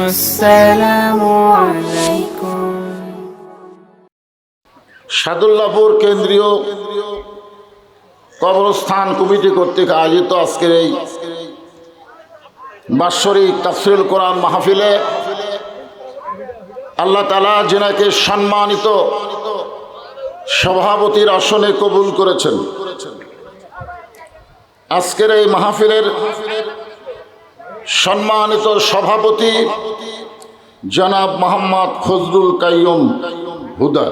আসসালামু আলাইকুম। সাদুল্লাহপুর কেন্দ্রীয় কবরস্থান কমিটি কর্তৃক আয়োজিত আজকের এই বাৎসরিক তাফসীরুল কোরআন মাহফিলে আল্লাহ তাআলা যিনাকে সম্মানিত সভাপতির আসনে কবুল করেছেন, আজকের এই মাহফিলের সম্মানিত সভাপতি জনাব মোহাম্মদ ফজলুল কাইয়ুম হুদা,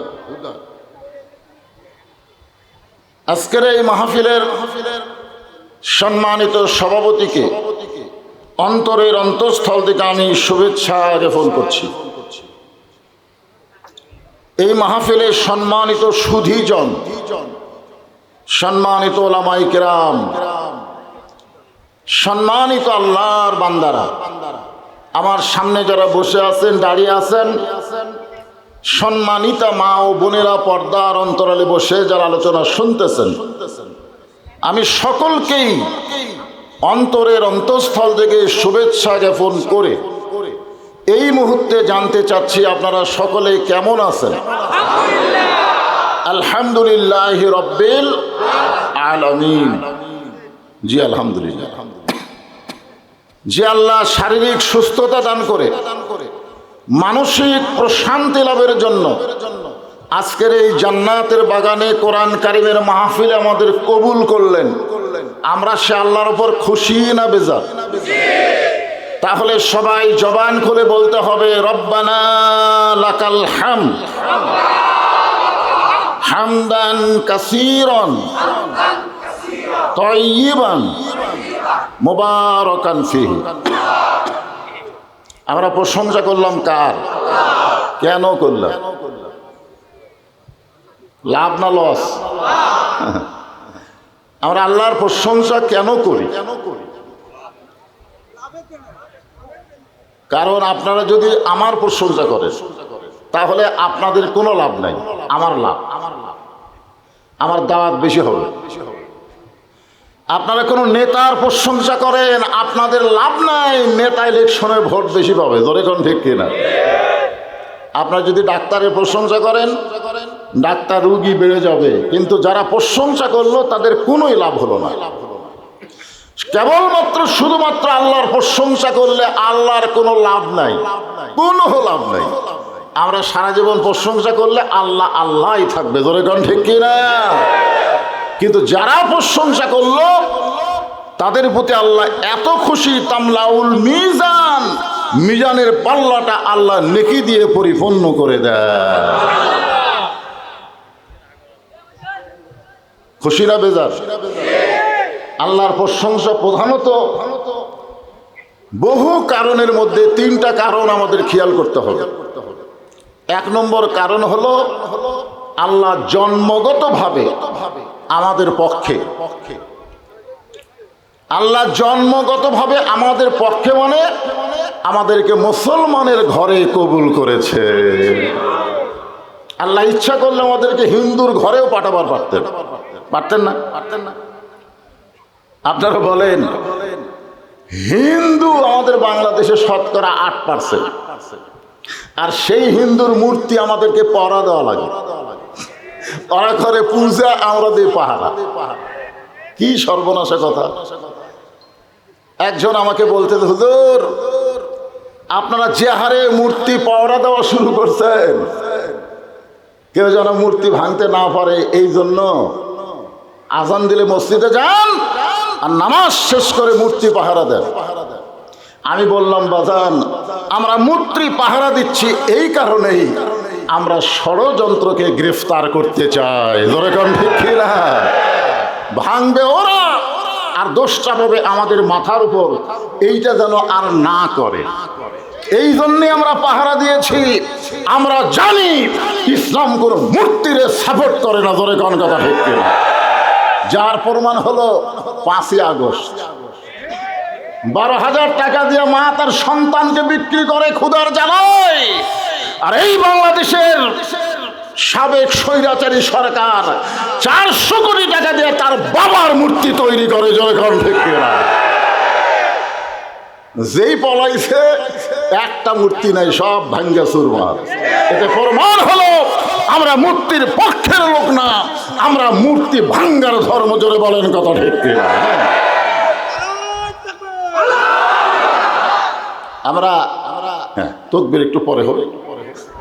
আজকের এই মাহফিলের সম্মানিত সভাপতিকে অন্তরের অন্তঃস্থল থেকে আমি শুভেচ্ছা জ্ঞাপন করছি। এই মাহফিলে সম্মানিত সুধীজন, সম্মানিত ওলামায়ে কেরাম, সম্মানিত আল্লাহর বান্দারা, আমার সামনে যারা বসে আছেন, দাঁড়িয়ে আছেন, সম্মানিতা মা ও বোনেরা, পর্দার অন্তরালে বসে যারা আলোচনা শুনতেছেন, আমি সকলকেই অন্তরের অন্তঃস্থল থেকে শুভেচ্ছা জ্ঞাপন করে এই মুহূর্তে জানতে চাচ্ছি আপনারা সকলে কেমন আছেন? আলহামদুলিল্লাহ রাব্বিল আলামিন। জি আলহামদুলিল্লাহ। যে আল্লাহ শারীরিক সুস্থতা দান করে মানসিক প্রশান্তি লাভের জন্য আজকের এই জান্নাতের বাগানে কোরআন কারিমের মাহফিল আমাদের কবুল করলেন, আমরা সে আল্লাহর উপর খুশি না বেজার? তাহলে সবাই জবান খুলে বলতে হবে, রব্বানা লাকাল হামদ হামদান কাসীরান তাইয়িবান মুবারাকান ফীহি। আমরা প্রশংসা করলাম কার? কেন করলাম? লাভ না লস? আমরা আল্লাহর প্রশংসা কেন করি? কারণ আপনারা যদি আমার প্রশংসা করেন তাহলে আপনাদের কোনো লাভ নাই, আমার লাভ, আমার দাওয়াত বেশি হবে। আপনারা কোনো নেতার প্রশংসা করেন, আপনাদের লাভ নাই, নেতা ইলেকশনে ভোট বেশি পাবে। ধরে কোন ঠিক কিনা? আপনারা যদি ডাক্তারের প্রশংসা করেন, ডাক্তার রুগী বেড়ে যাবে, কিন্তু যারা প্রশংসা করলো তাদের কোনোই লাভ হলো না। কেবলমাত্র শুধুমাত্র আল্লাহর প্রশংসা করলে আল্লাহর কোনো লাভ নাই, কোনো লাভ নাই। আমরা সারা জীবন প্রশংসা করলে আল্লাহ আল্লাহই থাকবে। ধরে কোন ঠিক কিনা? কিন্তু যারা প্রশংসা করলো তাদের প্রতি আল্লাহ এত খুশি, তামলাউল মিজান, মিজানের পাল্লাটা আল্লাহ নেকি দিয়ে পরিপূর্ণ করে দেয়। খুশি না বেজার? আল্লাহর প্রশংসা প্রধানত বহু কারণের মধ্যে তিনটা কারণ আমাদের খেয়াল করতে হবে। এক নম্বর কারণ হলো আল্লাহ জন্মগতভাবে আমাদের পক্ষে, আল্লাহ জন্মগতভাবে আমাদের পক্ষে মানে আমাদেরকে মুসলমানের ঘরে কবুল করেছে। আল্লাহ ইচ্ছা করলে আমাদেরকে হিন্দুর ঘরেও পাঠাবার পারতেন, পারতেন না? পারতেন না? আপনারা বলেন, হিন্দু আমাদের বাংলাদেশে শতকরা 8%, আর সেই হিন্দুর মূর্তি আমাদেরকে পহরা দেওয়া লাগে। ওরা করে পূজা, আমরা দিই পাহারা। কি সর্বনাশা কথা! একজন আমাকে বলতে, হুজুর আপনারা যে হারে মূর্তি পহরা দেওয়া শুরু করছেন, কেউ যেন মূর্তি ভাঙতে না পারে, এই জন্য আজান দিলে মসজিদে যান আর নামাজ শেষ করে মূর্তি পাহারা দেন। আমি বললাম, বাজান, আমরা মূর্তি পাহারা দিচ্ছি এই কারণেই আমরা ষড়যন্ত্রকে গ্রেফতার করতে চাই। ধরে কোন ঠিক কিনা? ভাঙবে ওরা আর দোষটা পাবে আমাদের মাথার উপর, এইটা যেন আর না করে, এই জন্যে আমরা পাহারা দিয়েছি। আমরা জানি ইসলাম কোনো মূর্তিরে সাপোর্ট করে না। ধরে কোন কথা ঠিক কিনা? যার প্রমাণ হলো 5ই আগস্ট। 12,000 টাকা দিয়ে মা তার সন্তানকে বিক্রি করে ক্ষুধার জ্বালায়, আর এই বাংলাদেশের সাবেক স্বৈরাচারী সরকার 400 কোটি টাকা দিয়ে তার বাবার মূর্তি তৈরি করে। যখন ঠিক কিনা? যেই পলাইছে একটা মূর্তি নাই, সব ভাঙ্গা চুরমার। এতে প্রমাণ হলো আমরা মূর্তির পক্ষের লোক না, আমরা মূর্তি ভাঙ্গার ধর্ম। জোরে বলেন কথা ঠিক কিনা? আমরা তকবীর একটু পরে হবে,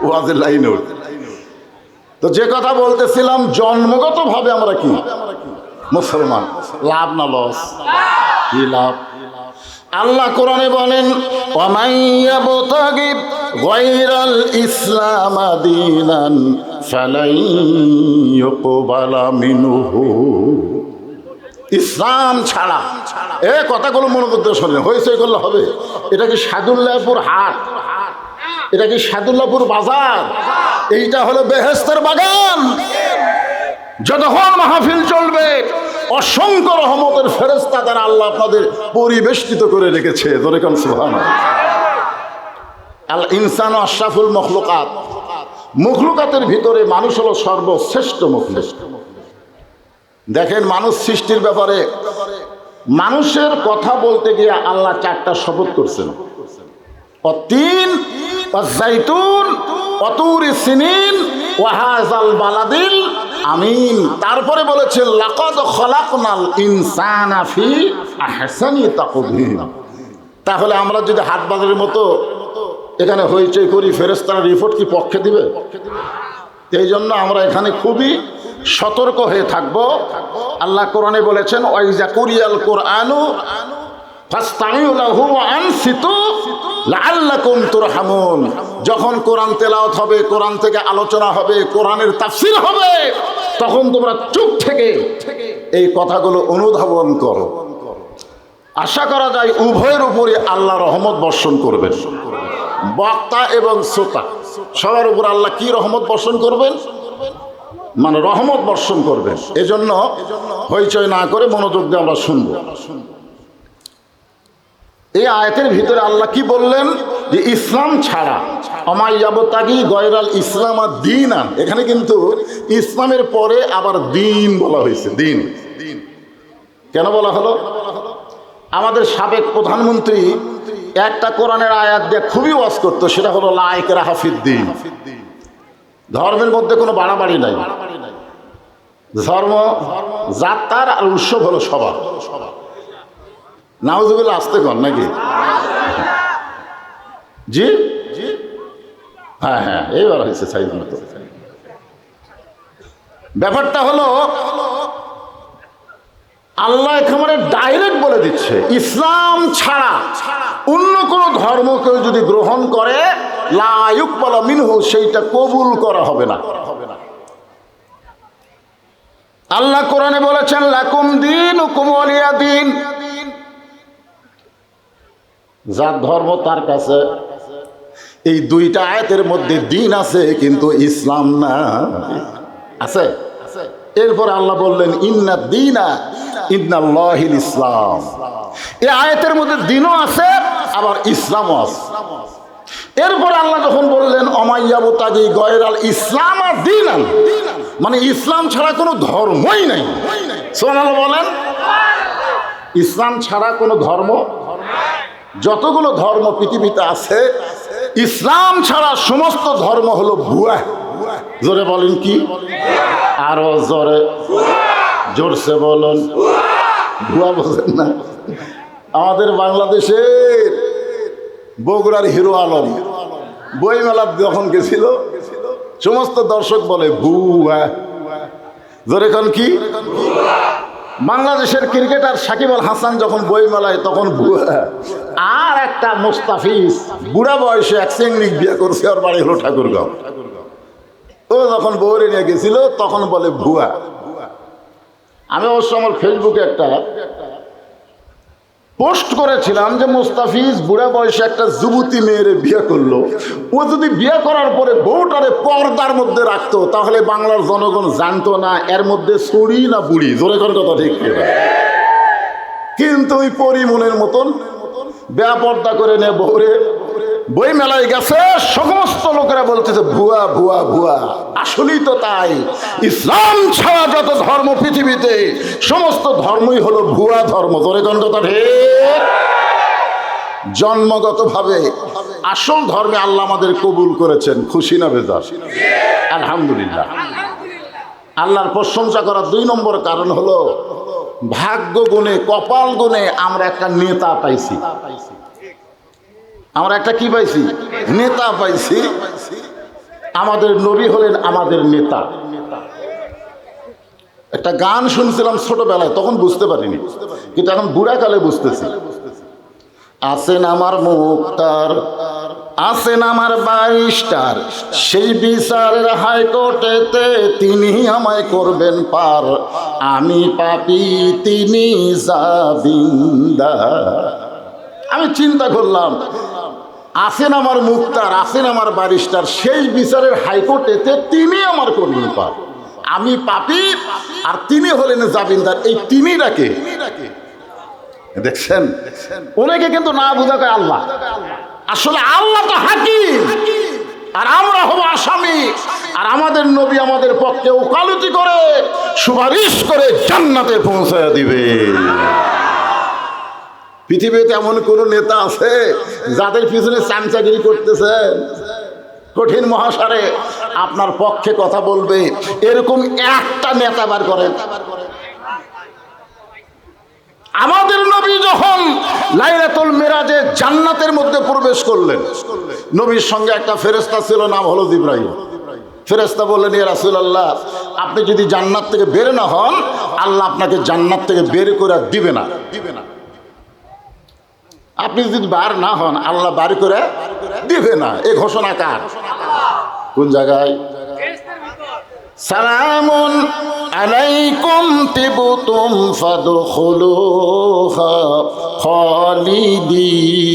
ওয়াজের লাইনে উঠবে। তো যে কথা বলতেছিলাম, জন্মগতভাবে আমরা কি মুসলমান, লাভ না লস? কি লাভ? আল্লাহ কোরআনে বলেন, ওয়ামাইয়াবতাগি গায়রাল ইসলাম দীনান ফালাই ইউকবালা মিনহু। ইসলাম ছাড়া, এ কথাগুলো মনোযোগ দিয়ে শোনেন, হয়েছে করলে হবে। এটা কি সাদুল্লাহপুর হাট? এটা কি সাদুল্লাহপুর বাজার? এইটা হলো বেহেশতের বাগান। যতক্ষণ মাহফিল চলবে, অসংখ্য রহমতের ফেরেশতা দ্বারা আল্লাহ আপনাদের পরিবেষ্টিত করে রেখেছে। ধরে কোন সুবহানাল্লাহ। আল ইনসানু আশরাফুল মখলুকাত। মখলুকাতের ভিতরে মানুষ হলো সর্বশ্রেষ্ঠ মখলুক। দেখেন, মানুষ সৃষ্টির ব্যাপারে মানুষের কথা বলতে গিয়ে আল্লাহ 4টা শপথ করছেন। অতীন, অজাইতুন, অতুরি সিনিন, ওয়াহাজাল বালাদিল আমিন। তারপরে বলেছেন, লাকাদ খলাকনাল ইনসানা ফি আহসানি তাকওয়িম। তাহলে আমরা যদি হাট বাজারের মতো এখানে হইচই করি, ফেরেশতারা রিপোর্ট কি পক্ষে দিবে? এই জন্য আমরা এখানে খুবই সতর্ক হয়ে থাকব। আল্লাহ কোরআনে বলেছেন, ওয়াইজা কুরিয়াল কোরআনু ফাসতামিউ লাহু ওয়া আনসিতু লাআল্লাকুম তুরহামুন। যখন কোরআন তেলাওয়াত হবে, কোরআন থেকে আলোচনা হবে, কোরআনের তাফসীর হবে, তখন তোমরা চুপ থেকে এই কথাগুলো অনুধাবন করো। আশা করা যায় উভয়ের উপরে আল্লাহ রহমত বর্ষণ করবেন। বক্তা এবং শ্রোতা সবার উপর আল্লাহ কি রহমত বর্ষণ করবেন? মানে রহমত বর্ষণ করবেন। এজন্য হইচই না করে মনোযোগ দিয়ে আমরা শুনব। এই আয়াতের ভিতরে আল্লাহ কি বললেন? যে ইসলাম ছাড়া, আমাইয়াবতাগি গয়রাল ইসলাম আর দীন। এখানে কিন্তু ইসলামের পরে আবার দিন বলা হয়েছে। দিন কেন বলা হলো? আমাদের সাবেক প্রধানমন্ত্রী একটা কোরআনের আয়াত দিয়ে খুবই ওয়াজ করতো, সেটা হলো লা ইকরাহা ফিদ্দীন। ধর্মের মধ্যে কোনো বাড়াবাড়ি নাই। ধর্ম যাত্রার আর উৎসব হলো সবার। নাউজুবিল্লাহ, আসতে কর নাকি? জি, হ্যাঁ হ্যাঁ, এইবার হয়েছে সাইজ মতো। ব্যাপারটা হলো আল্লাহ একেবারে ডাইরেক্ট বলে দিচ্ছে, ইসলাম ছাড়া অন্য কোনো ধর্ম কেউ যদি গ্রহণ করে, লা ইউকবালা মিনহু, সেইটা কবুল করা হবে না। আল্লাহ কোরআনে বলেছেন, লাকুম দীনুকুম ওয়ালিয়া দীন। যার ধর্ম তার কাছে। এই দুইটা আয়াতের মধ্যে দিন আছে, কিন্তু ইসলাম না। আছে? এরপর আল্লাহ বললেন, ইন্না দীনা ইন্নাল্লাহিল ইসলাম। এই আয়াতের মধ্যে দিনও আছে, আবার ইসলামও আছে। এরপর আল্লাহ যখন বললেন, অমাইয়াবতাগি গয়রাল ইসলাম আর দীনান, মানে ইসলাম ছাড়া কোনো ধর্মই নাই। সুবহানাল্লাহ বলেন। ইসলাম ছাড়া কোনো ধর্ম, যতগুলো ধর্ম পৃথিবীতে আছে, ইসলাম ছাড়া সমস্ত ধর্ম হলো ভুয়া। জোরে বলেন কি? আরো জোরে, জোরসে বলুন। ভুয়া বোঝেন না? আমাদের বাংলাদেশের বগুড়ার হিরো আলম বইমেলা যখন গেছিল, সমস্ত দর্শক বলে ভুয়া। জোরে কোন কি? বাংলাদেশের ক্রিকেটার সাকিব আল হাসান যখন বইমেলায়, তখন ভুয়া। আর একটা মুস্তাফিজ বুড়া বয়সে এক চেংড়িক বিয়ে করছে, ওর বাড়ি হলো ঠাকুরগাঁও। ও যখন বউরে নিয়ে গেছিল, তখন বলে ভুয়া। আমি অবশ্য আমার ফেসবুকে একটা পোস্ট করেছিলাম যে মুস্তাফিজ বুড়া বয়সে একটা যুবতী মেয়ের বিয়ে করলো। ও যদি বিয়ে করার পরে বউটারে পর্দার মধ্যে রাখতো, তাহলে বাংলার জনগণ জানতো না এর মধ্যে ছড়ি না বুড়ি। জোরে করে কথা ঠিক। কিন্তু ওই পরিমনের মতন বেপর্দা করে নিয়ে বউরে বই মেলায় গেছে, সমস্ত লোকেরা বলতেছে ভুয়া ভুয়া ভুয়া। আসলেই তো তাই। ইসলাম ছাড়া যত ধর্ম পৃথিবীতে, সমস্ত ধর্মই হলো ভুয়া ধর্ম। জোরে কোন কথা ঠিক? জন্মগতভাবে আসল ধর্মে আল্লাহ আমাদের কবুল করেছেন। খুশি না বেজার? আলহামদুলিল্লাহ। আল্লাহর প্রশংসা করার 2 নম্বর কারণ হলো ভাগ্য গুণে, কপাল গুণে আমরা একটা নেতা পাইছি। আমরা একটা কি পাইছি? নেতা পাইছি। আমাদের নবী হলেন আমাদের নেতা। একটা গান শুনছিলাম ছোটবেলায়, তখন বুঝতে পারিনি, কিন্তু এখন বুড়াকালে বুঝতেছি। আছেন আমার মুক্তার, আছেন আমার ব্যারিস্টার, সেই বিচারের হাইকোর্টেতে তিনি আমায় করবেন পার। আমি পাপী, তিনি জামিনদার। আমি চিন্তা করলাম, আছেন আমার মুক্তার, আছেন আমার ব্যারিস্টার, সেই বিচারের হাইকোর্টেতে তিনি আমার করবেন পার। আমি পাপী আর তিনি হলেন জামিনদার। এই তিনিটাকে দেখছেন? অনেকে কিন্তু না বুঝা কয় আল্লাহ। আসলে আল্লাহ তো হাকিম আর আমরা হব আসামি। আর আমাদের নবী আমাদের পক্ষে ওকালতি করে, সুপারিশ করে জান্নাতে পৌঁছায় দিবে। পৃথিবীতে এমন কোন নেতা আছে যাদের পিছনে চামচাগিরি করতেছেন? কঠিন মহাসারে আপনার পক্ষে কথা বলবে এরকম একটা নেতা বার করেন। আমাদের নবী যখন লাইলাতুল মিরাজে জান্নাতের মধ্যে প্রবেশ করলেন, নবীর সঙ্গে একটা ফেরেশতা ছিল, নাম হলো জিবরাইল। ফেরেশতা বললেন, ইয়া রাসূলুল্লাহ, আপনি যদি জান্নাত থেকে বের না হন, আল্লাহ আপনাকে জান্নাত থেকে বের করে দিবে না। আপনি যদি বার না হন, আল্লাহ বার করে দিবে না। এই ঘোষণা কার? কোন জায়গায়? সালামুন আলাইকুম তিবতুম ফাদখুলুহা খালিদিন।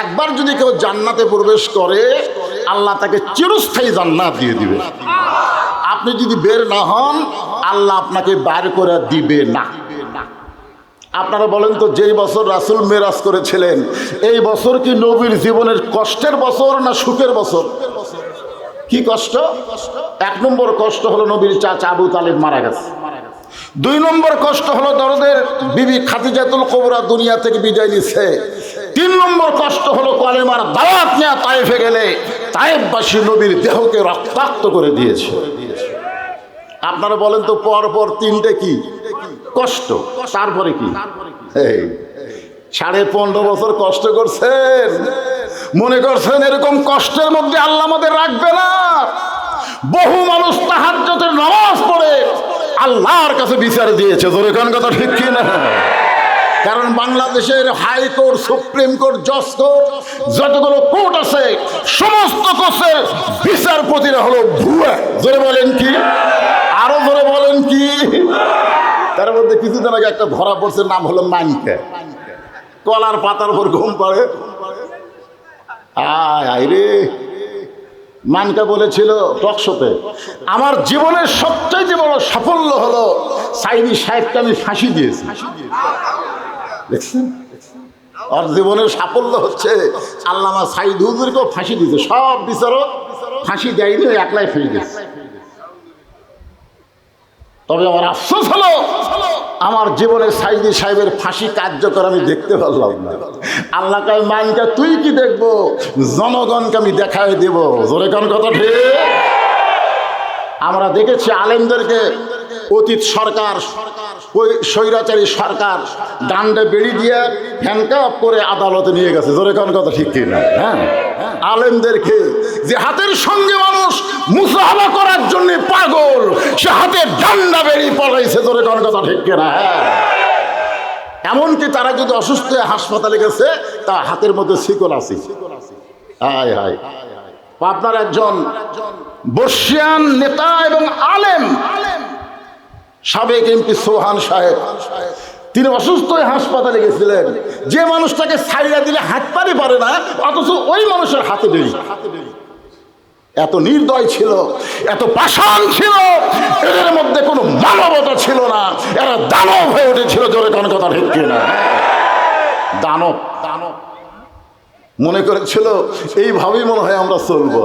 একবার যদি কেউ জান্নাতে প্রবেশ করে, আল্লাহ তাকে চিরস্থায়ী জান্নাত দিয়ে দিবে। আপনি যদি বের না হন, আল্লাহ আপনাকে বার করে দিবে না। আপনারা বলেন তো, যেই বছর রাসূল মেরাজ করেছিলেন, এই বছর কি নবীর জীবনের কষ্টের বছর না সুখের বছর? কি কষ্ট? 1 নম্বর কষ্ট হলো নবীর চাচা আবু তালেব মারা গেছে। 2 নম্বর কষ্ট হলো দরদের বিবি খাদিজাতুল কুবরা দুনিয়া থেকে বিদায় নিচ্ছে। 3 নম্বর কষ্ট হলো কলেমার দাওয়াত নিয়ে তায়েফে গেলে তায়েফবাসী নবীর দেহকে রক্তাক্ত করে দিয়েছে। আপনারা বলেন তো, পর পর 3টে কি কষ্ট? তারপরে কি? 15.5 বছর কষ্ট করছেন, মনে করছেন এরকম কষ্টের মধ্যে আল্লাহ আমাদের রাখবে না? বহু মানুষ তাহাজ্জুদের নামাজ পড়ে আল্লাহর কাছে বিচার দিয়েছে। জোরে কোন কথা ঠিক কি না? কারণ বাংলাদেশের হাইকোর্ট, সুপ্রিম কোর্ট, জজ কোর্ট, যতগুলো কোর্ট আছে, সমস্ত কোর্টের বিচারপতিরা হলো ভুয়া। জোরে বলেন কি? আরো জোরে বলেন কি? তার মধ্যে কিছুদিন আগে একটা ধরা পড়ছে, নাম হলো মানকা। কলার পাতার উপর ঘুম পাড়ে। আয় রে, মানকা বলেছিল টকশোতে, আমার জীবনের সবচেয়ে বড় সাফল্য হলো সাইদি সাহেবকে আমি ফাঁসি দিয়েছি। দেখছেন, ওর জীবনের সাফল্য হচ্ছে আল্লামা সাইদ হুজুরকেও ফাঁসি দিয়েছে। সব বিচারক ফাঁসি দেয়নি, একলাই ফেলে দিয়েছে। তবে আমার আফসোস হলো, আমার জীবনে সাইদি সাহেবের ফাঁসি কার্যকর আমি দেখতে পারলাম না। আল্লাহ কয়, মানকা তুই কি দেখবো, জনগণকে আমি দেখাই দেব। জোরে কোন কথা ঠিক? আমরা দেখেছি আলেমদেরকে অতীত সরকার, স্বৈরাচারী সরকার ডান্ডে বেড়ি দিয়ে হ্যান্ডকাপ করে আদালতে নিয়ে গেছে। জোরে কোন কথা ঠিক কিনা? হ্যাঁ, আলেমদেরকে যে হাতের সঙ্গে মানুষ মুসাহাবা করার জন্য পাগল, সে হাতে ডান্ডা বেড়ি পড়াইছে। জোরে কোন কথা ঠিক কিনা? হ্যাঁ, এমনকি তারা যদি অসুস্থ হয়ে হাসপাতালে গেছে, তা হাতের মধ্যে শিকল আছে। হায় হায়, আপনার একজন বর্ষিয়ান নেতা এবং আলেম, সাবেক এমপি সোহান সাহেব, তিনি অসুস্থ হয়ে হাসপাতালে গেছিলেন। যে মানুষটাকে ছাইড়া দিলে হাত পারে না, অথচ ওই মানুষের হাতে বেরি। এত নির্দয় ছিল, এত পাষাণ ছিল, এদের মধ্যে কোনো মানবতা ছিল না। এরা দানব হয়ে উঠেছিল। জোরে কোন কথা ঠিক কিনা? দানব দানব মনে করেছিল এইভাবেই মনে হয় আমরা চলবো।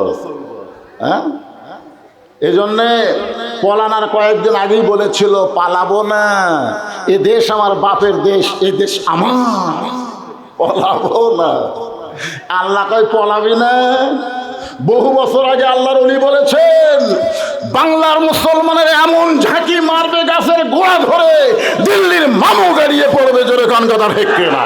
হ্যাঁ, এজন্যে পলানার কয়েকদিন আগেই বলেছিল পালাবো না, এ দেশ আমার বাপের দেশ, এ দেশ আমার, পলাবো না। আল্লাহ কয় পলাবি না। বহু বছর আগে আল্লাহর ওলি বলেছেন বাংলার মুসলমানের এমন ঝাঁকি মারবে গাছের গোড়া ধরে দিল্লির মামু গাড়িয়ে পড়বে, জোরে কোন কথা ঠিক কিনা?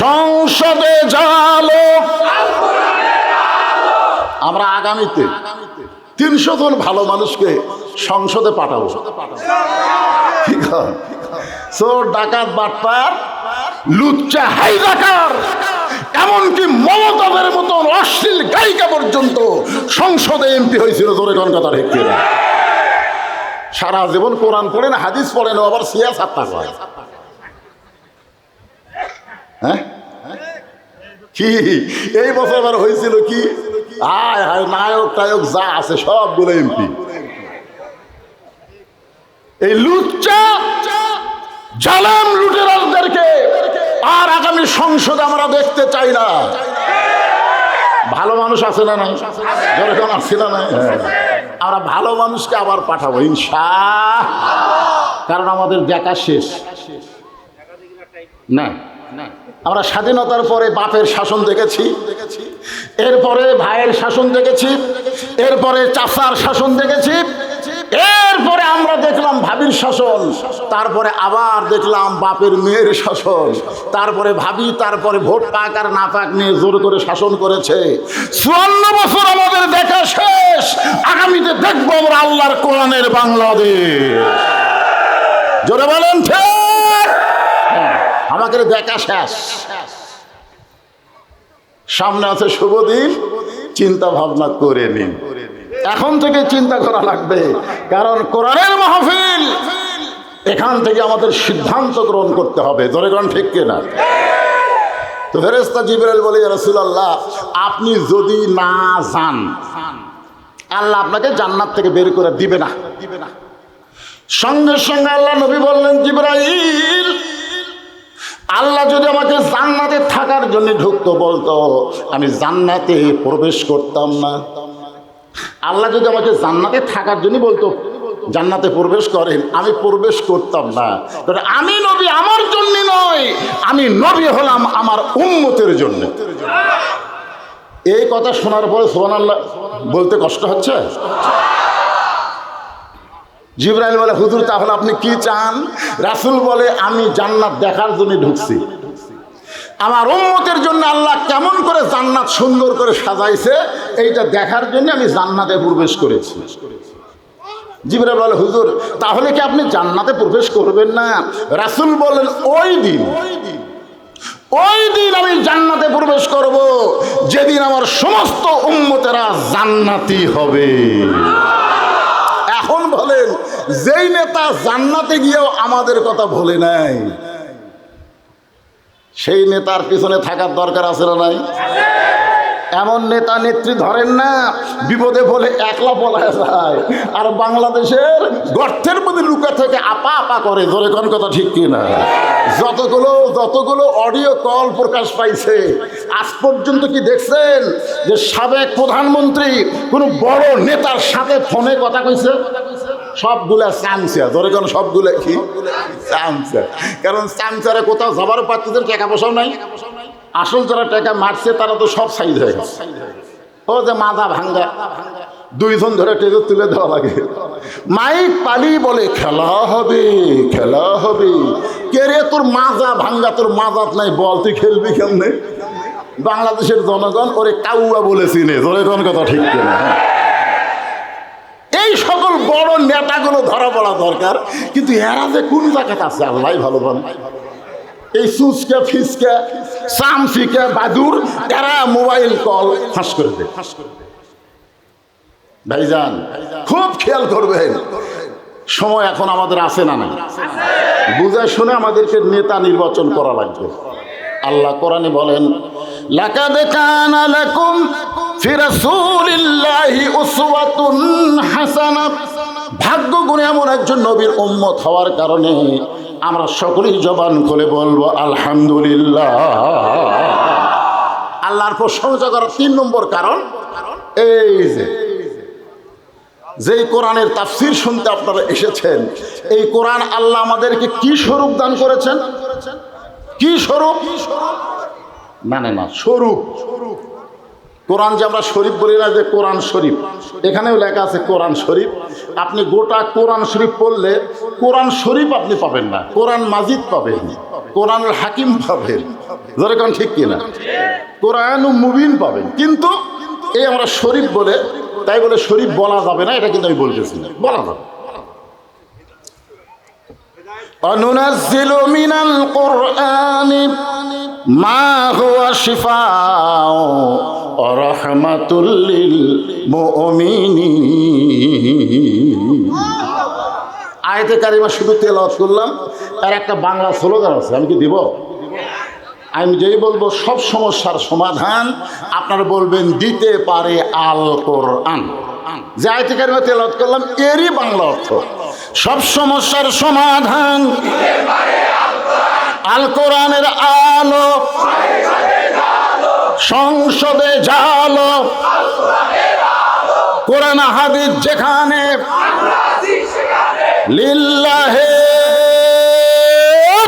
সংসদে জালো আমরা আগামীতে 300 জন ভালো মানুষকে সংসদে পাঠাবো। চোর ডাকাত বাটপার লুচ্চা হাইজাকার এমনকি মমতাদের মতন অশ্লীল গায়িকা পর্যন্ত সংসদে এমপি হয়েছিল, জোরে কোন কথা ঠিক কিনা? সারা জীবন কোরআন পড়েন, হাদিস পড়েন, আবার সিয়াসাত করে। হ্যাঁ কি এই বছর আবার হয়েছিল কি? আয় হায়, নায়ক টায়ক যা আছে সবগুলো এমপি। এই লুচ্চা জালেম লুটেরাদেরকে আর আগামী সংসদে আমরা দেখতে চাই না। ভালো মানুষ আছে না নাই? যেরকম আছে না নাই? আমরা ভালো মানুষকে আবার পাঠাবো ইনশাআল্লাহ, কারণ আমাদের দেখা শেষ না। আমরা স্বাধীনতার পরে বাপের শাসন দেখেছি, এরপরে ভাইয়ের শাসন দেখেছি, এরপরে চাচার শাসন দেখেছি, এরপরে আমরা দেখলাম ভাবির শাসন, তারপরে আবার দেখলাম বাপের মেয়ের শাসন, তারপরে ভাবি তারপরে ভোট পাক আর না পাক নিয়ে জোর করে শাসন করেছে। 54 বছর আমাদের দেখা শেষ, আগামীতে দেখবো আমরা আল্লাহর কোরআনের বাংলাদেশ। জোরে বলেন ঠিক? আমাদের দেখা শেষ, সামনে আছে শুভ দিন, চিন্তা ভাবনা করে নিন। এখন থেকে চিন্তা করা লাগবে, কারণ কোরআনের মাহফিল, এখান থেকে আমাদের সিদ্ধান্ত গ্রহণ করতে হবে। জোরে কোন ঠিক কিনা? তো ফেরেশতা জিবরাইল বলে, ইয়া রাসূলুল্লাহ, আপনি যদি না যান আল্লাহ আপনাকে জান্নাত থেকে বের করে দিবে না। সঙ্গে সঙ্গে আল্লাহ নবী বললেন, জিবরাইল, আল্লাহ যদি আমাকে জান্নাতে থাকার জন্য ঢুকতো বলতো, আমি জান্নাতে প্রবেশ করতাম না। আল্লাহ যদি আমাকে জান্নাতে থাকার জন্য বলতো জান্নাতে প্রবেশ করেন, আমি প্রবেশ করতাম না। আমি নবী আমার জন্য নয়, আমি নবী হলাম আমার উম্মতের জন্য। এই কথা শোনার পরে সুবহানাল্লাহ বলতে কষ্ট হচ্ছে। জিবরাইল বলে, হুজুর তাহলে আপনি কি চান? রাসূল বলে, আমি জান্নাত দেখার জন্য ঢুকছি। আমার উম্মতের জন্য আল্লাহ কেমন করে জান্নাত সুন্দর করে সাজাইছে এইটা দেখার জন্য আমি জান্নাতে প্রবেশ করেছি। জিবরাইল বলে, হুজুর তাহলে কি আপনি জান্নাতে প্রবেশ করবেন না? রাসূল বলেন, ওই দিন আমি জান্নাতে প্রবেশ করব যেদিন আমার সমস্ত উম্মতেরা জান্নাতি হবে। এখন বলেন, যেই নেতা জান্নাতে গিয়েও আমাদের কথা ভোলে নাই, সেই নেতার পিছনে থাকার দরকার আছে না নাই? এমন নেতা নেত্রী ধরেন না, বিপদে বলে একলা পলায় যায়, আর বাংলাদেশের গর্তের মধ্যে লুকা থেকে আপা আপা করে। জোরে কোন কথা ঠিক কিনা? যতগুলো অডিও কল প্রকাশ পাইছে আজ পর্যন্ত কি দেখছেন যে সাবেক প্রধানমন্ত্রী কোন বড় নেতার সাথে ফোনে কথা কইছে? সবগুলা চামচা। ধরে কোন সবগুলা কি চামচা? কারণ চামচারে কোথাও যাবার পাত্রদের টাকা পয়সাও নাই। আসল যারা টাকা মারছে তারা তো সব সাইজ হয়ে গেছে। ও যে মাথা ভাঙ্গা, 2 জন ধরে টেজে তুলে দেওয়া লাগে। মাইক পালি বলে খেলা হবে, খেলা হবে। কে রে তোর মাজা ভাঙ্গা, তোর মাজাত নাই, বল তুই খেলবি কেমনে? বাংলাদেশের জনগণ ওরে কাউয়া বলেছি নে। ধরে কোন কথা ঠিক কিনা? এই সকল বড় নেতাগুলো ধরা পড়া দরকার, কিন্তু এরা যে কোন জায়গাতে আছে আল্লাহ ভালো বলে। এই সুচকা ফিসকা চামচিকা বাদুর এরা মোবাইল কল ফাঁস করে দেয়। ভাইজান খুব খেয়াল করবেন, সময় এখন আমাদের আছে না না, বুঝে শুনে আমাদেরকে নেতা নির্বাচন করা লাগবে। আল্লাহ কোরআনে বলেন, লাকাদ কানা লাকুম ফি রাসূলিল্লাহি উসওয়াতুন হাসানাহ। ভাগ্য গুণে এমন একজন নবীর উম্মত হওয়ার কারণে আমরা সকলেই জবান খুলে বলবো আলহামদুলিল্লাহ। আল্লাহর প্রশংসা করার 3 নম্বর কারণ এই যে কোরআনের তাফসীর শুনতে আপনারা এসেছেন, এই কোরআন আল্লাহ আমাদেরকে কি স্বরূপ দান করেছেন? কি স্বরূপ? না স্বরূপ। কোরআন যে আমরা শরীফ বলি না, যে কোরআন শরীফ, এখানেও লেখা আছে কোরআন শরীফ। আপনি গোটা কোরআন শরীফ পড়লে কোরআন শরীফ আপনি পাবেন না, কোরআন মাজিদ পাবেন, কোরআনুল হাকিম পাবেন, যেরকম ঠিক কিনা, কোরআনুল মুবিন পাবেন। কিন্তু এই আমরা শরীফ বলে, তাই বলে শরীফ বলা যাবে না, এটা কিন্তু আমি বলতেছি না, বলা যাবে। অনুনাজ্জিলু মিনাল কুরআনি মা হুয়া শিফাউ ওয়া রাহমাতুল লিল মুমিনিন। আয়াতে কারিমা শুধু তেলাওয়াত করলাম, আর একটা বাংলা স্লোগান আছে, আমি কি দিব? আমি যেই বলবো সব সমস্যার সমাধান, আপনারা বলবেন দিতে পারে আল কোরআন। যে আয়াতে কারিমা তেলাওয়াত করলাম এরই বাংলা অর্থ সব সমস্যার সমাধান আল কোরআনের আলো, সংসদে জালো, কোরআন হাদিস যেখানে লিল্লাহে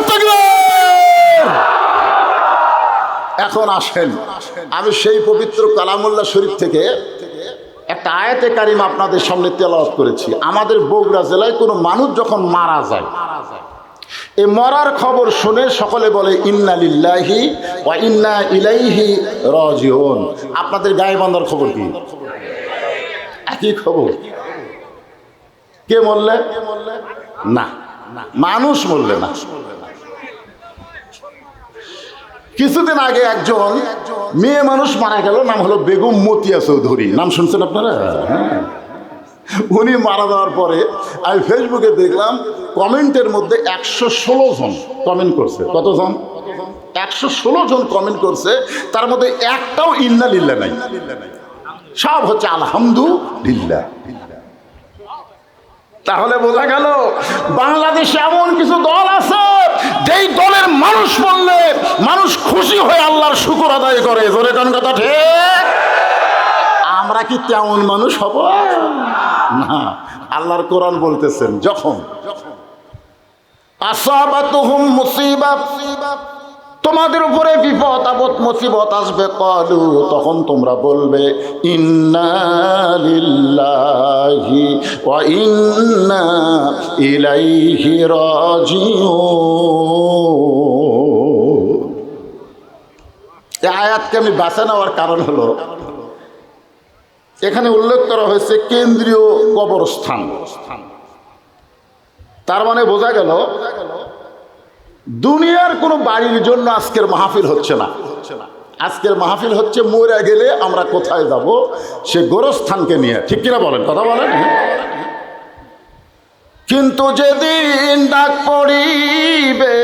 তাকবীর। এখন আসেন, আমি সেই পবিত্র কালামুল্লাহ শরীফ থেকে একটা আয়াতে কারিমা আপনাদের সামনে তেলাওয়াত করেছি। আমাদের বগুড়া জেলায় কোনো মানুষ যখন মারা যায়, এই মরার খবর শুনে সকলে বলে ইন্না লিল্লাহি ওয়া ইন্না ইলাইহি রাজিউন। আপনাদের গায়েবান্ধার খবর কি? একই খবর। কে মরলে? না, মানুষ মরলে না। কিছুদিন আগে একজন মেয়ে মানুষ মারা গেল, নাম হলো বেগম মতিয়া চৌধুরী। নাম শুনছেন আপনারা? উনি মারা যাওয়ার পরে আমি ফেসবুকে দেখলাম কমেন্টের মধ্যে 116 জন কমেন্ট করছে। কতজন? 116 জন কমেন্ট করছে। তার মধ্যে একটাও ইন্না লিল্লাহ নাই, সব হচ্ছে আলহামদুলিল্লাহ। তাহলে বোঝা গেল বাংলাদেশে এমন কিছু দল আছে যেই দলের মানুষ বললে মানুষ খুশি হয়ে আল্লাহর শুকর আদায় করে। জোরে কোন কথা ঠিক? আমরা কি তেমন মানুষ হব না? আল্লাহর কোরআন বলতেছেন যখন আসাবাতুহুম মুসিবাত, তোমাদের উপরে বিপদ আপদ মুসিবত আসবে, ক্বালু, তখন তোমরা বলবে ইন্না লিল্লাহি ওয়া ইন্না ইলাইহি রাজিউন। এই আয়াতকে আমি বাছা নেওয়ার কারণ হলো এখানে উল্লেখ করা হয়েছে কেন্দ্রীয় কবরস্থান। তার মানে বোঝা গেল দুনিয়ার কোনো বাড়ির জন্য আজকের মাহফিল হচ্ছে না। আজকের মাহফিল হচ্ছে মরে গেলে আমরা কোথায় যাব, সে গোরস্থানকে নিয়ে। ঠিক কিনা বলেন? কথা বলেন। কিন্তু যেদিন ডাক পড়িবে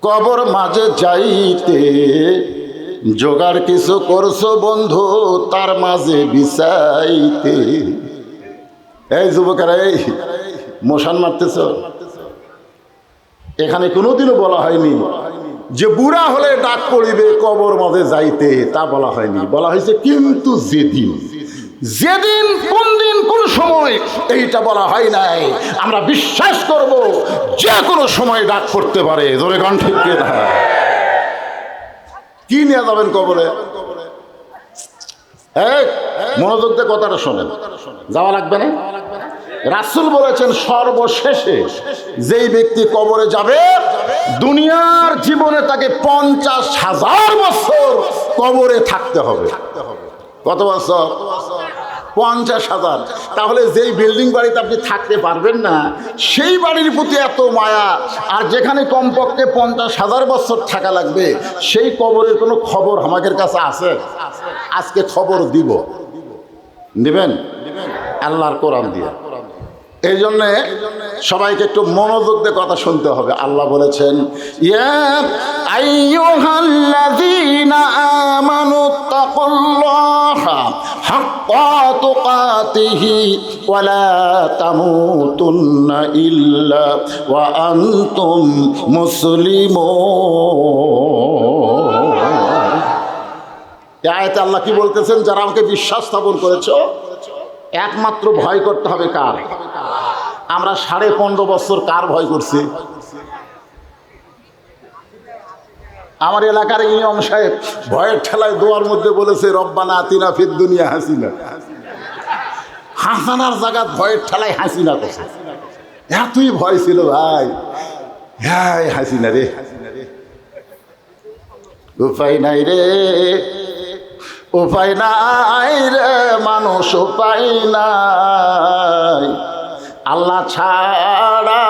কবর মাঝে যাইতে, জোগাড় কিছু করছো বন্ধু তার মাঝে বিছাইতে। এই যুবকেরা, এই মশান মারতেছ, এখানে কোনোদিনও বলা হয়নি যে বুড়া হলে ডাক পড়িবে কবর মাঝে যাইতে, তা বলা হয়নি। বলা হয়েছে কিন্তু যেদিন, যেদিন, কোন দিন, কোন সময়, এইটা বলা হয় নাই। আমরা বিশ্বাস করব যে কোনো সময় ডাক পড়তে পারে। ধরে গান ঠিক না? কি নিয়ে যাবেন কবরে? মনোযোগ দিয়ে কথাটা শোনেন, যাওয়া লাগবে না। রাসূল বলেছেন সর্বশেষে যেই ব্যক্তি কবরে যাবে দুনিয়ার জীবনে তাকে 50,000 বছর কবরে থাকতে হবে। কত বছর? 50,000। তাহলে যেই বিল্ডিং বাড়িতে আপনি থাকতে পারবেন না, সেই বাড়ির প্রতি এত মায়া, আর যেখানে কমপক্ষে 50,000 বছর থাকা লাগবে, সেই কবরের কোনো খবর আমাদের কাছে আছে? আজকে খবর দিব, নেবেন আল্লাহর কোরআন দিয়ে। এই জন্যে সবাইকে একটু মনোযোগ দিয়ে কথা শুনতে হবে। আল্লাহ বলেছেন ইয়া আইয়ুহাল্লাযীনা আমানুত্তাকুল্লাহা হাক্কা তুকাতিহি ওয়া লা তামুতুন্না ইল্লা ওয়া আনতুম মুসলিমুন। এই আয়াতে আল্লাহ কি বলতেছেন? যারা আমাকে বিশ্বাস স্থাপন করেছো, একমাত্র ভয় করতে হবে কার? আমরা 15.5 বছর কার ভয় করছি? আমার এলাকার ইমাম সাহেব ভয়ের ঠেলায় দোয়ার মধ্যে বলেছে রব্বানা আতিনা ফিদ দুনিয়া হাসিনা। হাসানার জায়গা ভয়ের ঠেলায় হাসিনা করছে। এতই ভয় ছিল ভাই, হ্যাঁ হাসিনা রে, উপায় নাই রে, উপায় নাই রে মানুষ, উপায় নাই। আল্লাহ ছাড়া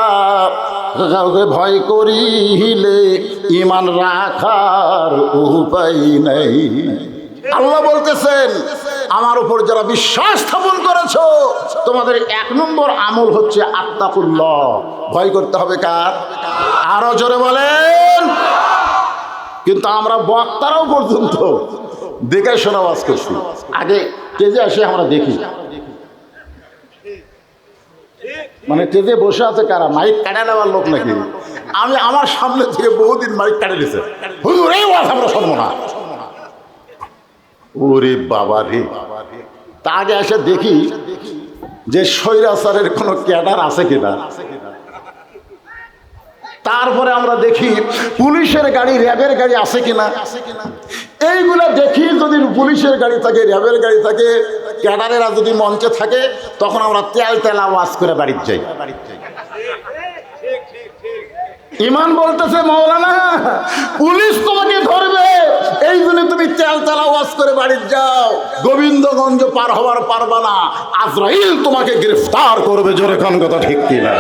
কাউকে ভয় করিলে ঈমান রাখার উপায় নাই। আল্লাহ বলতেছেন আমার উপর যারা বিশ্বাস স্থাপন করেছো, তোমাদের 1 নম্বর আমল হচ্ছে আত্তাকুল্লাহ, ভয় করতে হবে কার? আরো জোরে বলেন। কিন্তু আমরা বক্তারাও পর্যন্ত দেখে শোনা ওয়াজ করছি। আগে স্টেজে আসে আমরা দেখি, মানে স্টেজে বসে আছে কারা? মাইক কাটা নেওয়ার লোক নাকি? আমি আমার সামনে থেকে বহুদিন মাইক কাটে দিয়েছে, হুজুর এই ওয়াজ আমরা শুনবো না। ওরে বাবা রে! তা আগে এসে দেখি যে স্বৈরাচারের কোনো ক্যাডার আছে কিনা। তারপরে আমরা দেখি পুলিশের গাড়ি, র্যাবের গাড়ি আছে কিনা। এইগুলা দেখি, যদি পুলিশের গাড়ি থাকে, র্যাবের গাড়ি থাকে, ক্যাডারেরা যদি মঞ্চে থাকে, তখন আমরা তেল আওয়াজ করে বাড়িতে যাই। ইমান বলতেছে মৌলানা পুলিশ তোমাকে ধরবে, এই জন্য তুমি তেল আওয়াজ করে বাড়িতে যাও। গোবিন্দগঞ্জ পার হওয়ার পারবা না, আজরাইল তোমাকে গ্রেফতার করবে। জোরে কোন কথা ঠিক কিনা?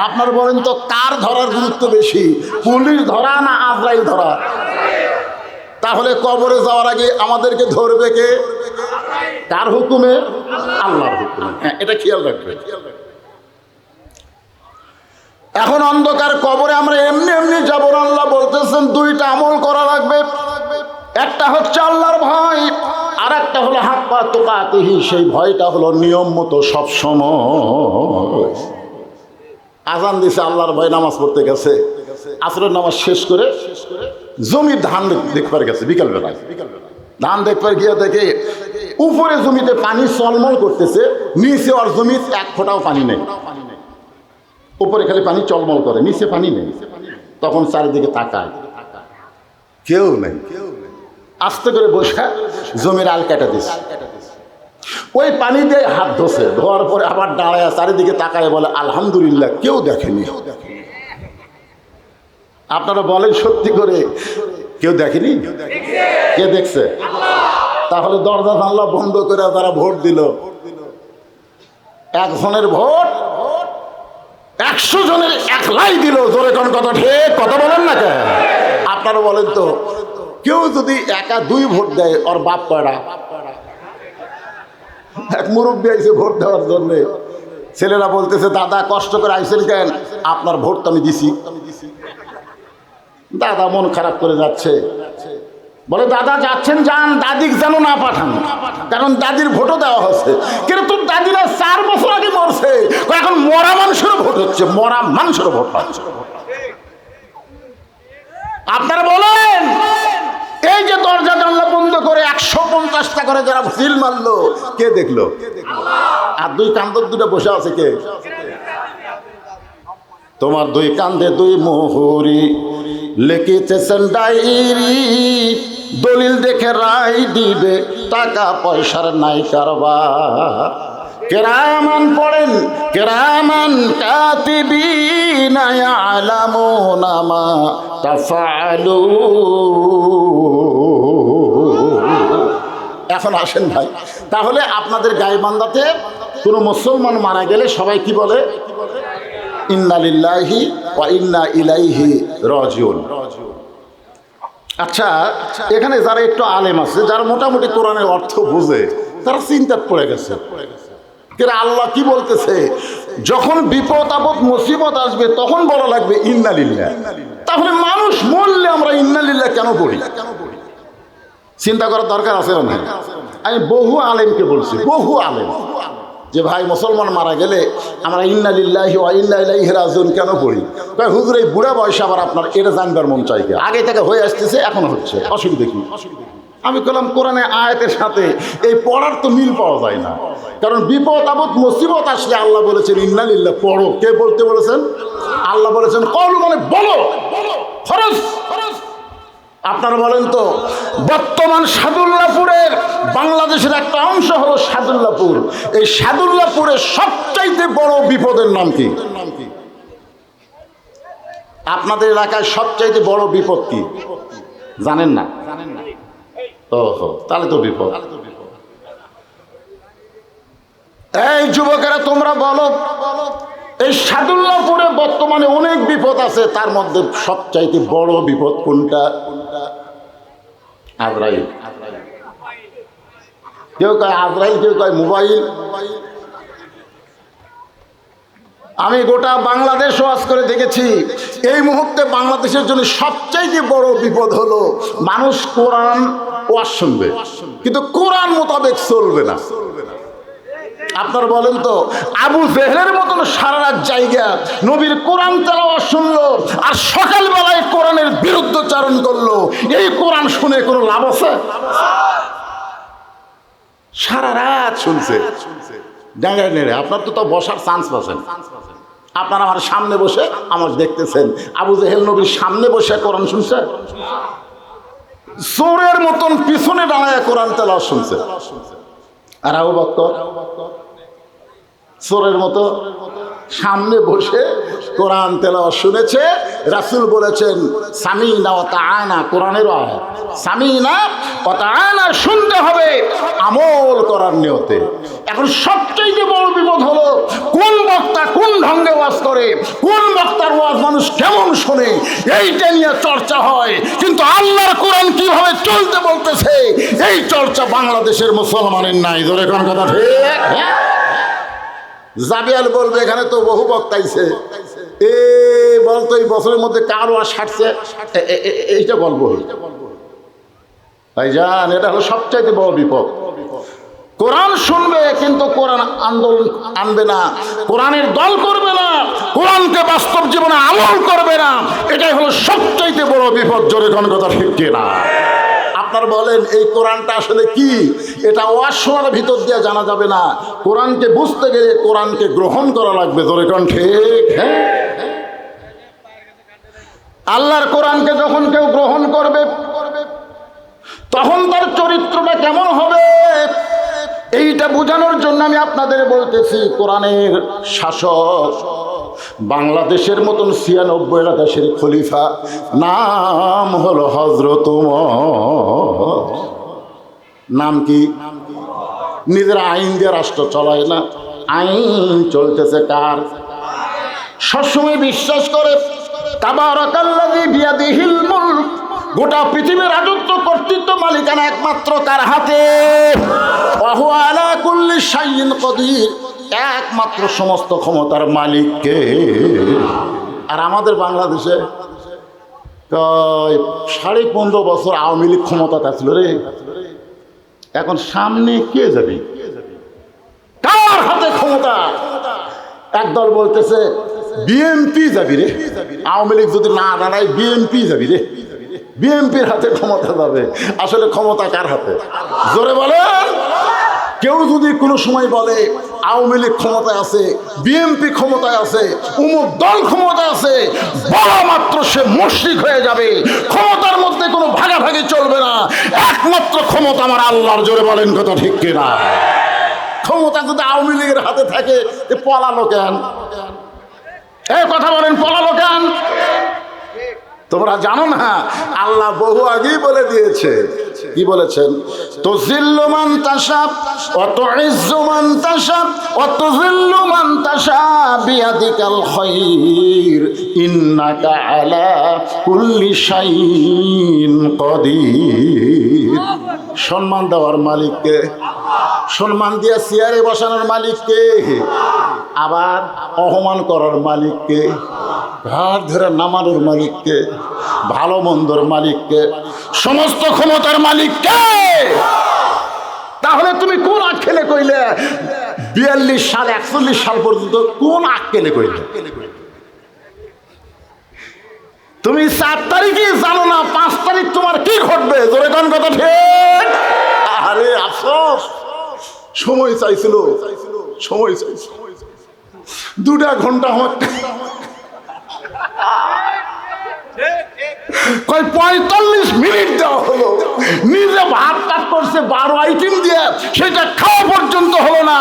আপনার বলেন তো কার ধরার গুরুত্ব বেশি, পুলিশ ধরা না আজরাইল ধরা? তাহলে কবরে যাওয়ার আগে আমাদেরকে ধরবে কে? কার হুকুমে? আল্লাহর হুকুমে। হ্যাঁ, এটা খেয়াল রাখবে। এখন অন্ধকার কবরে আমরা এমনি এমনি যাব না। আল্লাহ বলতেছেন 2টা আমল করা লাগবে। একটা হচ্ছে আল্লাহর ভয়, আর একটা হলো হাক্কা তুকাতিহি। সেই ভয়টা হলো নিয়ম মতো সব সময়। আজান দিছে, আল্লাহর ভয় নামাজ পড়তে গেছে, আসরের নামাজ শেষ করে জমির ধান দেখবার গেছে। বিকালবেলায় ধান দেখবার গিয়ে দেখে উপরে জমিতে পানি চলমল করতেছে, নিচে আর জমিতে 1 ফোঁটাও পানি নেই। উপরে খালি পানি চলমল করে, নিচে পানি নেই। তখন চারিদিকে তাকায়, কেউ নেই। আস্তে করে বসে জমির আল কাটা দিছে। ওই পানি দিয়ে হাত ধোছে, ধোয়ার পরে আবার দাঁড়ায় চারিদিকে তাকায় বলে আলহামদুলিল্লাহ, কেউ দেখেনি। আপনারা বলেন সত্যি করে কেউ দেখেনি? কে দেখছে? তাহলে দরজা জানলা বন্ধ করে তারা ভোট দিল। 1 জনের ভোট 100 জনের 1লাই দিল। জোরে কোন কথা ঠিক? কথা বলেন না কেন? আপনারা বলেন তো কেউ যদি একা 2 ভোট দেয়, ওর বাপ কয়টা? এক মুরব্বী আইছে ভোট দেওয়ার জন্য। ছেলেরা বলতেছে দাদা কষ্ট করে আইছেন কেন? আপনার ভোট তো আমি দিছি। দাদা মন খারাপ করে যাচ্ছে, বলে দাদা যাচ্ছেন যান, দাদিকে যেন না পাঠান, কারণ দাদির ভোটও দেওয়া হচ্ছে। কিন্তু তোর দাদিরা 4 বছর আগে মরছে, এখন মরা মানুষের ভোট হচ্ছে, মরা মানুষের ভোট হচ্ছে। আপনারা বলেন এই যে দরজা জানলা বন্ধ করে 150টা করে যারা সিল মারলো, কে দেখলো? আর 2 কান্দর 2টা বসে আছে কে? তোমার 2 কান্দে 2 মোহরি লিখিতেছেন ডায়েরি, দলিল দেখে রায় দিবে, টাকা পয়সার নাই কারবার। কেরামান পড়েন, কেরামান কাতিবিনা ইয়ালামুনা মা তাফআলুন। এখন আসেন ভাই, তাহলে আপনাদের গাইবান্ধাতে কোনো মুসলমান মারা গেলে সবাই কি বলে? ইন্না লিল্লাহি ওয়া ইন্না ইলাইহি রাজিউন। আচ্ছা, এখানে যারা একটু আলেম আছে, যারা মোটামুটি কোরআনের অর্থ বুঝে, তারা চিন্তায় পড়ে গেছে। কিন্তু আল্লাহ কি বলতেছে? যখন বিপদ আপদ মুসিবত আসবে তখন বলা লাগবে ইন্না লিল্লাহ। তাহলে মানুষ মরলে আমরা ইন্না লিল্লাহ কেন পড়ি? চিন্তা করার দরকার আছে না? আমি বহু আলেমকে বলছি, বহু আলেম, যে ভাই মুসলমান মারা গেলে আমরা ইন্না লিল্লাহি ওয়া ইন্না ইলাইহি রাজিউন কেন পড়ি? কয় হুজুর এই বুড়া বয়সে আবার আপনার এটা জানবার মন চাই, আগে থেকে হয়ে আসতেছে, এখন হচ্ছে, অসুবিধা কি? আমি বললাম কোরআনে আয়াতের সাথে এই পড়ার তো মিল পাওয়া যায় না, কারণ বিপদ আপদ মুসিবত আসলে আল্লাহ বলেছেন ইন্না লিল্লাহ পড়ো। কে বলতে বলেছেন? আল্লাহ বলেছেন কওলু মানে বলো, ফরজ। আপনারা বলেন তো, বর্তমান সাদুল্লাপুরের বাংলাদেশের একটা অংশ হলো সাদুল্লাপুর। এই সাদুল্লাপুরের সবচাইতে বড় বিপদের নাম কি? আপনাদের এলাকায় সবচাইতে বড় বিপদ কি জানেন না? ওহো, তাহলে তো বিপদ। এই যুবকেরা তোমরা বলো, এই সাদুল্লাপুরে বর্তমানে অনেক বিপদ আছে, তার মধ্যে সবচাইতে বড় বিপদ কোনটা? আজরাইল। কেউ কয় আজরাইল, কেউ কয় মোবাইল। আমি গোটা বাংলাদেশ ওয়াজ করে দেখেছি, এই মুহূর্তে বাংলাদেশের জন্য সবচাইতে বড় বিপদ হলো মানুষ কোরআন ওয়াজ শুনবে কিন্তু কোরআন মোতাবেক চলবে না। আপনারা বলেন তো, আবু জেহেলের মতন সারা রাত জায়গা নবীর কোরআন তেলাওয়াত শুনলো আর সকালবেলায় কোরআনের বিরুদ্ধচারণ করলো, এই কোরআন শুনে কোনো লাভ আছে? সারা রাত শুনছে ডাঙায় নেড়ে, আপনার তো বসার চান্স পাচ্ছেন। আপনারা আমার সামনে বসে আমার দেখতেছেন, আবু জেহেল নবীর সামনে বসে কোরআন শুনছে, চোরের মতন পিছনে দাঁড়ায় কোরআন তেলাওয়াত শুনছে। আর আবু বকর চোরের মতো সামনে বসে কোরআন তেলাওয়াত শুনেছে। রাসূল বলেছেন সামিনা ওয়া তাআনা, কোরআনের আয়াত, সামিনা ওয়া তাআনা শুনতে হবে আমল করার নিয়তে। এখন সবচেয়ে বড় বিপদ হলো কোন বক্তা কোন ঢঙ্গে ওয়াজ করে, কোন বক্তার ওয়াজ মানুষ কেমন শোনে, এইটা নিয়ে চর্চা হয়, কিন্তু আল্লাহর কোরআন কিভাবে চলতে বলতেছে এই চর্চা বাংলাদেশের মুসলমানের নাই। ধরে কোন কথা ঠিক? জাবিয়াল বলবে এখানে তো বহু বক্তাইছে, এ বলতো এই বছরের মধ্যে কারো আর সারছে, এইটা গল্প হল। ভাইজান, এটা হলো সবচাইতে বড় বিপদ। কোরআন শুনবে কিন্তু কোরআন আন্দোলন আনবে না, কোরআনের দল করবে না, কোরআনকে বাস্তব জীবনে আমল করবে না, এটাই হলো সবচাইতে বড় বিপদ। জোরে কোন কথা ঠিক কিনা? আপনার বলেন এই কোরআনটা আসলে কি? এটা ওয়াজ শোনার ভিতর দিয়ে জানা যাবে না, কোরআনকে বুঝতে গেলে কোরআনকে গ্রহণ করা লাগবে। ধরে কোন ঠিক? হ্যাঁ, আল্লাহর কোরআনকে যখন কেউ গ্রহণ করবে তখন তার চরিত্রটা কেমন হবে এইটা বোঝানোর জন্য আমি আপনাদের বলতেছি, কোরআনের শাসক বাংলাদেশের মতন ৯৬টা দেশের খলিফা, নাম হলো হযরত ওমর। নাম কি? নিজের আইন দিয়ে রাষ্ট্র চলায় না, আইন চলতেছে কার? সবসময় বিশ্বাস করে তাবারাকাল্লাযী বিয়াদিহিল মুলক, গোটা পৃথিবীর রাজত্ব কর্তৃত্ব মালিকানা একমাত্র কার হাতে? ওয়া হুয়া আলা কুল্লি শাইইন কাদির, একমাত্র সমস্ত ক্ষমতার মালিককে। আর আমাদের বাংলাদেশে ১৫.৫ বছর আওয়ামী লীগ ক্ষমতা ছিল রে, এখন সামনে কে যাবে? কার হাতে ক্ষমতা? একদল বলতেছে বিএনপি যাবি রে, আওয়ামী লীগ যদি না দাঁড়ায় বিএনপি যাবি রে, বিএনপির হাতে ক্ষমতা যাবে। আসলে ক্ষমতা কার হাতে? জোরে বলেন। কেউ যদি কোনো সময় বলে আওয়ামী লীগ ক্ষমতায় আছে, বিএনপি ক্ষমতায় আছে, অমুক দল ক্ষমতায় আছে, বলা মাত্র সে মুশরিক হয়ে যাবে। ক্ষমতার মধ্যে কোনো ভাগাভাগি চলবে না, একমাত্র ক্ষমতা আমার আল্লাহর। জোরে বলেন কথা ঠিক কিনা? ক্ষমতা যদি আওয়ামী লীগের হাতে থাকে পলালো কেন? এই কথা বলেন, পলালো কেন? তোমরা জানো না, আল্লাহ বহু আগেই বলে দিয়েছে। কি বলেছেন? তুযিল্লু মান তাশা ওয়া তুইজ্জু মান তাশা ওয়া তুযিল্লু মান তাশা বিয়াদিকাল খায়র ইন্নাকা আলা কুল্লি শাইইন কাদির। সম্মান দেওয়ার মালিককে, সম্মান দিয়া চেয়ারে বসানোর মালিককে, আবার অপমান করার মালিককে, ঘাট ধরে নামানোর মালিককে, ভালো মন্দর মালিককে, সমস্ত ক্ষমতার মালিককে। তাহলে কইলে 42 সাল 41 সাল পর্যন্ত কোন আক্কেলে কইলে? তুমি 4 তারিখে জানো না 5 তারিখ তোমার কি ঘটবে? জোরে কোন কথা ঠিক? আরে আফসোস, সময় চাইছিল, সময় চাইছিল 2 ঘন্টা আমার কয় 45 মিনিট দেওয়া হলো, নিজে ভাত টাত করছে 12 আইটেম দিয়ে, সেটা খাওয়া পর্যন্ত হলো না,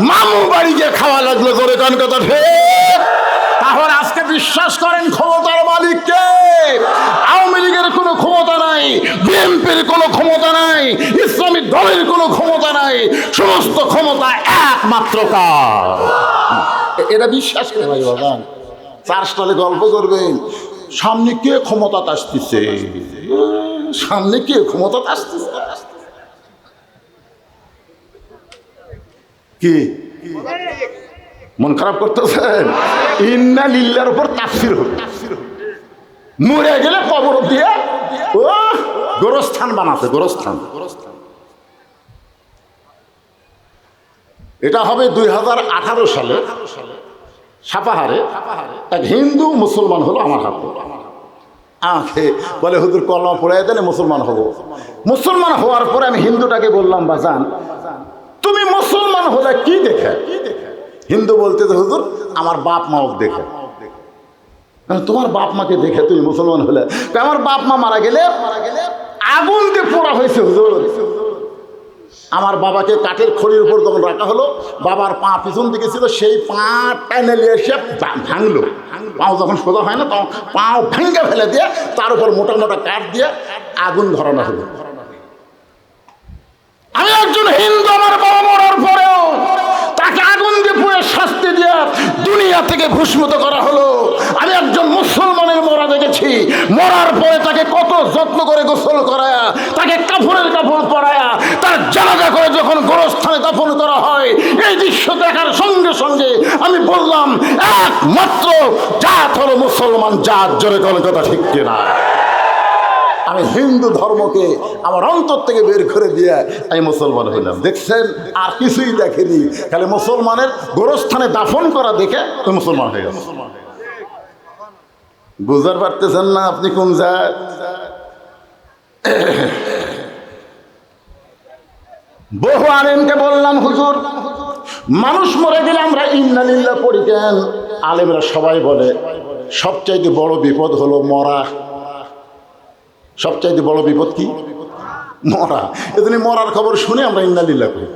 মামু বাড়ি গিয়ে খাওয়া লাগলো। জোরে কোন কথা ঠিক? তাহলে আজকে বিশ্বাস করেন ক্ষমতার মালিককে? আওয়ামী লীগের কোনো ক্ষমতা নাই, বিএনপির কোনো ক্ষমতা নাই, ইসলামী দলের কোনো ক্ষমতা নাই, সমস্ত ক্ষমতা একমাত্র কার। এটা বিশ্বাস করে ভাই বাবা, 4 সালে গল্প করবেন সামনে কে ক্ষমতা আসতেছে, সামনে কে ক্ষমতা আসতেছে। কি মন খারাপ করতেছেন? ইন্না লিল্লাহর উপর তাফসীর হবে, মরে গেলে কবর দিয়ে ও গোরস্থান বানাতে, গোরস্থান। এটা হবে 2018 সালে সাপাহারে এক হিন্দু মুসলমান হলো আমার হাতে, আমাকে বলে হুজুর কলমা পড়াই দেন মুসলমান হবো। মুসলমান হওয়ার পরে আমি হিন্দুটাকে বললাম, বাজান তুমি মুসলমান হলে কি দেখে? হিন্দু বলতে যে হুজুর আমার বাপ মাও দেখে। তোমার বাপ মাকে দেখে তুমি মুসলমান হলে? আমার বাপ মা মারা গেলে আগুন দিয়ে পোড়া হয়েছে হুজুর। আমার বাবাকে কাঠের খড়ির উপর যখন রাখা হলো, বাবার পা পিছন দিকে ছিল, সেই পা টেনে নিয়ে এসে ভাঙলো। পাও যখন সোজা হয় না তখন পাও ভেঙে ফেলে দিয়ে তার উপর মোটা মোটা কাঠ দিয়ে আগুন ধরানো হলো। আমি একজন হিন্দু, আমার বাবা মরার পরেও তাকে আগুন দিয়ে পুড়ে শাস্তি দিয়ে দুনিয়া থেকে ভূষ্মিত করা হলো। আমি একজন মুসলমানের মরা দেখেছি, মরার পরে তাকে কত যত্ন করে গোসল করায়া, তাকে কাফনের কাপড় পরায়া, তার জানাজা করে যখন গোরস্থানে দাফন করা হয়, এই দৃশ্য দেখার সঙ্গে সঙ্গে আমি বললাম একমাত্র জাত হলো মুসলমান জাত। জোরে কোন কথা ঠিক কিনা? আমি হিন্দু ধর্মকে আমার অন্তর থেকে বের করে দিয়ে আমি মুসলমান হইলাম। দেখছেন, আর কিছুই দেখেনি, খালি মুসলমানের গোরস্থানে দাফন করা দেখে ওই মুসলমান হয়ে গেছে। বুঝতে পারতেছেন না আপনি কোন জাত? বহু আলেমকে বললাম, হুজুর মানুষ মরে গেলে আমরা ইন্না লিল্লাহ পড়ি কেন? আলেমরা সবাই বলে সবচাইতে বড় বিপদ হলো মরা। সবচাইতে বড় বিপদ কি? মরা। এজন্য মরার খবর শুনে আমরা ইন্না লিল্লাহ করি।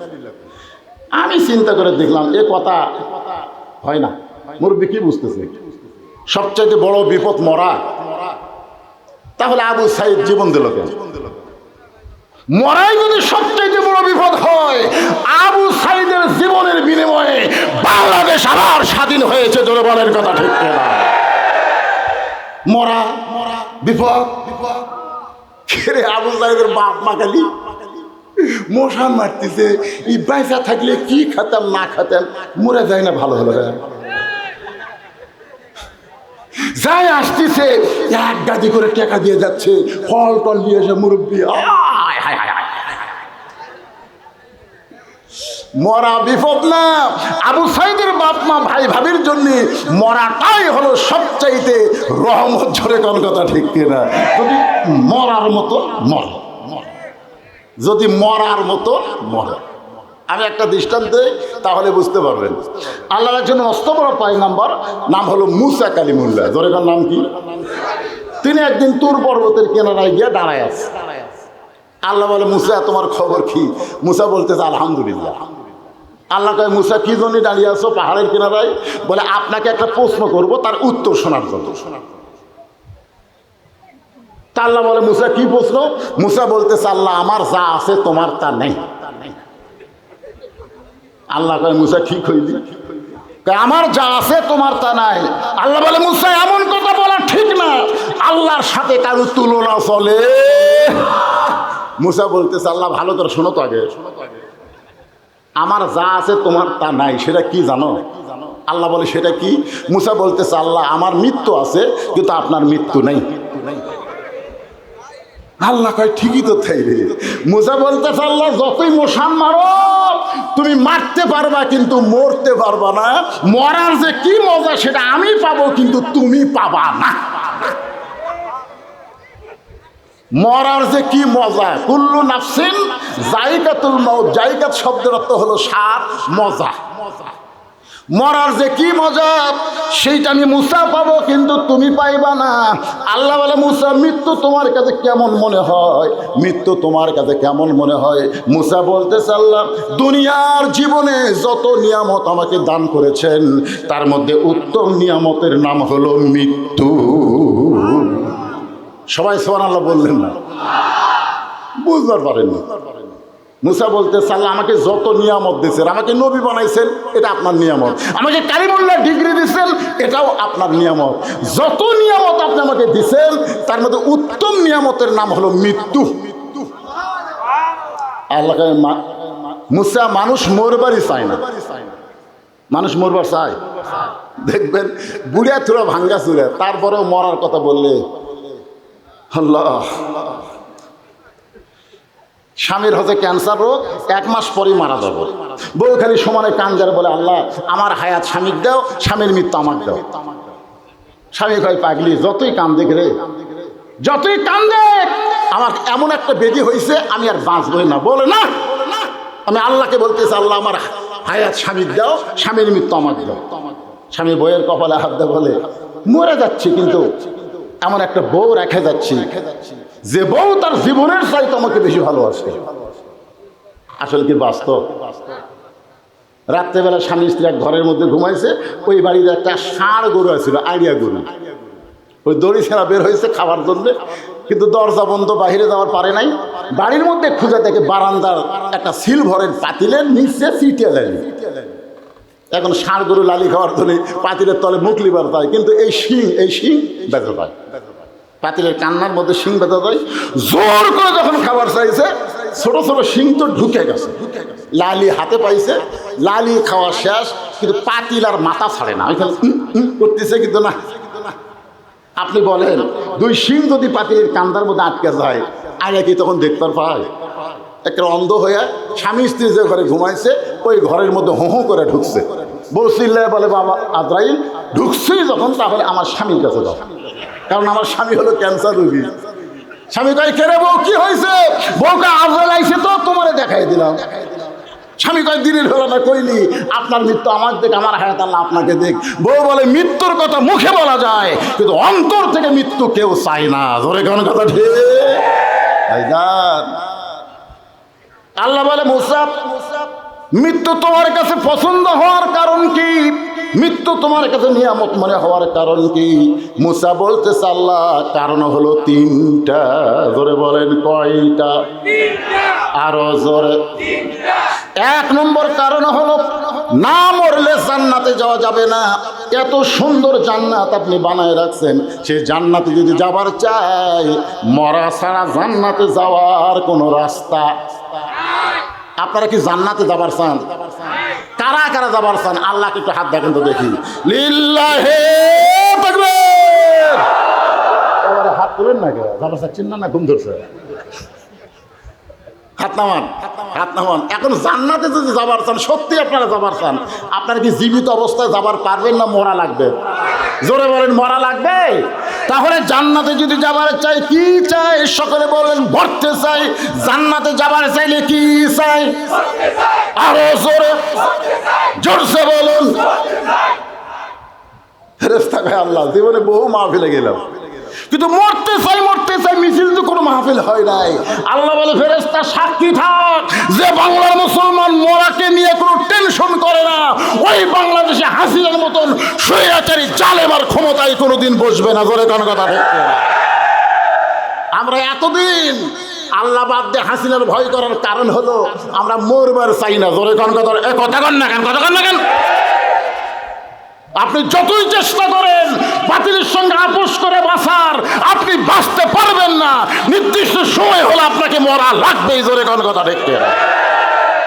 আমি চিন্তা করে দেখলাম এ কথা হয় না। মুরব্বি কি বুঝতেছে? সবচাইতে বড় বিপদ মরা, তাহলে আবু সাইদ জীবন দিল কেন? মরাই যদি সবচাইতে বড় বিপদ হয়, আবু সাইদের জীবনের বিনিময়ে বাংলাদেশ আবার স্বাধীন হয়েছে। জোরে বলেন কথা ঠিক কিনা? মরা বিপদ। আবু সাইদের বাপ মা খালি মশা মারতেছে, এই বাইসা থাকলে কি খাতাম না খাতাম, মরে যায় না ভালো হলো যাই আসতেছে, এক গাদি করে টাকা দিয়ে যাচ্ছে, ফল টল দিয়ে এসে মুরব্বী। মরা বিপদ না, আবু সাইদের বাপ মা ভাই ভাবির জন্য মরাটাই হলো সবচাইতে রহমত। ঝরে কোন কথা ঠিক কিনা? যদি মরার মতো মর, যদি মরার মতো মর। আমি একটা দৃষ্টান্ত দিই তাহলে বুঝতে পারবেন। আল্লাহর একজন মস্ত বড় পয়গম্বর, নাম হলো মুসা কালিমুল্লাহ। জোরে কোন নাম কি? তিনি একদিন তুর পর্বতের কিনারায় গিয়ে দাঁড়ায় আছে। আল্লাহ বলে, মুসা তোমার খবর কি? মুসা বলতেছে আলহামদুলিল্লাহ। আল্লাহ কয়, মুসা কি জন্য দাঁড়িয়ে আছো পাহাড়ের কিনারায়? বলে আপনাকে একটা প্রশ্ন করব, তার উত্তর শোনার জন্য। তা আল্লাহ বলে, মুসা কি প্রশ্ন? মুসা বলতেছে, আল্লাহ আমার যা আছে তোমার তা নেই। আল্লাহ কয়, মুসা ঠিক হইলি? আমার যা আছে তোমার তা নাই। আল্লাহ বলে, মুসা এমন কথা বলা ঠিক না, আল্লাহর সাথে কারো তুলনা চলে। মুসা বলতেছে, আল্লাহ ভালো করে শোনো তো আগে, আমার যা আছে তোমার তা নাই, সেটা কি জানো? আল্লাহ বলে, সেটা কি? মুসা বলতেছে, আল্লাহ আমার মৃত্যু আছে কিন্তু আপনার মৃত্যু নেই। আল্লাহ কয়, ঠিকই তো তাই রে। মুসা বলতেছে, আল্লাহ যতই মশান মারো তুমি মারতে পারবা কিন্তু মরতে পারবা না। মরার যে কি মজা সেটা আমি পাবো কিন্তু তুমি পাবা না। মরার যে কি মজা, কুল্লু নাফসিন যায়িকাতুল মাউত। যায়িকাত শব্দের অর্থ হলো স্বাদ, মজা। মরার যে কি মজা সেইটা আমি মুসা পাবো কিন্তু তুমি পাইবা না। আল্লাহ বলে মুসা মৃত্যু তোমার কাছে কেমন মনে হয়, মৃত্যু তোমার কাছে কেমন মনে হয়? মুসা বলতেছে আল্লাহ দুনিয়ার জীবনে যত নিয়ামত আমাকে দান করেছেন তার মধ্যে উত্তম নিয়ামতের নাম হলো মৃত্যু। সবাই সুবহানাল্লাহ বললেন না? বুঝতে পারেননি। মুসা বলতে আল্লাহ আমাকে যত নিয়ামত দিয়েছেন, আমাকে নবী বানাইছেন এটা আপনার নিয়ামত, আমাকে কালিমুল্লাহ ডিগ্রি দিচ্ছেন এটাও আপনার নিয়ামত, যত নিয়ামত আপনি আমাকে দিচ্ছেন তার মধ্যে উত্তম নিয়ামতের নাম হলো মৃত্যু। আল্লাহ মুসা মানুষ মরবারই চায় না। মানুষ মরবার চায়? দেখবেন বুড়িয়া থুড়া ভাঙ্গা চুড়ে তারপরেও মরার কথা বললে আল্লাহ। স্বামীর হচ্ছে ক্যান্সার রোগ, 1 মাস পরই মারা যাবে। বউ খালি সমানে কান্দার বলে আল্লাহ আমার হায়াত স্বামীর দাও, স্বামীর মৃত্যু আমার দাও। স্বামী কয় পাগলি যতই কান্দে রে, যতই কান্দে, আমার এমন একটা বেদি হয়েছে আমি আর বাঁচবই না। বলে না, আমি আল্লাহকে বলতেছি আল্লাহ আমার হায়াত স্বামীর দাও, স্বামীর মৃত্যু আমার দাও। স্বামী বইয়ের কপালে হাত দিয়ে বলে মরে যাচ্ছি কিন্তু এমন একটা বউ রেখে যাচ্ছি যে বউ তার জীবনের চাইতে আমাকে বেশি ভালোবাসে। আসলে কি বাস্তব? রাত্রেবেলা স্বামী স্ত্রী এক ঘরের মধ্যে ঘুমাইছে, ওই বাড়িতে একটা ষাঁড় গরু আছিল, আইডিয়া গরু। ওই দড়ি ছেঁড়া বের হয়েছে খাবার জন্য, কিন্তু দরজা বন্ধ, বাহিরে যাওয়ার পারে নাই। বাড়ির মধ্যে খুঁজে দেখে বারান্দার একটা সিলভারের পাতিলের নিচে চিটে লালি। এখন ষাঁড় গরু লালি খাওয়ার জন্য পাতিলের তলে মুখ লিবার যায়, কিন্তু এই শিং বেঁচে যায়। পাতিলের কান্নার মধ্যে শিং বেঁধে যায়। জোর করে যখন খাবার চাইছে ছোট ছোট শিং তো ঢুকে গেছে। লালি হাতে পাইছে, লালি খাওয়া শেষ, কিন্তু পাতিল আর মাথা ছাড়ে না, ওইখানে করতেছে কিন্তু না। আপনি বলেন 2 শিং যদি পাতিলের কান্দার মধ্যে আটকে যায় আগে কি তখন দেখতে পায়? একটা অন্ধ হয়ে স্বামী স্ত্রী যে ঘরে ঘুমাইছে ওই ঘরের মধ্যে হো করে ঢুকছে। বউ চিল্লায় বলে বাবা আজরাইল ঢুকছেই যখন তাহলে আমার স্বামীর কাছে যাও, কারণ আমার স্বামী হলো ক্যান্সার রোগী। স্বামী কয় কেরে বউ কি হয়েছে? বউকে আজরাইল আইছে তো তোমারে দেখাই দিলাম। স্বামী কয় দিনের হলো না, কইলি আপনার মৃত্যু আমার দেখ, আমার হায়াত আল্লাহ আপনাকে দেখ। বউ বলে মৃত্যুর কথা মুখে বলা যায় কিন্তু অন্তর থেকে মৃত্যু কেউ চায় না। ধরে কোন কথা ঠিক? আল্লাহ বলে মুসা মৃত্যু তোমার কাছে পছন্দ হওয়ার কারণ কি? মৃত্যু তোমার কাছে নিয়ামত মনে হওয়ার কারণ কি? মুসা বলতেছে আল্লাহ কারণ হলো 3টা। জোরে বলেন কয়টা? আরো জোরে। 1 নম্বর কারণ হলো না মরলে জান্নাতে যাওয়া যাবে না। এত সুন্দর জান্নাত আপনি বানায় রাখছেন, সেই জান্নাতে যদি যাবার চাই মরা ছাড়া জান্নাতে যাওয়ার কোনো রাস্তা। আপনারা কি জান্নাতে যাবার চান? কারা কারা যাবার চান? আল্লাহকে একটু হাত দেখেন তো দেখি। লিল্লাহে তাকবীর। এবারে হাত তুলেন না, কেউ যাবার চাচ্ছেন না? ঘুম ধরছে? হাত নামান, হাত নামান। এখন জান্নাতে যদি যাবার চান, সত্যি আপনারা যাবার চান, আপনারা কি জীবিত অবস্থায় যাবার পারবেন না মরা লাগবে? জোরে বলেন মরা লাগবে। তাহলে জান্নাতে যদি যাবার চাই কি চাই? সকলে বলেন ভরতে চাই। জান্নাতে যাবার চাইলে কি চাই? আরো জোরে জোরসে বলুন। ফেরেশতা কয় আল্লাহ জীবনে বহু মাহফিলে গেলাম কিন্তু মরতে চাই মিছিল তো কোনো মাহফিল হয় নাই। আল্লাহ বলে ফেরেশতা সাক্ষী থাক যে বাংলার মুসলমান মরাকে নিয়ে কোনো টেনশন করে না, ওই বাংলাদেশে হাসিনার মতন স্বৈরাচারী জালেম আর ক্ষমতায় কোনোদিন বসবে না। জোরে কোন কথা ঠিক? আমরা এতদিন আল্লাহ বাদ দিয়ে হাসিনার ভয় করার কারণ হলো আমরা মরবার চাই না। জোরে কোন কথা? কথা কন না কেন? কথা কন না কেন? আপনি যতই চেষ্টা করেন বাতিলের সঙ্গে আপোষ করে বাঁচার, আপনি বাঁচতে পারবেন না। নির্দিষ্ট সময় হলে আপনাকে মরা লাগবেই। জোরে কোন কথা ঠিক?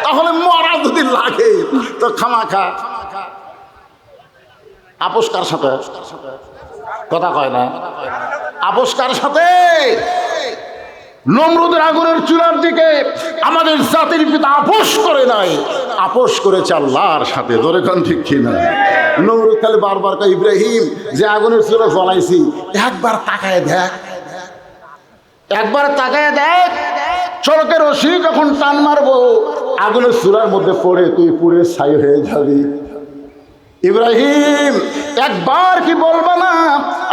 তাহলে মরা যদি লাগে তো খামাখা আপোষ কার সাথে? কথা কয় না। আপোষ কার সাথে? নমরুদের আগুনের চূড়ার দিকে আমাদের জাতির পিতা আপোষ করে নাই, আপোষ করেছে আল্লাহর সাথে। ধরে কোন ঠিক কিনা? নমরুদ খালি বারবার কয়, ইব্রাহিম যে আগুনের চূড়া জ্বলাইছি একবার তাকায় দেখ, একবার তাকায় দেখ, চরকের রশি যখন টান মারবো আগুনের চূড়ার মধ্যে পড়ে তুই পুড়ে ছাই হয়ে যাবি। ইব্রাহিম একবার কি বলবা না?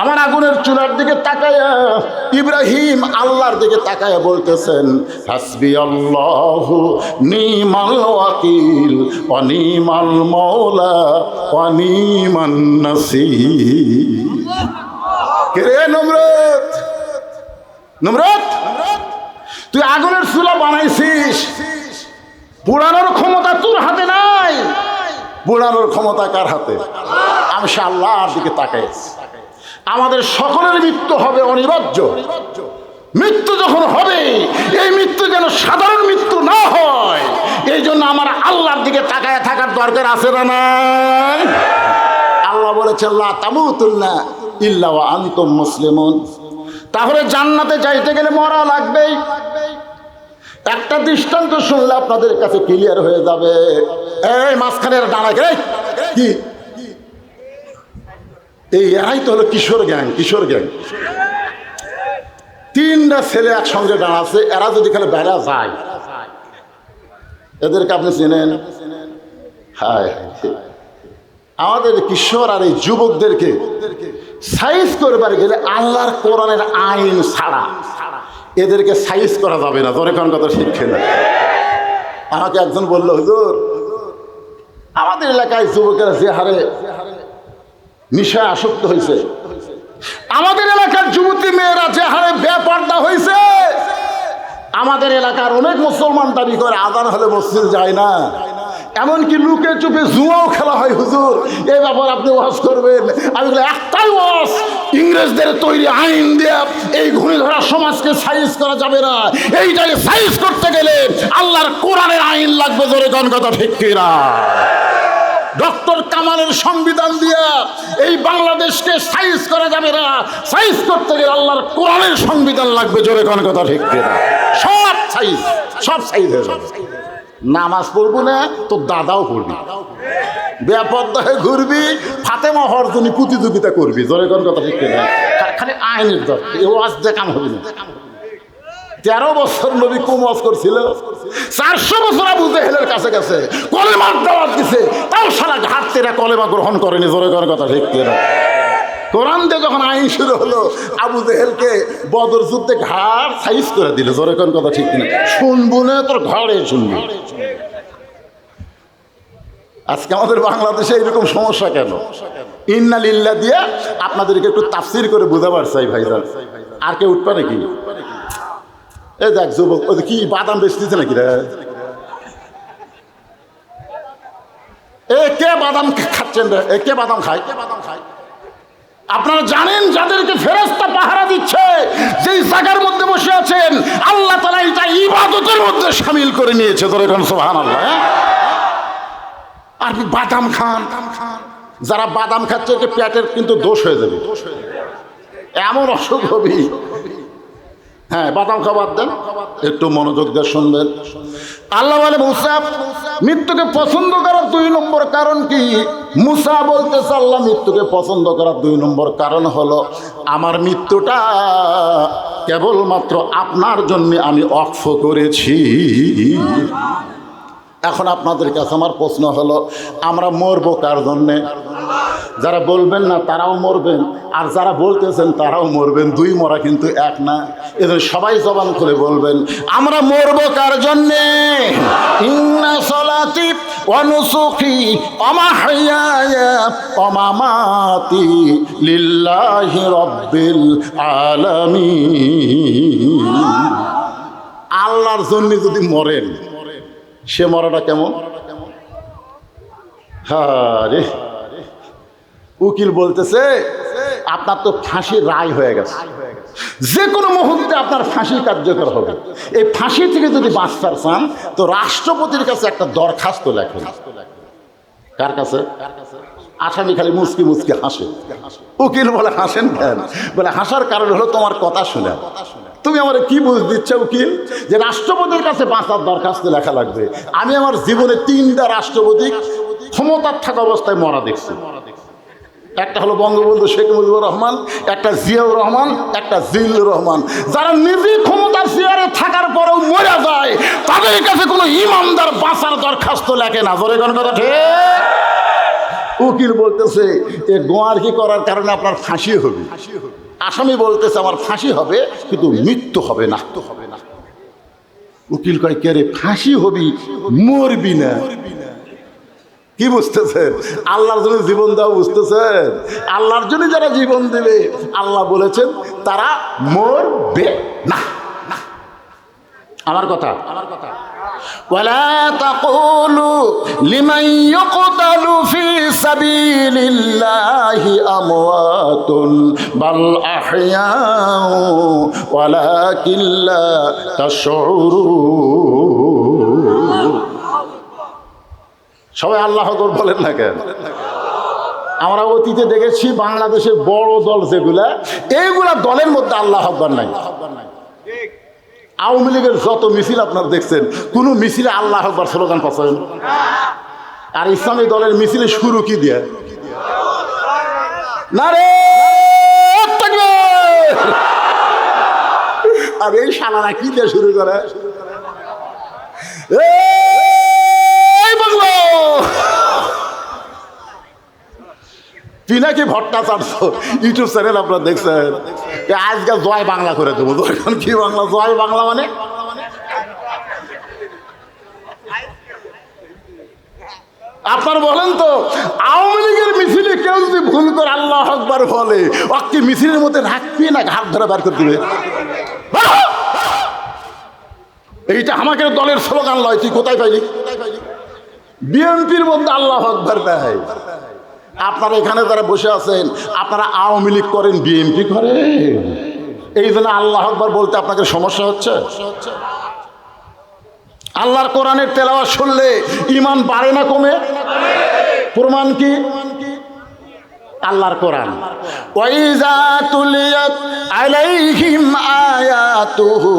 আমার আগুনের চুলার দিকে তাকায়া ইব্রাহিম আল্লাহর দিকে তাকায়া বলতেছেন, হাসবি আল্লাহু নিমাল ওয়াকিল ওয়া নিমাল মাওলা ওয়া নিমান নাসীর। কে রে নমরুদ? নমরুদ, তুই আগুনের চুলা বানাইছিস, পোড়ানোর ক্ষমতা তোর হাতে নাই। পোড়ানোর ক্ষমতা কার হাতে? আমি সে আল্লাহর দিকে তাকাই। আমাদের সকলের মৃত্যু হবে অনিবার্য। মৃত্যু যখন হবে, এই মৃত্যু যেন সাধারণ মৃত্যু না হয়, এই জন্য আমার আল্লাহর দিকে তাকায় থাকার দরকার আছে না নাই? আল্লাহ বলেছে, লা তামুতুন্না ইল্লা ওয়া আনতুম মুসলিমুন। তাহলে জান্নাতে যাইতে গেলে মরা লাগবেই। একটা দৃষ্টান্ত শুনলে আপনাদের কাছে ক্লিয়ার হয়ে যাবে। এই মাঝখানে দাঁড়ায় কি? এই এরাই তো হলো কিশোর গ্যাং। কিশোর গ্যাং, তিনটা ছেলে একসঙ্গে দাঁড়াচ্ছে। এরা যদি খালি বেড়া যায়, এদেরকে আপনি চেনেন? হায়, আমাদের কিশোর আর এই যুবকদেরকে সাইজ করবার গেলে আল্লাহর কোরআনের আইন ছাড়া এদেরকে সাইজ করা যাবে না। তোর এখন কথা শিখছে না। আমাকে একজন বলল, হুজুর আমাদের এলাকায় যুবকেরা যে হারে নেশায় আসক্ত হয়েছে, আমাদের এলাকার যুবতী মেয়েরা যে হারে বেপর্দা হয়েছে, আমাদের এলাকার অনেক মুসলমান দাবি করে আজান হলে মসজিদ যায় না, এমনকি লুকে চুপে জুয়াও খেলা হয়। হুজুর এই ব্যাপার আপনি ওয়াজ করবেন? আমি বলি, একটাই ওয়াজ, ইংরেজদের তৈরি আইন দিয়ে এই ঘূর্ণিধরা সমাজকে সাইজ করা যাবে না। এইটাকে সাইজ করতে গেলে আল্লাহর কোরআনের আইন লাগবে। জোরে কোন কথা ঠিক কিনা? ডক্টর কামালের সংবিধান দিয়া এই বাংলাদেশকে সাইজ করা যাবে না। সাইজ করতে গেলে আল্লাহর কোরআনের সংবিধান লাগবে। জোরে কোন কথা ঠিক কিনা? সব সাইজ, সব সাইজ হয়ে যাবে। নামাজ পড়বো না, তোর দাদাও পড়বি, বেপর্দা হয়ে ঘুরবি, ফাতেমা হওয়ার জন্য প্রতিযোগিতা করবি। জোরে কোন কথা ঠিক কিনা? খালি আইনের দরকার, এ ওয়াজ দিয়ে কাম হবে না। 13 বছর নবী কম ওয়াজ করছিল, 400 বছর আবু জেহেলের কাছে গেছে, কলেমার দাওয়াত দিছে, তাও সারা ঘাটতেরা কলেমা গ্রহণ করেনি। জোরে কোন কথা ঠিক কিনা? কোরআন দিয়ে যখন আইন শুরু হলো, আবু জেহেলকে বদর যুদ্ধে ঘাড় সাইজ করে দিল। জোরে কোন কথা ঠিক কিনা? শুনবো না তোর ঘাড়ে শুনবি। আজকে আমাদের বাংলাদেশে এরকম সমস্যা কেন? ইন্না লিল্লাহ দিয়ে আপনাদেরকে একটু তাফসির করে বুঝাবার চাই ভাইজান। আর কে উঠবে নাকি? এই দেখ যুবক, ওই কি বাদাম বেচতেছে নাকি রে? এ কে বাদাম খাচ্ছেন রে? এ কে বাদাম খায়? কে বাদাম খায়? আপনারা জানেন যাদেরকে ফেরেশতা পাহারা দিচ্ছে, যেই জায়গার মধ্যে বসে আছেন, আল্লাহ তাআলা এটা ইবাদতের মধ্যে শামিল করে নিয়েছে। ধরে কোন সুবহানাল্লাহ। আর বাদাম খান, যারা বাদাম খাচ্ছে এতে পেটের কিন্তু দোষ হয়ে যাবে, এমন অসুখ হবে। হ্যাঁ, বাদাম খাবার দেন, একটু মনোযোগ দিয়ে শুনবেন। আল্লাহ বলে, মুসা মৃত্যুকে পছন্দ করার 2 নম্বর কারণ কি? মুসা বলতেছে, আল্লাহ মৃত্যুকে পছন্দ করার 2 নম্বর কারণ হলো, আমার মৃত্যুটা কেবলমাত্র আপনার জন্য আমি ওয়াকফ করেছি। এখন আপনাদের কাছে আমার প্রশ্ন হলো, আমরা মরবো কার জন্যে? যারা বলবেন না তারাও মরবেন, আর যারা বলতেছেন তারাও মরবেন। 2 মরা কিন্তু এক না। এদের সবাই জবান খুলে বলবেন, আমরা মরবো কার জন্যে? ইন্না সলাতি ওয়া নুসুকি ওয়া মাহইয়ায়া ওয়া মামাতি লিল্লাহি রাব্বিল আলামিন। আল্লাহর জন্য যদি মরেন, সে মরাটা কেমন? আরে উকিল বলতেছে, আপনার তো ফাঁসির রায় হয়ে গেছে, যে কোনো মুহূর্তে আপনার ফাঁসি কার্যকর হবে। এই ফাঁসি থেকে যদি বাঁচতে চান তো রাষ্ট্রপতির কাছে একটা দরখাস্ত লেখেন। কার কাছে? আসামি খালি মুচকি মুচকি হাসে। উকিল বলে, হাসেন কেন? বলে, হাসার কারণ হলো তোমার কথা শুনে। তুমি আমার কি বুঝ দিচ্ছ উকিল যে রাষ্ট্রপতির কাছে বাঁচার দরখাস্ত লেখা লাগবে? আমি আমার জীবনে 3টা রাষ্ট্রপতি ক্ষমতার থাকা অবস্থায় মরা দেখছি। একটা হলো বঙ্গবন্ধু শেখ মুজিবুর রহমান, একটা জিয়াউর রহমান, একটা জিল্লুর রহমান। যারা নিজে ক্ষমতার চেয়ারে থাকার পরেও মরে যায়, তাদের কাছে কোনো ইমানদার বাঁচার দরখাস্ত লেখে না। জোরে কোন কথা ঠিক? উকিল বলতেছে এ গোয়ারকি করার কারণে আপনার ফাঁসি হবে। আসামি বলতেছে আমার ফাঁসি হবে কিন্তু মৃত্যু হবে না। উকিল কয় কে রে, ফাঁসি হবি মরবি না। কি বুঝতেছেন? আল্লাহর জন্য জীবন দেওয়া বুঝতেছেন? আল্লাহর জন্য যারা জীবন দেবে আল্লাহ বলেছেন তারা মরবে না। আমার কথা ওয়ালা তাকুলু লিমান ইউকতালু ফি সাবিলিল্লাহি আমওয়াতুন বাল আহইয়াউ ওয়ালাকিন লা তাশউরুন। সবাই আল্লাহু আকবার বলেন না কেন? আমরা অতীতে দেখেছি বাংলাদেশের বড় দল যেগুলা, এইগুলা দলের মধ্যে আল্লাহু আকবার নাই। আওয়ামী লীগের যত মিছিল আপনারা দেখছেন, কোন মিছিলে আল্লাহু আকবার স্লোগান পাচ্ছেন? আর ইসলামী দলের মিছিলে শুরু কি দিয়ে? নারে তাকবীর। আর এই শালারা কি দিয়ে শুরু করে? এই বাংলা পিনাকি ভট্টাচার্য ইউটিউব চ্যানেল আপনারা দেখছেন, আজকাল জয় বাংলা করে দেবো। কি বাংলা? জয় বাংলা মানে আপনার বলেন তো, আওয়ামী লীগের মিছিলে কেউ যদি ভুল করে আল্লাহু আকবার বলে, ওকে মিছিলের মধ্যে রাখবি না ঘাট ধরে বার করে দিবে? এইটা আমাকে দলের স্লোগান লয়। তুই কোথায় পাইলি? বিএনপির মধ্যে আল্লাহু আকবার নাই। আপনারা এখানে যারা বসে আছেন, আপনারা আওয়ামী লীগ করেন, বিএনপি করেন, এই জন্য আল্লাহু আকবার বলতে আপনাদের সমস্যা হচ্ছে। আল্লাহর কোরআনের তেলাওয়াত শুনলে ঈমান বাড়ে না কমে? প্রমাণ কি? আল্লাহর কোরআন। ওয়াইজা তুলিয়াত আলাইহিম আয়াতুহু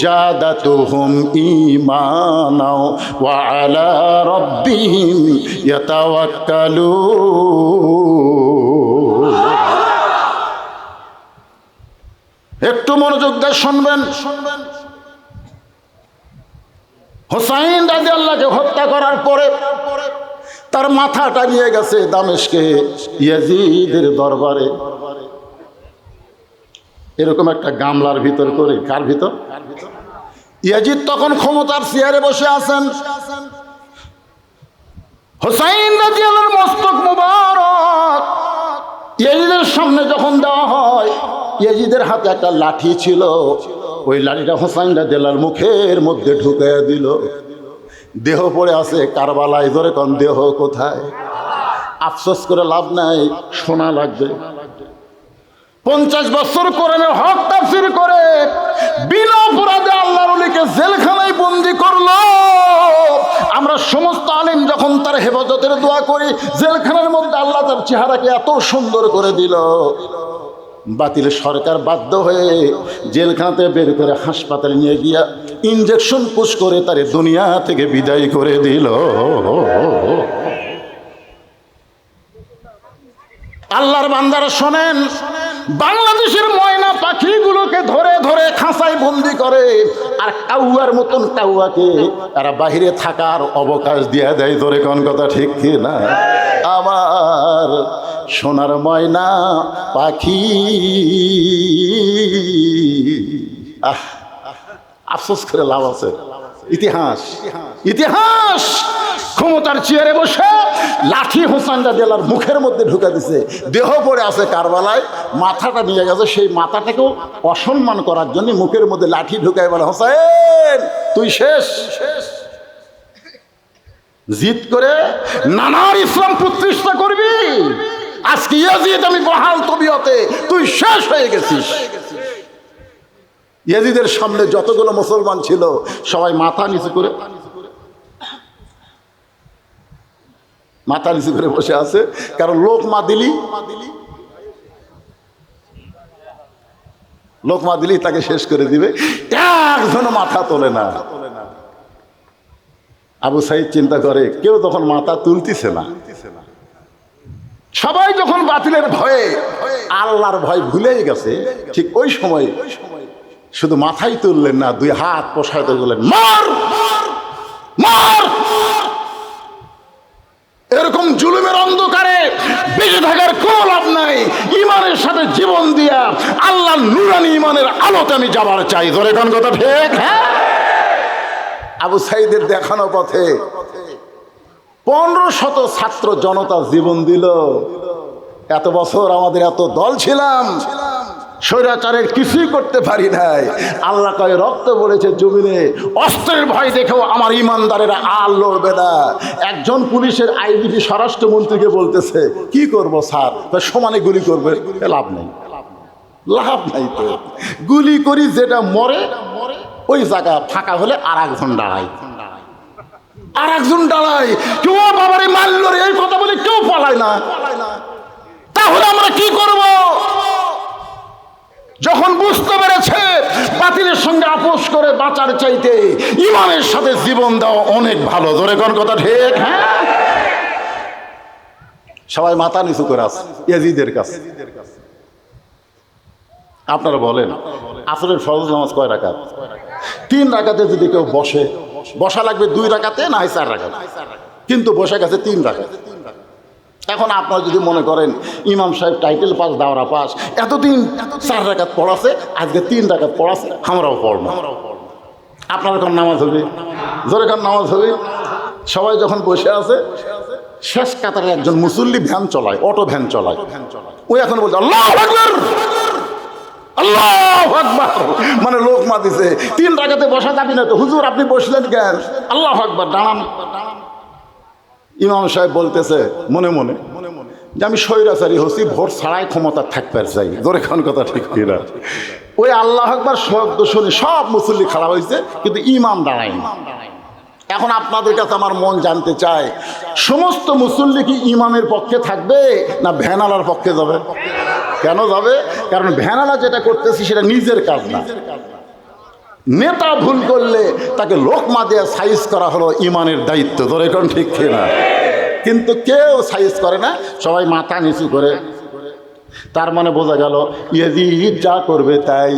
জাদাতুহুম ঈমানাও ওয়া আলা রাব্বিহিম ইয়াতাওয়াক্কালুন। একটু মনোযোগ দিয়ে শুনবেন। হুসাইন রাদিয়াল্লাহকে হত্যা করার পরে তার মাথাটা নিয়ে গেছে দামেস্কে ইয়াজিদের দরবারে, এরকম একটা গামলার ভিতর করে। কার ভিতর? ইয়াজিদ তখন ক্ষমতার চেয়ারে বসে আছেন। হুসাইন রাদিয়াল্লাহর মস্তক মুবারক ইয়াজিদের সামনে যখন দেওয়া হয়, ইয়াজিদের হাতে একটা লাঠি ছিল, ওই লাঠিটা হুসাইন রাদিয়াল্লাহর মুখের মধ্যে ঢুকিয়ে দিল। দেহ পড়ে আছে কারবালায়। ধরে কোন দেহ কোথায়? আফসোস করে লাভ নাই, শোনা লাগবে। 50 বছর কোরআনের হক তাফসীর করে বিনা অপরাধে আল্লাহর ওলিকে জেলখানায় বন্দি করলো। আমরা সমস্ত আলেম যখন তার হেফাজতের দোয়া করি, জেলখানার মধ্যে আল্লাহ তার চেহারাকে এত সুন্দর করে দিল, বাতিল সরকার বাধ্য হয়ে জেলখানাতে বের করে হাসপাতালে নিয়ে গিয়া ইঞ্জেকশন পুশ করে তার দুনিয়া থেকে বিদায় করে দিল। আল্লাহর বান্দারা শোনেন, বাংলাদেশের ময়না পাখিগুলোকে ধরে ধরে খাঁচায় বন্দি করে, আর কাউয়ার মতন কাউয়াকে তারা বাহিরে থাকার অবকাশ দিয়ে দেয়। ধরে কোন কথা ঠিক কি না? আবার সোনার ময়না পাখি, আফসোস করে লাভ আছে। ইতিহাস ইতিহাস ক্ষমতার চেয়ারে বসে লাঠি হুসাইন রাদিয়াল্লাহর মুখের মধ্যে ঢুকে দিছে। দেহ পড়ে আছে কারবালায়, মাথাটা নিয়ে গেছে। সেই মাথাটাকেও অসম্মান করার জন্য মুখের মধ্যে লাঠি ঢুকায় বলে, হুসাইন তুই শেষ। জিদ করে নানার ইসলাম প্রতিষ্ঠা করবি, আজকে ইয়াজিদ আমি বহাল তবিয়তে, তুই শেষ হয়ে গেছিস। ইয়াজিদের সামনে যতগুলো মুসলমান ছিল সবাই মাথা নিচু করে বসে আছে, কারণ লোক মা দিলি লোকমা দিলেই তাকে শেষ করে দিবে, একজনও মাথা তোলে না। আবু সাইদ চিন্তা করে কেউ তখন মাথা তুলতেছে না, সবাই যখন বাতিলের ভয়ে আল্লাহর ভয় ভুলেই গেছে, ঠিক ওই সময় শুধু মাথাই তুললেন না, দুই হাত প্রসারিত করলেন, মার মার। এরকম জুলুমের অন্ধকারে বেঁচে থাকার কোনো লাভ নাই। ইমানের সাথে জীবন দিয়া আল্লাহর নূরানি ইমানের আলোতে আমি যাবার চাই। ধরে কোন কথা ঠিক? হ্যাঁ। আবু সাইদের দেখানো পথে 1500 ছাত্র জনতা জীবন দিল। এত বছর আমাদের এত দল ছিলাম, স্বৈরাচারের কিছুই করতে পারি নাই। আল্লাহ কয় রক্ত পড়েছে জমিনে, অস্ত্রের ভয় দেখেও আমার ইমানদারেরা আর লড়বে না। একজন পুলিশের আইজিপি স্বরাষ্ট্রমন্ত্রীকে বলতেছে, কি করব স্যার? সমানে গুলি করবে, লাভ নেই, লাভ নাই। তো গুলি করি, যেটা মরে ওই জায়গা ফাঁকা হলে আর একজন দাঁড়ায়, আর একজন দাঁড়ায়। কেউ বাবারে মারল রে এই কথা বলে কেউ পালায় না। তাহলে আমরা কি করব? যখন বুঝতে পেরেছে বাতিলের সঙ্গে আপোষ করে বাঁচার চাইতে ইমানের সাথে জীবন দেওয়া অনেক ভালো। ধরে কোন কথা ঠিক? হ্যাঁ। সবাই মাথা নিচু করে আছে ইয়াজিদের কাছে। আপনারা বলেন আসরের ফরজ নামাজ কয় রাকাত? 3 রাকাতে যদি কেউ বসে, বসা লাগবে 2 রাকাতে না 4 রাকাত, কিন্তু বসে গেছে 3 রাকাত। এখন আপনারা যদি মনে করেন ইমাম সাহেব টাইটেল পাস, দাওরা পাস, এতদিন 4 রাকাত পড়াছে, আজকে 3 রাকাত পড়াছে, আমরাও পড়ব। আপনার কোন নামাজ হবে? জোরে কোন নামাজ হবে? সবাই যখন বসে আছে, শেষ কাতারে একজন মুসল্লি ভ্যান চলায়, অটো ভ্যান চলায়, ওই এখন বলছে আল্লাহু আকবার, আল্লাহু আকবার, মানে লোক মাতিছে 3 রাকাতে বসা যাবে না। তো হুজুর আপনি বসলেন কেন? আল্লাহু আকবার, দাঁড়ান। ইমাম সাহেব বলতেছে মনে মনে যে আমি স্বৈরাচারী হচ্ছি, ভোট ছাড়াই ক্ষমতা থাকতে চাই। ধরে কোন কথা ঠিক কিনা? ওই আল্লাহু আকবার শব্দ শুনে সব মুসল্লি খারাপ হয়েছে, কিন্তু ইমাম দাঁড়ায়নি। এখন আপনাদের কাছে আমার মন জানতে চায়, সমস্ত মুসল্লি কি ইমামের পক্ষে থাকবে না ভ্যানালার পক্ষে যাবে? কেন যাবে? কারণ ভ্যানালা যেটা করতেছে সেটা নিজের কাজ না। নেতা ভুল করলে তাকে লোকমা দিয়ে সাইজ করা হলো ইমানের দায়িত্ব। ধরে কোন ঠিক কিনা? কিন্তু কেউ সাইজ করে না, সবাই মাথা নিচু করে। তার মানে বোঝা গেল ইয়াজিদ যা করবে তাই,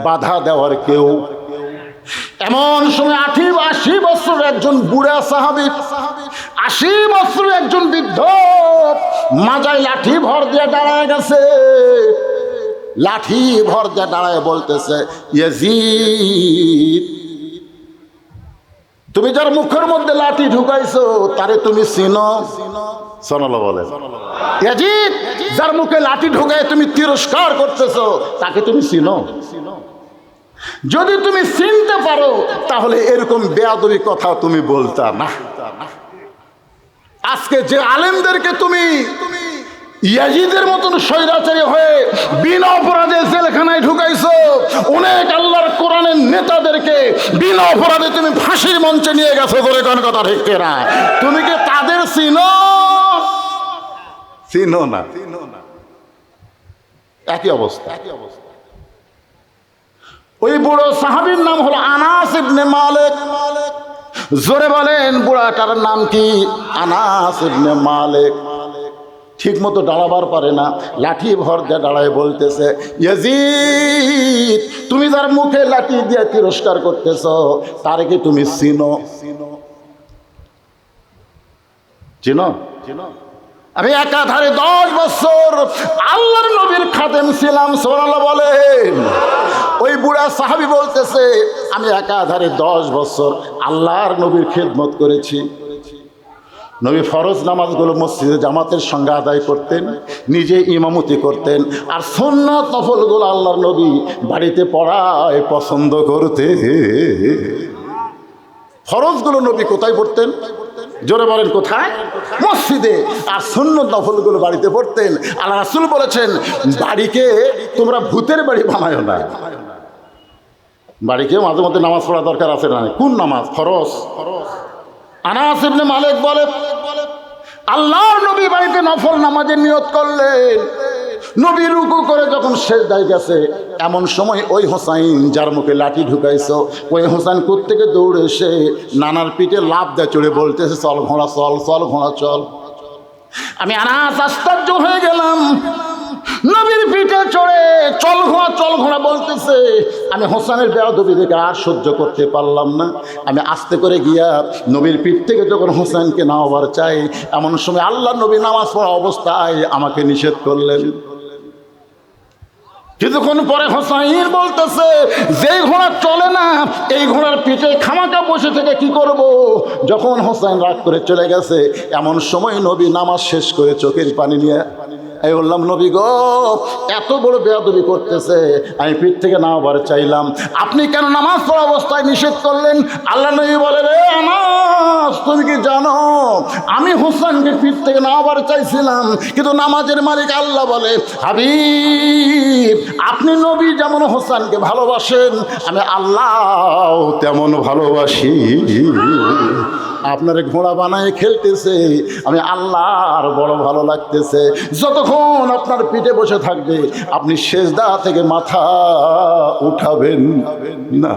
বাধা দেওয়ার কেউ। এমন সময় 80 বছর একজন বুড়া সাহাবী, 80 বছর একজন বৃদ্ধ মাজায় লাঠি ভর দিয়ে দাঁড়ায় গেছে। লাঠি ভর দিয়ে দাঁড়ায় বলতেছে, ইয়াজিদ তুমি যার মুখের মধ্যে লাঠি ঢুকাইছো তারে তুমি চিনো? সুবহানাল্লাহ বলে। ইয়াজিদ যার মুখে লাঠি ঢুকায় তুমি তিরস্কার করতেছো, তাকে তুমি চিনো? যদি তুমি চিনতে পারো তাহলে এরকম বেয়াদবি কথা তুমি বলতা না। আজকে যে আলেমদেরকে তুমি ইয়াজিদের মতন স্বৈরাচারী হয়ে বিনা অপরাধে জেলখানায় ঢুকাইছো, অনেক আল্লাহর কোরআনের নেতাদেরকে বিনা অপরাধে তুমি ফাঁসির মঞ্চে নিয়ে গেছো। ধরে কোন কথা ঠিক কিনা? তুমি কি তাদের চিনো? চিনো না। একই অবস্থা। ওই বুড়ো সাহাবীর নাম হলো আনাস ইবনে মালিক। জোরে বলেন বুড়াটার নাম কি? আনাস ইবনে মালিক। ঠিক মতো দাঁড়াবার পারে না, লাঠি ভর দিয়ে দাঁড়ায় বলতেছে, ইয়াজিদ তুমি যার মুখে লাঠি দিয়ে তিরস্কার করতেছ তারে কি তুমি চিনো? চিনো? আমি একাধারে 10 বছর আল্লাহর নবীর খাদেম ছিলাম। সুবহানাল্লাহ বলেন। ওই বুড়া সাহাবী বলতেছে আমি একাধারে 10 বছর আল্লাহর নবীর খেদমত করেছি। নবী ফরজ নামাজগুলো মসজিদে জামাতের সঙ্গে আদায় করতেন, নিজে ইমামতি করতেন, আর সুন্নাত নফলগুলো আল্লাহর নবী বাড়িতে পড়ায় পছন্দ করতে। ফরজগুলো নবী কোথায় পড়তেন? জোরে বলেন কোথায়? মসজিদে। আর সুন্নাত নফলগুলো বাড়িতে পড়তেন। আল্লাহ রাসূল বলেছেন বাড়িকে তোমরা ভূতের বাড়ি বানায়ো না। বাড়িকে মাঝে মধ্যে নামাজ পড়া দরকার আছে না? কোন নামাজ? ফরজ। আনাস ইবনে মালিক বলে আল্লাহর নবী বাড়িতে নফল নামাজের নিয়ত করলেন, নবী রুকু করে যখন সেজদায় গেছে, এমন সময় ওই হোসাইন যার মুখে লাঠি ঢুকাইছো, ওই হোসাইন কোত্থেকে দৌড়ে এসে নানার পিঠে লাফ দেয় চড়ে বলতেছে, চল ঘোড়া চল, চল ঘোড়া চল। আমি আনাস আশ্চর্য হয়ে গেলাম, নবীর পিঠে চড়ে চল ঘোড়া বলতেছে। আমি হোসেনের বেয়াদবি দেখে আর সহ্য করতে পারলাম না। আমি আস্তে করে গিয়া নবীর পিঠ থেকে যখন হোসেনকে নামাবার চাই, এমন সময় আল্লাহ নবী নামাজ পড়া অবস্থায় আমাকে নিষেধ করলেন। কিছুক্ষণ পরে হোসাইন বলতেছে, যে ঘোড়া চলে না এই ঘোড়ার পিঠে খামাকা বসে থেকে কি করব। যখন হোসাইন রাগ করে চলে গেছে, এমন সময় নবী নামাজ শেষ করে চোখের পানি নিয়ে আমি বললাম, নবী গো, এত বড় বেয়াদবি করতেছে, আমি পিঠ থেকে নামাবার চাইলাম, আপনি কেন নামাজ পড়া অবস্থায় নিষেধ করলেন? আল্লাহ নবী বলে, রে আনাস, তুমি কি জানো আমি হোসেনকে পিঠ থেকে নামাবার চাইছিলাম, কিন্তু নামাজের মালিক আল্লাহ বলে, হাবিব, আপনি নবী যেমন হোসেনকে ভালোবাসেন, আমি আল্লাহ তেমন ভালোবাসি। আপনার ঘোড়া বানায় খেলতেছে, আমি আল্লাহর বড় ভালো লাগতেছে। যতক্ষণ আপনার পিঠে বসে থাকবে, আপনি সেজদা থেকে মাথা উঠাবেন না।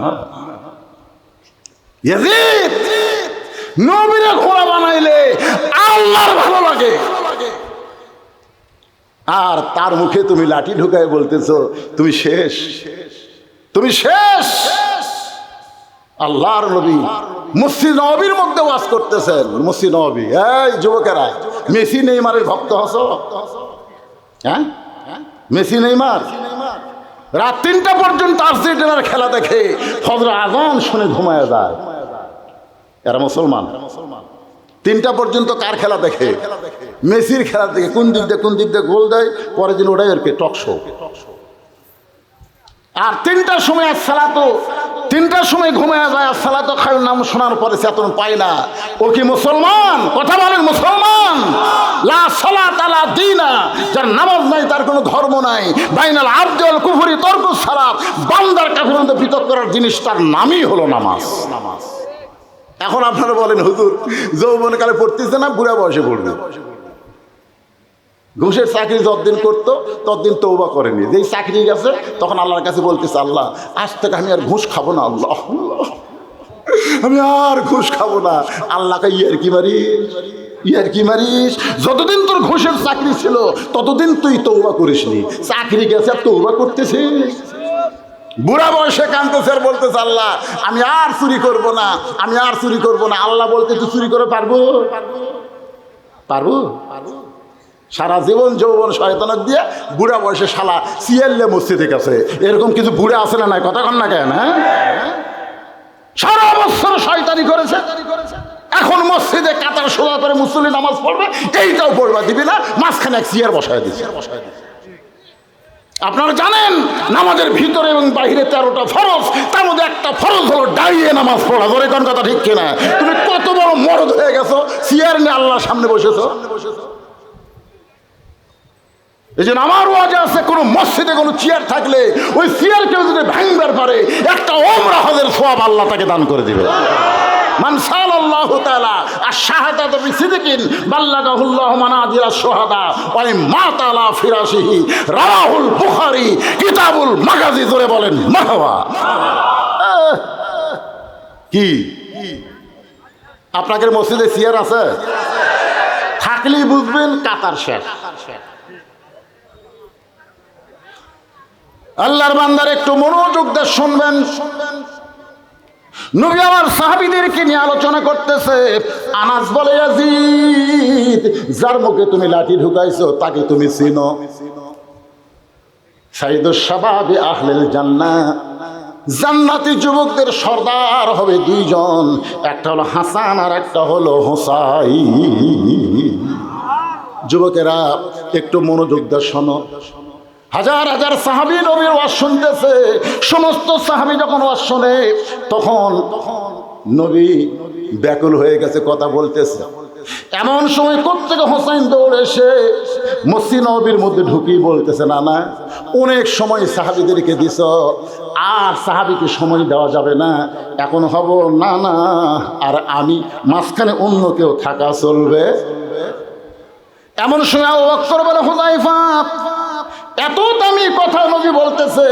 ইয়াজিদ, নবীরে ঘোড়া বানাইলে আল্লাহর ভালো লাগে, আর তার মুখে তুমি লাঠি ঢুকায় বলতেছো তুমি শেষ, তুমি শেষ। আল্লাহর নবী মসজিদ নববীর মধ্যে ওয়াজ করতেছেন। মসজিদ নববী, এই যুবকেরা, মেসি নেইমারের ভক্ত হসো? হ্যাঁ, মেসি নেইমার রাত 3টা পর্যন্ত আর্জেন্টিনার খেলা দেখে, ফজর আজান শুনে ঘুমায় যায়। এরা মুসলমান। 3টা পর্যন্ত কার খেলা দেখে? মেসির খেলা দেখে। কোন দিক দিয়ে গোল দেয়, পরের দিন ওটাই আর কি টক শো। আর 3টার সময় সালাতো, 3টার সময় ঘুমায় যায়, আর সালাতো খায় নাম শোনার পরে চেতন পায় না। ও কি মুসলমান? কথা বলেন, মুসলমান? লা সালাত আলা দীনা, যার নামাজ নাই তার কোনো ধর্ম নাই। বাইনাল আবদি ওয়াল কুফরি তরকুস সালাত, বান্দার কাফিরের মধ্যে পৃথক করার জিনিস তার নামই হলো নামাজ। এখন আপনারা বলেন, হুজুর যৌবনকালে পড়তেছে না, বুড়া বয়সে পড়বে? ঘুষের চাকরি যতদিন করতো ততদিন তওবা করেনি। যেই চাকরি গেছে তখন আল্লাহর কাছে বলতেছে, আল্লাহ আজ থেকে আমি আর ঘুষ খাবো না, আল্লাহ আমি আর ঘুষ খাবো না। আল্লাহকে ইয়ার কি মারিস, যতদিন তোর ঘুষের চাকরি ছিল ততদিন তুই তওবা করিসনি, চাকরি গেছে আর তওবা করতেছিস। বুড়া বয়সে কাঁদতেছে আর বলতেছে, আল্লাহ আমি আর চুরি করব না, আমি আর চুরি করব না। আল্লাহ বলতে, তুই চুরি করে পারবো? সারা জীবন যৌবন শয়তানত দিয়ে বুড়া বয়সে শালা সিয়াল্লে মসজিদে গেছে। এরকম কিছু বুড়া আছে না নাই? কথা কন না কেন? হ্যাঁ, সারা বছর শয়তানি করেছে, এখন মসজিদে কাতার সোজা করে মুসল্লি নামাজ পড়বে, এইটাও পড়বা দিবি না, মাঝখানে এক চেয়ার বসায় দিচ্ছে। আপনারা জানেন নামাজের ভিতরে এবং বাইরে 13টা ফরজ, তার মধ্যে একটা ফরজ হলো দাঁড়িয়ে নামাজ পড়া। ধরে কোন কথা ঠিক কিনা? তুমি কত বড় মরদ হয়ে গেছো, চেয়ার নিয়ে আল্লাহর সামনে বসেছো। এই জন্য আমার ওয়াজে আছে, কোনো মসজিদে কোনো চেয়ার থাকলে ওই চেয়ার কেউ যদি ভাঙবার পারে, একটা ওমরা হজের সওয়াব আল্লাহ তাকে দান করে দিবে। মান সাল্লাল্লাহু তাআলা আশ-শাহাদাতু বিসিদকিন বাল্লাগাহুল্লাহু মানাজিলা শুহাদা ওয়া মাতা আলা ফিরাশিহি, রাওয়াহুল বুখারী কিতাবুল মাগাজি। জোরে বলেন মারহাবা। কি আপনাদের মসজিদে চেয়ার আছে? থাকলেই বুঝবেন কাতার শেষ। আল্লাহর বান্দার একটু মনোযোগ দিয়ে শুনবেন। নবী আমার সাহাবীদেরকে নিয়ে আলোচনা করতেছে। আনাস বলে, ইয়াজিদ, যার মুখে তুমি লাঠি ঢুকাইছো তাকে তুমি চিনো? সাইয়্যিদুশ শাবাবি আহলিল জান্নাহ, জান্নাতি যুবকদের সর্দার হবে 2 জন, একটা হলো হাসান আর একটা হলো হুসাইন। যুবকেরা একটু মনোযোগ দিয়ে শোনো। হাজার হাজার সাহাবী নবীর ওয়াজ শুনতেছে। সমস্ত সাহাবী যখন ওয়াজ শোনে, তখন নবী ব্যাকুল হয়ে গেছে, কথা বলতেছে। এমন সময় কোত্থেকে হোসাইন দৌড়ে এসে মসজিদ নববীর মধ্যে ঢুকি বলতেছে, না না, অনেক সময় সাহাবীদেরকে দিছ, আর সাহাবীকে সময় দেওয়া যাবে না, এখন হব না না, আর আমি মাঝখানে অন্য কেউ থাকা চলবে। এমন সময় আবু বকর বলে, হুযায়ফা এত দামি কথা নবী বলতেছে,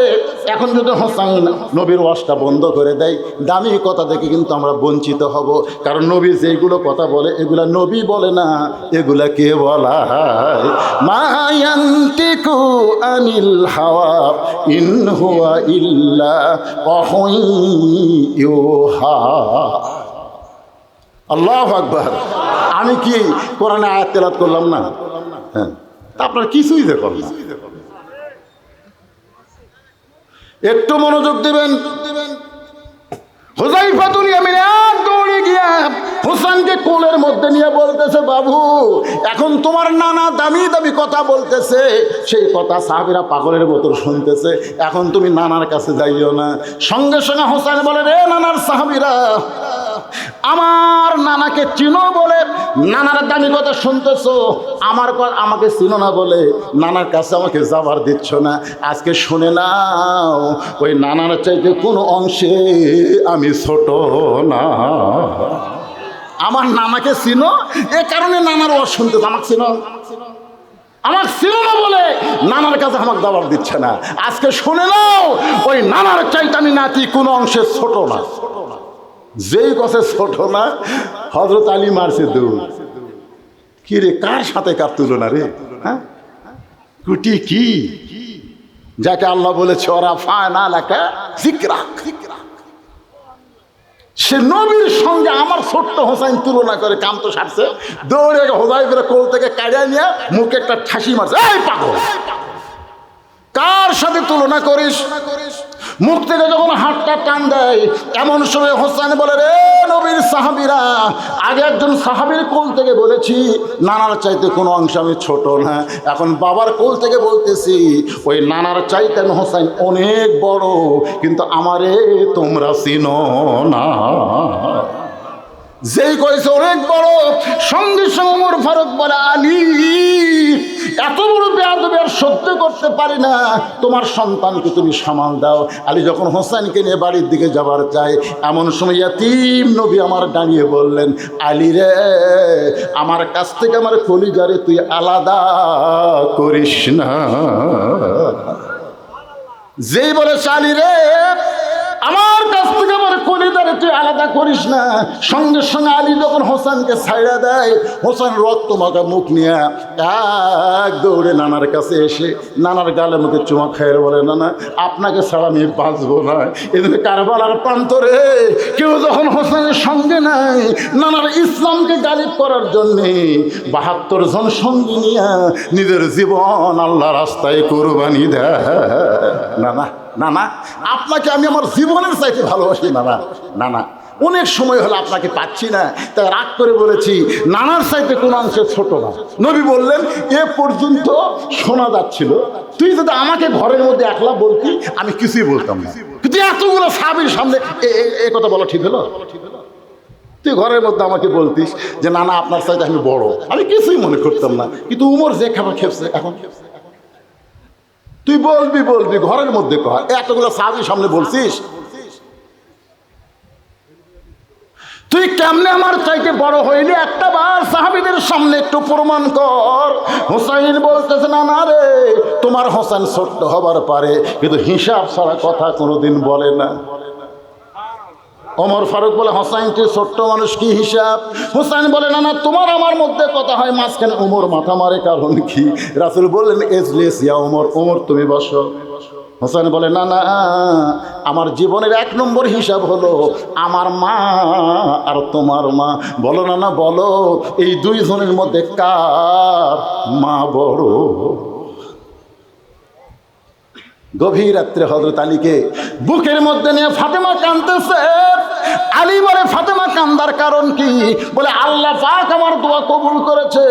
এখন যদি হোসেন নবীর ওয়াজটা বন্ধ করে দেয়, দামি কথা থেকে কিন্তু আমরা বঞ্চিত হব। কারণ নবী যেগুলো কথা বলে এগুলা নবী বলে না, এগুলা কে বলা হয়? মা ইয়ান্তিকু আনিল হাওয়া ইন হুয়া ইল্লা ওয়াহয়ুন ইউহা। আল্লাহু আকবার। আমি কি কোরআনে আয়াত তেলাওয়াত করলাম না? হ্যাঁ, তা আপনার কিছুই দেখুন না। একটু মনোযোগ দিবেন। হুযায়ফাতুল ইয়ামান এক দৌড়ে গিয়া হোসেনকে কোলের মধ্যে নিয়ে বলতেছে, বাবু এখন তোমার নানা দামি দামি কথা বলতেছে, সেই কথা সাহাবীরা পাগলের মতো শুনতেছে, এখন তুমি নানার কাছে যাইও না। সঙ্গে সঙ্গে হোসেন বলে, রে নানার সাহাবীরা, আমার নানাকে চিনো বলে নানার দামি কথা শুনতেছো, আমাকে চিনো না বলে নানার কাছে আমাকে যাবার দিচ্ছ না। আজকে শুনে নাও, ওই নানার চাইতে কোনো অংশে আমি ছোট না। আমার নানাকে চিনো, এ কারণে নানার ওয়াজ শুনতেছো। আমাকে চিনো, আমাকে চিনো না বলে নানার কাছে আমাকে যাবার দিচ্ছে না। আজকে শুনে নাও, ওই নানার চাইতে আমি নাতি কোনো অংশে ছোট না। যেই কথা ছোট না, হযরত আলী মারছে দৌড়। কি রে, কার সাথে কার তুলনা রে? হ্যাঁ, কুটি কি যাকে আল্লাহ বলেছে ওরা ফানা লাকা যিকরাক, সে নবীর সঙ্গে আমার ছোট্ট হোসেন তুলনা করে কাম তো সারছে। দৌড়ে হুযায়ফার কোল থেকে কাড়িয়ে নিয়ে মুখে একটা ঠাসি মারছে। এই পাগল, কার সাথে তুলনা করিস? মুখ থেকে যখন হাতটা টান দেয়, এমন সময় হোসেন বলে, রে নবীর সাহাবীরা, আগে একজন সাহাবীর কোল থেকে বলেছি নানার চাইতে কোনো অংশ আমি ছোট না, এখন বাবার কোল থেকে বলতেছি ওই নানার চাইতে আমি হোসেন অনেক বড়, কিন্তু আমারে তোমরা চিনো না। যেই কয়েছে অনেক বড়, সঙ্গে সঙ্গে ওমর ফারুক বলে, আলী এত বড় বেয়াদবি আর সহ্য করতে পারি না, তোমার সন্তানকে তুমি সামাল দাও। আলী যখন হোসেনকে নিয়ে বাড়ির দিকে যাবার চায়, এমন সময় ইয়াতীম নবী আমার দাঁড়িয়ে বললেন, আলী রে, আমার কাছ থেকে আমার কলিজারে তুই আলাদা করিস না। যেই বলে আলী রে, আমার কাছ থেকে আমার কলিজারে তুই আলাদা করিস না, সঙ্গে সঙ্গে আলী যখন হোসেনকে ছাইড়া দেয়, হোসেন রক্ত মাখা মুখ নিয়ে এক দৌড়ে নানার কাছে এসে নানার গালে মুখে চুমা খাইয়ে বলে, নানা আপনাকে ছাড়া আমি বাঁচবো না। এদিকে কারবালার প্রান্তরে কেউ যখন হোসেনের সঙ্গে নাই, নানার ইসলামকে গালিব করার জন্যে ৭২ জন সঙ্গী নিয়ে নিজের জীবন আল্লাহ রাস্তায় কোরবানি দেয়। নানা নানা, আপনাকে আমি আমার জীবনের চাইতে ভালোবাসি নানা। নানা, অনেক সময় হলো আপনাকে পাচ্ছি না, তাই রাগ করে বলেছি নানার চাইতে কোনো অংশে ছোট না। নবী বললেন, এ পর্যন্ত শোনা যাচ্ছিল, তুই যদি আমাকে ঘরের মধ্যে একলা বলতি আমি কিছুই বলতাম না, কিন্তু এতগুলো সাহাবীর সামনে এ কথা বলা ঠিক হলো? তুই ঘরের মধ্যে আমাকে বলতিস যে নানা আপনার চাইতে আমি বড়, আমি কিছুই মনে করতাম না, কিন্তু উমর যে খাবার খেপছে এখন তুই বলবি ঘরের মধ্যে কহ, এতগুলো সাহাবীর সামনে বলছিস, তুই কেমনে আমার চাইতে বড় হইলি? একটা বার সাহাবীদের সামনে একটু প্রমাণ কর। হোসেন বলতেছে, না রে, তোমার হোসেন ছোট্ট হবার পারে, কিন্তু হিসাব ছাড়া কথা কোনোদিন বলে না। ওমর ফারুক বলে, হোসেন তুই ছোট্ট মানুষ, কি হিসাব? হোসেন বলে, না তোমার আমার মধ্যে কথা হয়, মাঝখানে ওমর মাথা মারে, কারণ কি? রাসূল বললেন, এজলিস ইয়া ওমর, ওমর তুমি বসো। হোসেন বলে, না আমার জীবনের ১ নম্বর হিসাব হলো আমার মা আর তোমার মা। বলো না বলো, এই ২ জনের মধ্যে কার মা বড়? গভীর রাত্রে হযরত আলীকে বুকের মধ্যে নিয়ে ফাতেমা কাঁদতেছে। আলী বলে, ফাতেমা কান্দার কারণ কি? বলে, আল্লাহ পাক আমার দোয়া কবুল করেছে।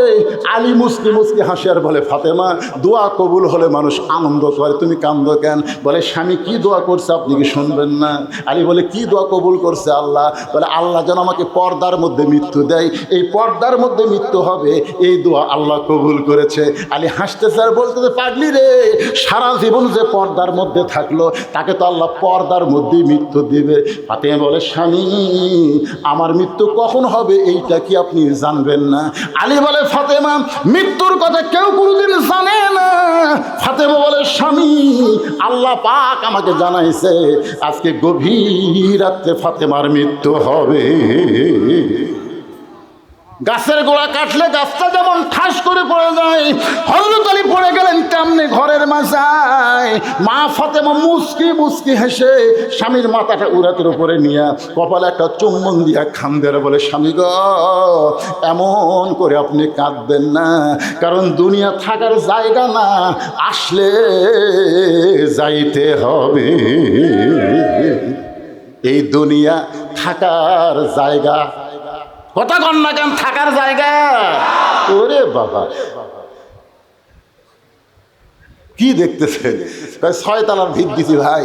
আলী মুস্কি মুস্কি হাসি আর বলে, ফাতেমা, দোয়া কবুল হলে মানুষ আনন্দ করে, তুমি কান্দো কেন? বলে, স্বামী কি দোয়া করছে আপনি কি শুনবেন না? আলী বলে, কি দোয়া কবুল করছে আল্লাহ? বলে, আল্লাহ যেন আমাকে পর্দার মধ্যে মৃত্যু দেয়, এই পর্দার মধ্যে মৃত্যু হবে, এই দোয়া আল্লাহ কবুল করেছে। আলী হাসতেছে আর বলতেছে, পাগলি রে, সারা জীবন যে পর্দার মধ্যে থাকলো তাকে তো আল্লাহ পর্দার মধ্যেই মৃত্যু দিবে। ফাতেমা বলে, স্বামী আমার মৃত্যু কখন হবে এইটা কি আপনি জানবেন না? আলী বলে ফাতেমা মৃত্যুর কথা কেউ কোনোদিন জানে না। ফাতেমা বলে স্বামী আল্লাহ পাক আমাকে জানাইছে আজকে গভীর রাত্রে ফাতেমার মৃত্যু হবে। গাছের গোড়া কাটলে গাছটা যেমন ঠাস করে পড়ে যায়, হযরত আলী পড়ে গেলেন তেমনি ঘরের মাঝায়। মা ফাতেমা মুচকি মুচকি হেসে স্বামীর মাথাটা উরাতের উপরে নিয়ে কপালে একটা চুম্বন দিয়া খান্দের বলে স্বামী গো এমন করে আপনি কাঁদবেন না, কারণ দুনিয়া থাকার জায়গা না, আসলে যাইতে হবে। এই দুনিয়া থাকার জায়গা, কথা কন না কেন, থাকার জায়গা। ওরে বাবা কি দেখতেছেন? 6 তলার ভিত দিছি ভাই,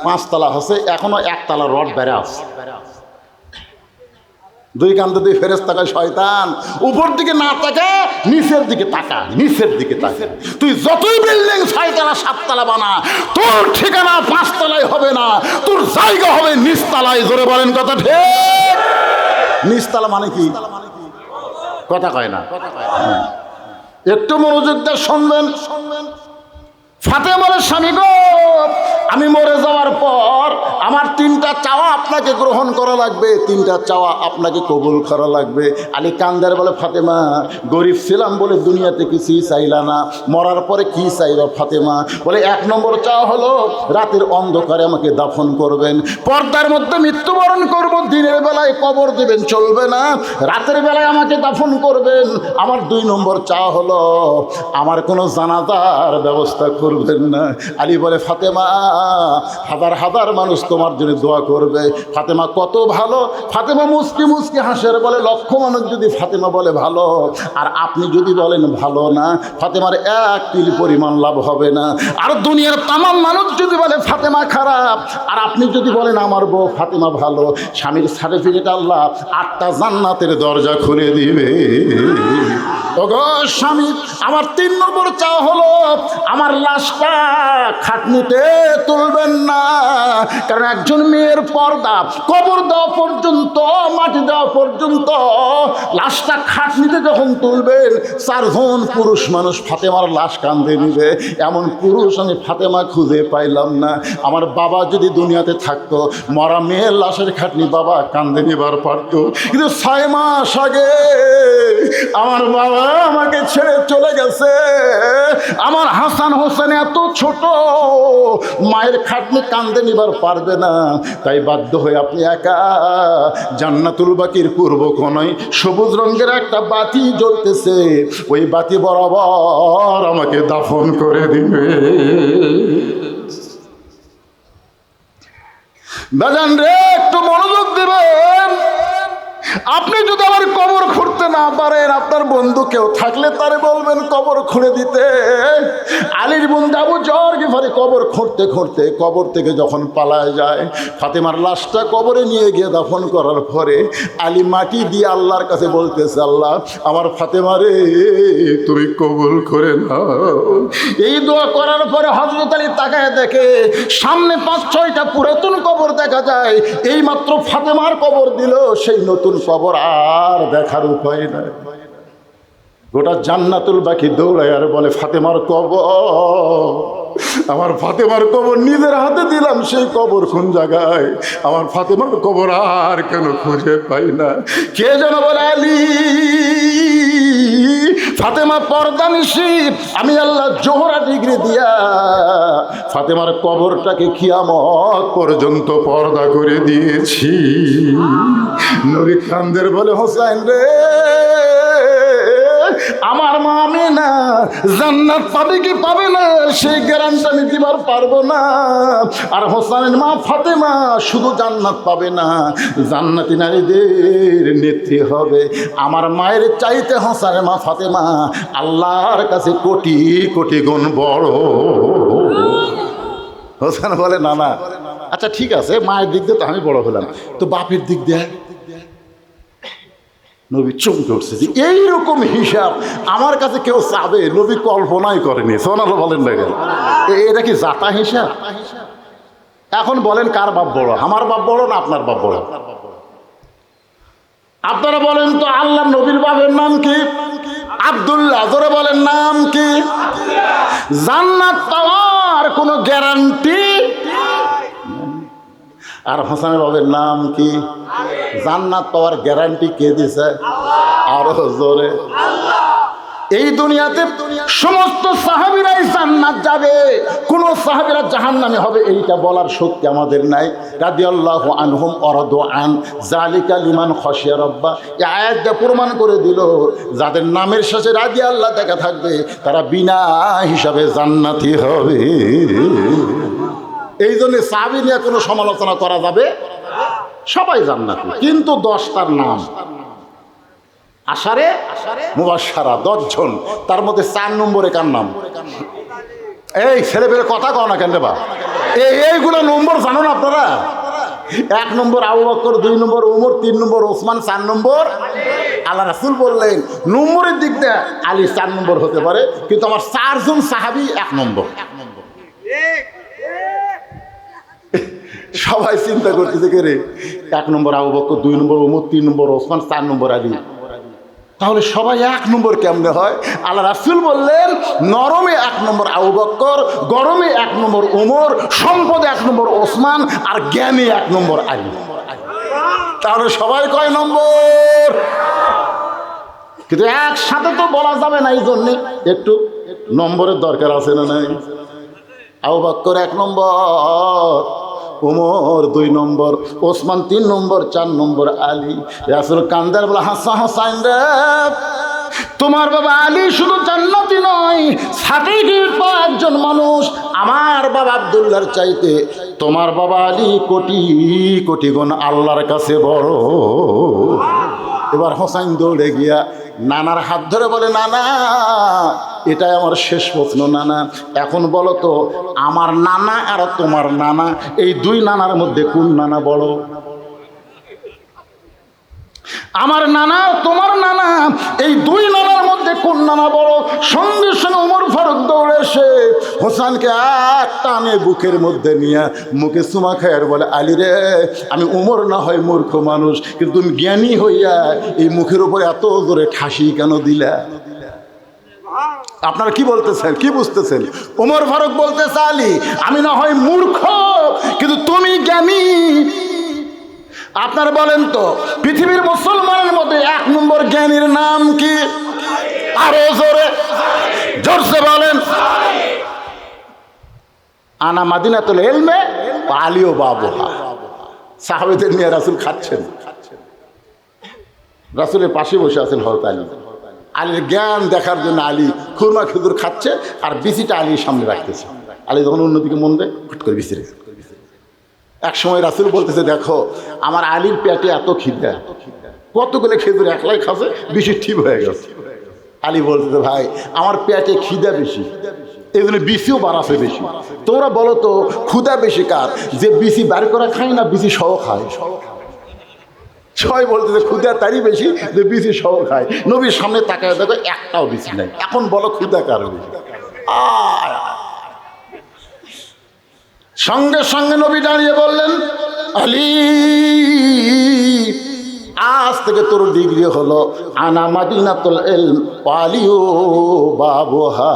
5 তলা হচ্ছে, এখনো 1 তলা রড বেড়ে আছে। 2 কান্দে 2 ফেরেশতা কয় শয়তান উপর দিকে না তাকা, নিচের দিকে তাকা, নিচের দিকে তাকা। তুই যতই বিল্ডিং 6 তলা 7 তলা বানা, তোর ঠিকানা 5 তলায় হবে না, তোর জায়গা হবে নিচ তলায়। জোরে বলেন কথা ঠিক? নিচতলা মানে কি? কথা কয় না, একটু মনোযোগ দিয়ে শুনবেন। ফাতেমা বলে স্বামী গো আমি মরে যাওয়ার পর আমার 3টা চাওয়া আপনাকে গ্রহণ করা লাগবে, 3টা চাওয়া আপনাকে কবুল করা লাগবে। আলী কান্দার বলে ফাতেমা গরিব ছিলাম বলে দুনিয়াতে কিছুই চাইলা না, মরার পরে কি চাইবা ফাতেমা? বলে 1 নম্বর চাওয়া হলো রাতের অন্ধকারে আমাকে দাফন করবেন, পর্দার মধ্যে মৃত্যুবরণ করব, দিনের বেলায় কবর দেবেন চলবে না, রাতের বেলায় আমাকে দাফন করবেন। আমার 2 নম্বর চাওয়া হলো আমার কোনো জানাজার ব্যবস্থা করবেন না। আলী বলে ফাতেমা হাজার হাজার মানুষ তোমার জন্য দোয়া করবে। ফাতেমা কত ভালো, ফাতেমা মুচকি মুচকি হাসের বলে লক্ষ মানুষ যদি ফাতেমা বলে ভালো আর আপনি যদি বলেন ভালো না, ফাতেমার 1 তিল পরিমাণ লাভ হবে না। আর দুনিয়ার তামাম মানুষ যদি বলে ফাতেমা খারাপ আর আপনি যদি বলেন আমার বউ ফাতেমা ভালো, স্বামীর সার্টিফিকেট আল্লাহ 8টা জান্নাতের দরজা খুলে দিবে। ওগো স্বামী আমার 3 নম্বর চাওয়া হলো আমার লাশটা খাটনিতে তুলবেন না, কারণ একজন মেয়ের পর্দা কবর দেওয়া পর্যন্ত, মাটি দেওয়া পর্যন্ত, লাশটা খাটনিতে যখন তুলবেন 4 জন পুরুষ মানুষ ফাতেমার লাশ কাঁধে নিবে। এমন পুরুষ আমি ফাতেমা খুঁজে পাইলাম না। আমার বাবা যদি দুনিয়াতে থাকতো মরা মেয়ের লাশের খাটনি বাবা কাঁধে নিবার পারত, কিন্তু 6 মাস আগে আমার বাবা আমাকে ছেড়ে চলে গেছে। আমার হাসান হোসেন এত ছোট, মায়ের খাটনি কান্দে নিবার পারবে না, তাই বাধ্য হয়ে আপনি একা জান্নাতুল বাকির পূর্ব কোণায় সবুজ রঙের একটা বাতি জ্বলতেছে, ওই বাতি বরাবর আমাকে দাফন করে দিবে। বাজান রে একটু মনোযোগ দিবেন। আপনি যদি আমার কবর খুঁড়তে না পারেন, আপনার বন্ধু কেউ থাকলে তারে বলবেন কবর খুঁড়ে দিতে। আলীর বন্ধু আবু যর গিফারি কবর খুঁড়তে খুঁড়তে কবর থেকে যখন পালায় যায়, ফাতেমার লাশটা কবরে নিয়ে গিয়ে দাফন করার পরে আলী মাটি দিয়ে আল্লাহর কাছে বলতেছে আল্লাহ আমার ফাতেমা রে তুমি কবুল করে নাও। এই দোয়া করার পরে হযরত আলী তাকায় দেখে সামনে 5-6টা পুরাতন কবর দেখা যায়। এই মাত্র ফাতেমার কবর দিল, সেই নতুন কবর আর দেখার উপায় নাই। গোটা জান্নাতুল বাকি দৌড়ায় আর বলে ফাতেমার কবর, আমার ফাতেমার কবর নিজের হাতে দিলাম, সেই কবর কোন জায়গায়? আমার ফাতেমার কবর আর কেন খুঁজে পাই না? কে যেন বলে আলী ফাতেমা পর্দা নিশি, আমি আল্লাহ জোহরা ডিগ্রি দিয়া ফাতেমার কবরটাকে কিয়ামত পর্যন্ত পর্দা করে দিয়েছি। নবী কান্দের বলে হোসেন রে আমার মা আমিনা জান্নাত পাবে কি পাবে না সেই গ্যারান্টি আমি দিবার পারবো না। আর হোসেনের মা ফাতেমা শুধু জান্নাত পাবে না, জান্নাতি নারীদের নেত্রী হবে। আমার মায়ের চাইতে হোসেনের মা ফাতেমা আল্লাহর কাছে কোটি কোটি গুণ বড়। হোসেন বলে না না আচ্ছা ঠিক আছে, মায়ের দিক দিয়ে তো আমি বড় হলাম, তো বাপের দিক দিয়ে? নবী চমকে উঠছে যে এইরকম হিসাব আমার কাছে কেউ চাবে, নবী কল্পনাই করেনি। সোনাল বলেন না কেন, এটা কি জাতা হিসাব? এখন বলেন কার বাপ বড়, আমার বাপ বড় না আপনার বাপ বড়? আপনারা বলেন তো আল্লাহ নবীর বাপের নাম কি? আব্দুল্লাহ। জোরে বলেন নাম কি? জান্নাত পাওয়ার কোনো গ্যারান্টি। আর হাসানের বাবের নাম কি? জান্নাত পাওয়ার গ্যারান্টি কে দিছে? আরো জোরে। এই দুনিয়াতে সমস্ত সাহাবীরাই জান্নাত যাবে, কোন সাহাবীরা জাহান্নামে হবে এইটা বলার শক্তি আমাদের নাই। রাদিয়াল্লাহু আনহুম ওয়ারাদু আন যালিকা লিমান খাশিয়া রাব্বা। এই আয়াতটা প্রমাণ করে দিল যাদের নামের শেষে রাদিয়াল্লাহ লেখা থাকবে তারা বিনা হিসাবে জান্নাতি হবে। এই জন্য সাহাবী নিয়ে কোনো সমালোচনা করা যাবে, সবাই জান্নাতি। কিন্তু 10টার নাম আশারে মুবাশশারা, 10 জন, তার মধ্যে 4 নম্বরে কার নাম? এই ছেলে পেলে কথা কও না কেন বা? এইগুলো নম্বর জানো না আপনারা? 1 নম্বর আবু বকর, 2 নম্বর উমর, 3 নম্বর ওসমান, 4 নম্বর আল্লাহ রাসূল বললেন নম্বরের দিক দিয়ে আলী 4 নম্বর হতে পারে, কিন্তু আমার 4 জন সাহাবী 1 নম্বর। সবাই চিন্তা করতেছে কে রে? 1 নম্বর আবু বকর, 2 নম্বর উমর, 3 নম্বর ওসমান, 4 নম্বর আলী। তাহলে সবাই 1 নম্বর কেমনে হয়? আল্লাহ রাসূল বললেন নরমে 1 নম্বর আবু বকর, গরমে 1 নম্বর উমর, সম্পদে 1 নম্বর ওসমান, আর জ্ঞানে 1 নম্বর আলী। তাহলে সবাই কয় নম্বর? কিন্তু একসাথে তো বলা যাবে না, এই জন্যে একটু নম্বরের দরকার আছে না নাই? আবু বকর 1 নম্বর, উমর 2 নম্বর, ওসমান 3 নম্বর, 4 নম্বর আলী। রাসূল কান্দার বলে হাসান হোসাইন রে, তোমার বাবা আলী শুধু জান্নাতি নয়, সার্টিফিকেট পাওয়া একজন মানুষ। আমার বাবা আব্দুল্লাহর চাইতে তোমার বাবা আলী কোটি কোটি গুণ আল্লাহর কাছে বড়। এবার হোসাইন দৌড়ে গিয়া নানার হাত ধরে বলে, নানা এটাই আমার শেষ প্রশ্ন। নানা এখন বলো তো, আমার নানা আর তোমার নানা, এই 2 নানার মধ্যে কোন নানা বড়? আমার নানা তোমার নানা, এই 2 নানার মধ্যে কোন নানা বড়? সঙ্গে সঙ্গে ওমর ফারুক দৌড়ে এসে হোসেনকে এক টানে বুকের মধ্যে নিয়ে মুখে চুমা খায় আর বলে, আলী রে, আমি ওমর না হয় মূর্খ মানুষ, কিন্তু তুমি জ্ঞানী হইয়া এই মুখের উপরে এত জোরে ঠাসি কেন দিলা? আপনারা কি বলতেছেন, কি বুঝতেছেন? ওমর ফারুক বলতেছে, আলী আমি না হয় মূর্খ, কিন্তু তুমি জ্ঞানী। আপনারা বলেন তো পৃথিবীর মুসলমানের মধ্যে 1 নম্বর জ্ঞানীর নাম কি? আরো জোরে জোরসে বলেন। আনা মাদিনাতুল ইলমে ওয়া আলিও বাবুহা। সাহাবীদের নিয়ে রাসূল খাচ্ছেন, রাসূলের পাশে বসে আছেন হযরত আলী। আলীর জ্ঞান দেখার জন্য আলী খুরমা খেজুর খাচ্ছে আর বিচিটা আলীর সামনে রাখতেছে। আলী যখন অন্যদিকে মন দেয় হুট করে বিচি রেখে। এক সময় রাসূল বলতেছে, দেখো আমার আলীর পেটে এত খিদা, কতগুলো খেজুর একলাই খাচ্ছে, বিচি ঠিক হয়ে গেছে। আলী বলতেছে, ভাই আমার পেটে খিদা বেশি, এই জন্য বিচিও বাড়াছে বেশি। তোমরা বলো তো ক্ষুধা বেশি কার, যে বিচি বার করা খায় না বিচি সহ খায়? সবাই বলতেছে ক্ষুধা তারই বেশি যে বিচি সহ খায়। নবীর সামনে তাকায় দেখো একটাও বিচি নাই। এখন বলো ক্ষুধা কার বেশি? সঙ্গে সঙ্গে নবী দাঁড়িয়ে বললেন, আলী আজ থেকে তোর ডিগ্রি হলো আনা মাদিনাতুল ইলম ওয়া আলিউ বাবুহা।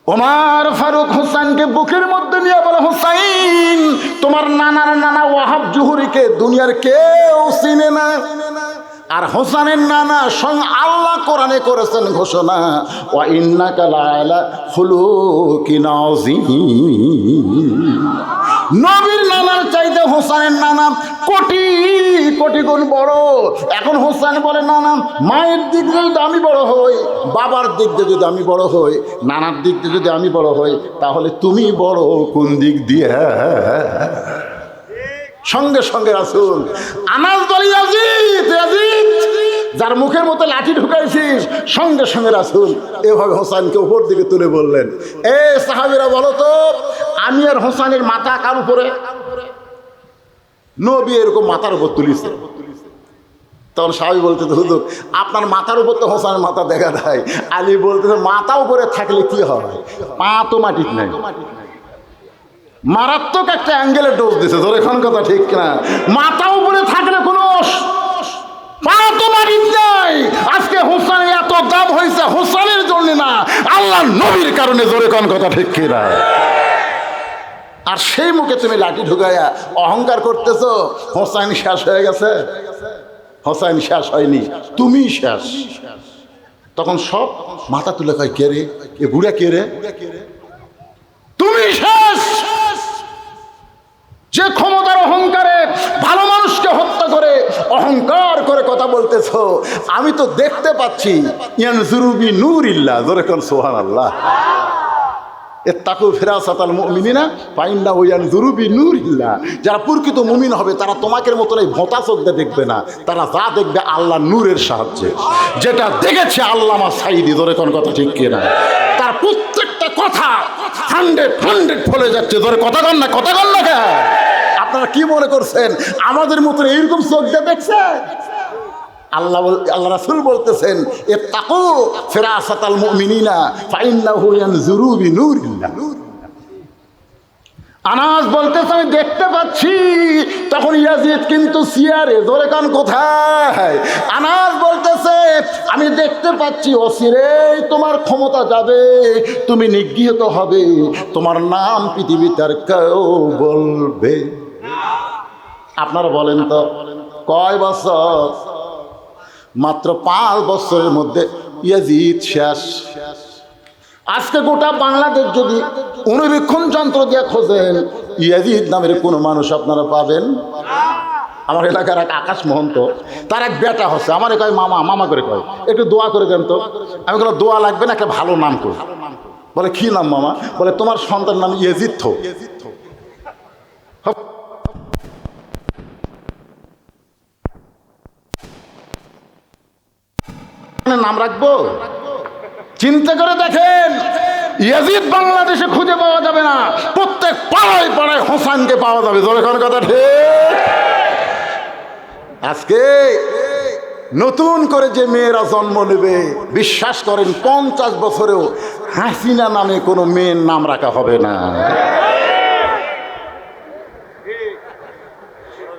ওমর ফারুক হোসেনকে বুকের মধ্যে নিয়ে বলে, হোসাইন তোমার নানার নানা ওয়াহাব জুহুরিকে দুনিয়ার কেউ চিনে না। আর হোসেনের নানা সঙ্গে আল্লাহ কোরআনে করেছেন ঘোষণা, ওয়া ইন্নাকা লাআলা খুলুকিন আযীম। নবীর নানার চাইতে হোসেনের নানা কোটি কোটি গুণ বড়। এখন হোসেন বলে, নানা মায়ের দিক দিয়ে যদি আমি বড় হই, বাবার দিক দিয়ে যদি আমি বড় হই, নানার দিক দিয়ে যদি আমি বড় হই, তাহলে তুমি বড় কোন দিক দিয়ে? সঙ্গে সঙ্গে রাসূল আনাস বলে, ইয়াজিদ ইয়াজিদ, যার মুখের মতো লাঠি ঢুকাইছিস। সঙ্গে সঙ্গে রাসূল এভাবে হোসেনকে উপর দিকে তুলে বললেন, এ সাহাবীরা বলো তো, আমি আর হোসেনের মাথা কার উপরে? নবী এরকম মাথার উপর তুলিছে। তখন সাহাবী বলতেছে হুজুর আপনার মাথার উপর তো হোসেনের মাথা দেখা দেয়। আলী বলতেছে মাথা উপরে থাকলে কি হয়, পা তো মাটির নেই। মারাত্মক একটা অ্যাঙ্গেলে ডোজ দিছে, ধরে এখন কথা ঠিক না। মাথা উপরে থাকলে কোনো পা তো মাটির নেই। আজকে হোসেনের এত দাম হয়েছে হোসেনের জন্য না, আল্লাহ নবীর কারণে, ধরে কোন কথা ঠিক কিনা। আর সেই মুখে তুমি লাঠি ঢুকাইয়া অহংকার করতেছো হোসেন শেষ হয়ে গেছে। হোসেন শেষ হয়নি, তুমি শেষ। তখন সব মাথা তুলে কয় কে রে, এ বুড়া কে রে? তুমি শেষ। যে ক্ষমতার অহংকারে ভালো মানুষকে হত্যা করে অহংকার করে কথা বলতেছো, আমি তো দেখতে পাচ্ছি। ইয়ানজুরুবি নূরিল্লাহ, জোরে কোন সুবহানাল্লাহ। ইত্তাকু ফিরাসাতাল মুমিনিনা ফাইন্নাহু ইয়ানজুরু বিনূরিল্লাহ। যারা প্রকৃত মুমিন হবে তারা তোমাদের মতন এই ভোঁতা চোখ দিয়ে দেখবে না, তারা যা দেখবে আল্লাহর নূরের সাহায্যে। যেটা দেখেছে আল্লামা সাঈদী, ধরে কোন কথা ঠিক কিনা, তার প্রত্যেকটা কথা 100 ফলে যাচ্ছে। ধরে কথা কন না, কথা কন না। আপনারা কি মনে করছেন আমাদের মতন এইরকম চোখ দিয়ে দেখছে? আল্লাহ রাসূল বলতেছেন ইত্তাকু ফিরাসাতাল মুমিনিনা ফাইন্নাহু ইয়ানজুরু বিনূরিল্লাহ। আনাস বলতেছে আমি দেখতে পাচ্ছি। তখন ইয়াজিদ কিন্তু সিয়ারে, ধরে কান কোথায়? আনাস বলতেছে আমি দেখতে পাচ্ছি অচিরেই তোমার ক্ষমতা যাবে, তুমি নিগৃহীত হবে, তোমার নাম পৃথিবীতে আর কেউ বলবে। আপনারা বলেন তো কয় বছর? মাত্র 5 বছরের মধ্যে ইয়াজিদ শেষ। আজকে গোটা বাংলাদেশ যদি অনুবীক্ষণ যন্ত্র দিয়ে খোঁজেন, ইয়াজিদ নামের কোনো মানুষ আপনারা পাবেন? আমার এলাকার এক আকাশ মহন্ত, তার এক বেটা হচ্ছে, আমার কয় মামা, মামা করে কয় একটু দোয়া করে দেন তো। আমি বললাম দোয়া লাগবে না, একটা ভালো নাম করি। বলে কি নাম মামা? বলে তোমার সন্তান নাম ইয়াজিদ থো। নাম রাখবো? চিন্তা করে দেখেন, ইয়াজিদ বাংলাদেশে খুঁজে পাওয়া যাবে না, প্রত্যেক পাড়ায় পাড়ায় হোসেনকে পাওয়া যাবে। যখন কথা ঠিক। আজকে নতুন করে যে মেয়েরা জন্ম নেবে, বিশ্বাস করেন 50 বছরেও হাসিনা নামে কোনো মেয়ের নাম রাখা হবে না।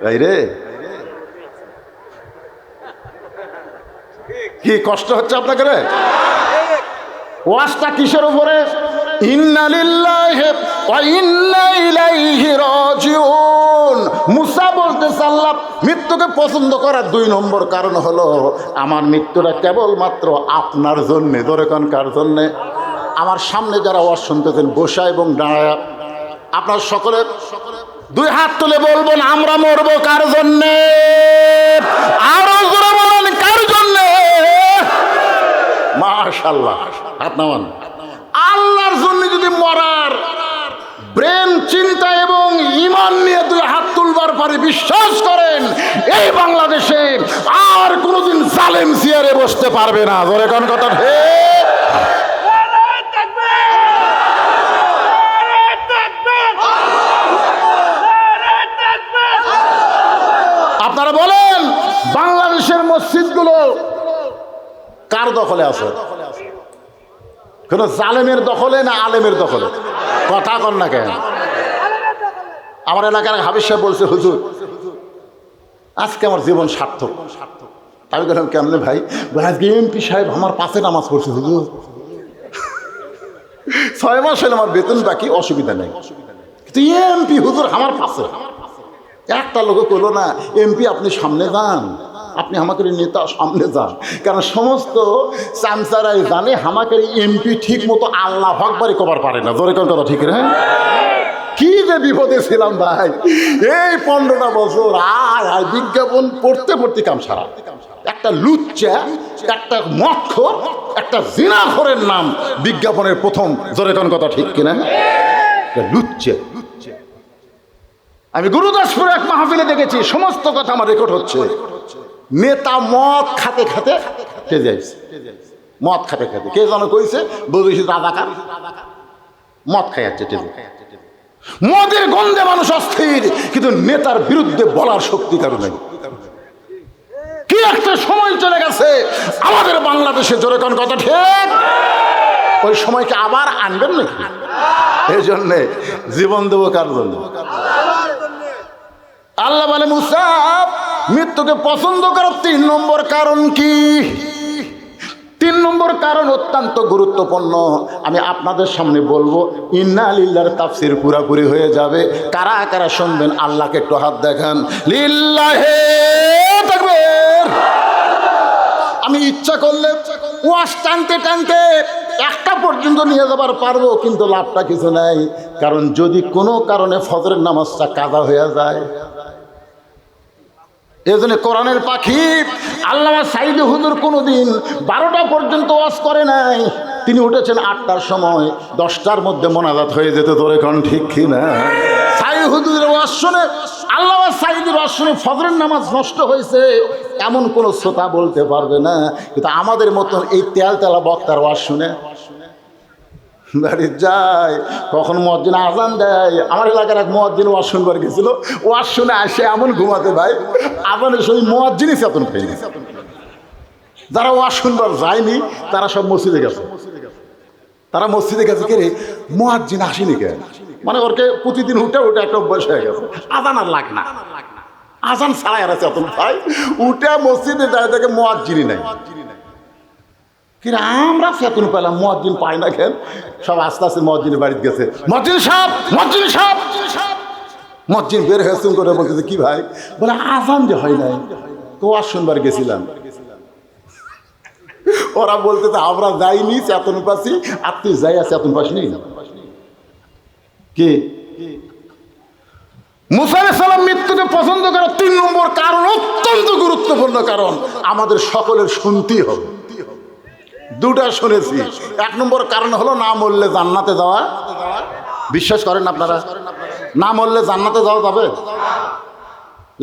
তাই রে, কি কষ্ট হচ্ছে আপনাকে রে? ওয়াজটা কিসের উপরে? ইন্না লিল্লাহি ওয়া ইন্না ইলাইহি রাজিউন। মুসা বলতেছে আল্লাহ মৃত্যুকে পছন্দ করার 2 নম্বর কারণ হলো আমার মৃত্যুটা কেবলমাত্র আপনার জন্যে। ধরে কোন কার জন্যে? আমার সামনে যারা ওয়াজ শুনতেছেন বসা এবং দাঁড়ায়া, আপনার সকলে 2 হাত তুলে বলবেন আমরা মরবো কার জন্যে? আরো জোরে বলেন কার জন্যে? মাশাআল্লাহ, হাত নামান। আল্লাহর জন্য যদি মরার ব্রেন চিন্তা এবং ঈমান নিয়ে 2 হাত তুলবার পরে বিশ্বাস করেন এই বাংলাদেশে আর কোনোদিন জালেম চেয়ারে বসতে পারবে না। ধরে কোন কথা ঠিক? আপনারা বলেন বাংলাদেশের মসজিদগুলো কার দখলে আছে? কোন জালেমের দখলে না আলেমের দখলে? কথা কন না কেন? আমার এলাকার হাফিজ সাহেব বলছে হুজুর আজকে আমার জীবন সার্থক। আমি বললাম কেমনে ভাই? আজকে এমপি সাহেব আমার পাশে নামাজ পড়ছে হুজুর। 6 মাস হলে আমার বেতন বাকি, অসুবিধা নেই, কিন্তু এমপি হুজুর আমার পাশে। একটা লোক করলো না এমপি আপনি সামনে যান, আপনি আমাদের নেতা সামনে যান। কারণ সমস্ত চামচারাই জানে আমাদের এমপি ঠিক মতো আল্লাহু আকবার কবার পারে না। জোরে কোন কথা ঠিক রে? কি যে বিপদে ছিলাম ভাই এই 15টা বছর। আর বিজ্ঞাপন পড়তে পড়তে কাম সারা। একটা লুচ্চা, একটা মক্খর, একটা জিনাখোরের নাম বিজ্ঞাপনের প্রথম। জোরে কোন কথা ঠিক কিনা? লুচ্চা। আমি গুরুদাসপুরে এক মাহফিলে দেখেছি, সমস্ত কথা আমার রেকর্ড হচ্ছে। নেতা মদ খাতে খাতে তেজে আসছে, মদ খাতে খাতে। কে যেন কইছে বলেছি রাজাকার, মদ খাই যাচ্ছে তেজে। মদের গন্ধে মানুষ অস্থির, কিন্তু নেতার বিরুদ্ধে বলার শক্তি কারো নাই। কি একটা যে সময় চলে গেছে আমাদের বাংলাদেশে, জোরে কোন কথা ঠিক? ওই সময়কে আবার আনবেন নাকি? এই জন্যে জীবন দেবো কার জন্য? আল্লাহ বলে মুসা মৃত্যুকে পছন্দ করো 3 নম্বর কারণ কি? 3 নম্বর কারণ অত্যন্ত গুরুত্বপূর্ণ, আমি আপনাদের সামনে বলবো। ইন্না লিল্লাহর তাফসীর পুরাপুরি হয়ে যাবে। কারা কারা শুনবেন আল্লাহকে একটু হাত দেখান। লিল্লাহে তাকবীর। আমি ইচ্ছা করলে ওয়াজ টানতে টানতে 1টা পর্যন্ত নিয়ে যাবার পারবো, কিন্তু লাভটা কিছু নাই। কারণ যদি কোনো কারণে ফজরের নামাজটা কাজা হয়ে যায়, এই জন্য কোরআনের পাখি আল্লামা সাইদি হুজুর কোনোদিন 12টা পর্যন্ত ওয়াজ করে নাই। তিনি উঠেছেন 8টার সময়, 10টার মধ্যে মোনাজাত হয়ে যেত। তোরে কোন ঠিক কি না? সাইদি হুজুরের ওয়াজ শুনে, আল্লামা সাইদির ওয়াজ শুনে ফজরের নামাজ নষ্ট হয়েছে এমন কোনো শ্রোতা বলতে পারবে না। কিন্তু আমাদের মতন এই তেলতেলা বক্তার ওয়াজ শুনে বাড়ি যায়, কখন মুয়াজ্জিন আজান দেয়। আমার এলাকার এক মুয়াজ্জিন ওয়াজ শুনবার গেছিল, ওয়াজ শুনে আসে এমন ঘুমাতে ভাই, আজানের সময় মুয়াজ্জিনই চেতন পায়নি। যারা ওয়াজ শুনবার যায়নি তারা সব মসজিদে গেছে। তারা মসজিদে গেছে, কে রে মুয়াজ্জিন আসেনি কেন? মানে ওরকে প্রতিদিন উঠে উঠে একটা অভ্যাস হয়ে গেছে, আজান আর লাগ না, আজান ছাড়াই আর চেতন পায়। উঠে মসজিদে যায় দেখে মুয়াজ্জিনই নাই। কিন্তু আমরা চেতন পেলাম, মুয়াজ্জিন পায় না কেন? সব আস্তে আস্তে মুয়াজ্জিনের বাড়িতে গেছে। মুয়াজ্জিন সাহেব, মুয়াজ্জিন সাহেব। মুয়াজ্জিন বের হয়েছে করে বলতেছে, কি ভাই? বলে আজান যে হয় নাই, তো ওয়াজ শুনবার গেছিলাম। ওরা বলতেছে আমরা যাইনি, চেতন পাচ্ছি, আর তুই যাই আছে চেতন পাসনি কি? মুসা আলাইহিস সালাম মৃত্যুকে পছন্দ করার 3 নম্বর কারণ অত্যন্ত গুরুত্বপূর্ণ কারণ, আমাদের সকলের শুনতেই হবে। 2টা শুনেছি। 1 নম্বর কারণ হলো না মরলে জান্নাতে যাওয়া। বিশ্বাস করেন আপনারা? না মরলে জান্নাতে যাওয়া যাবে?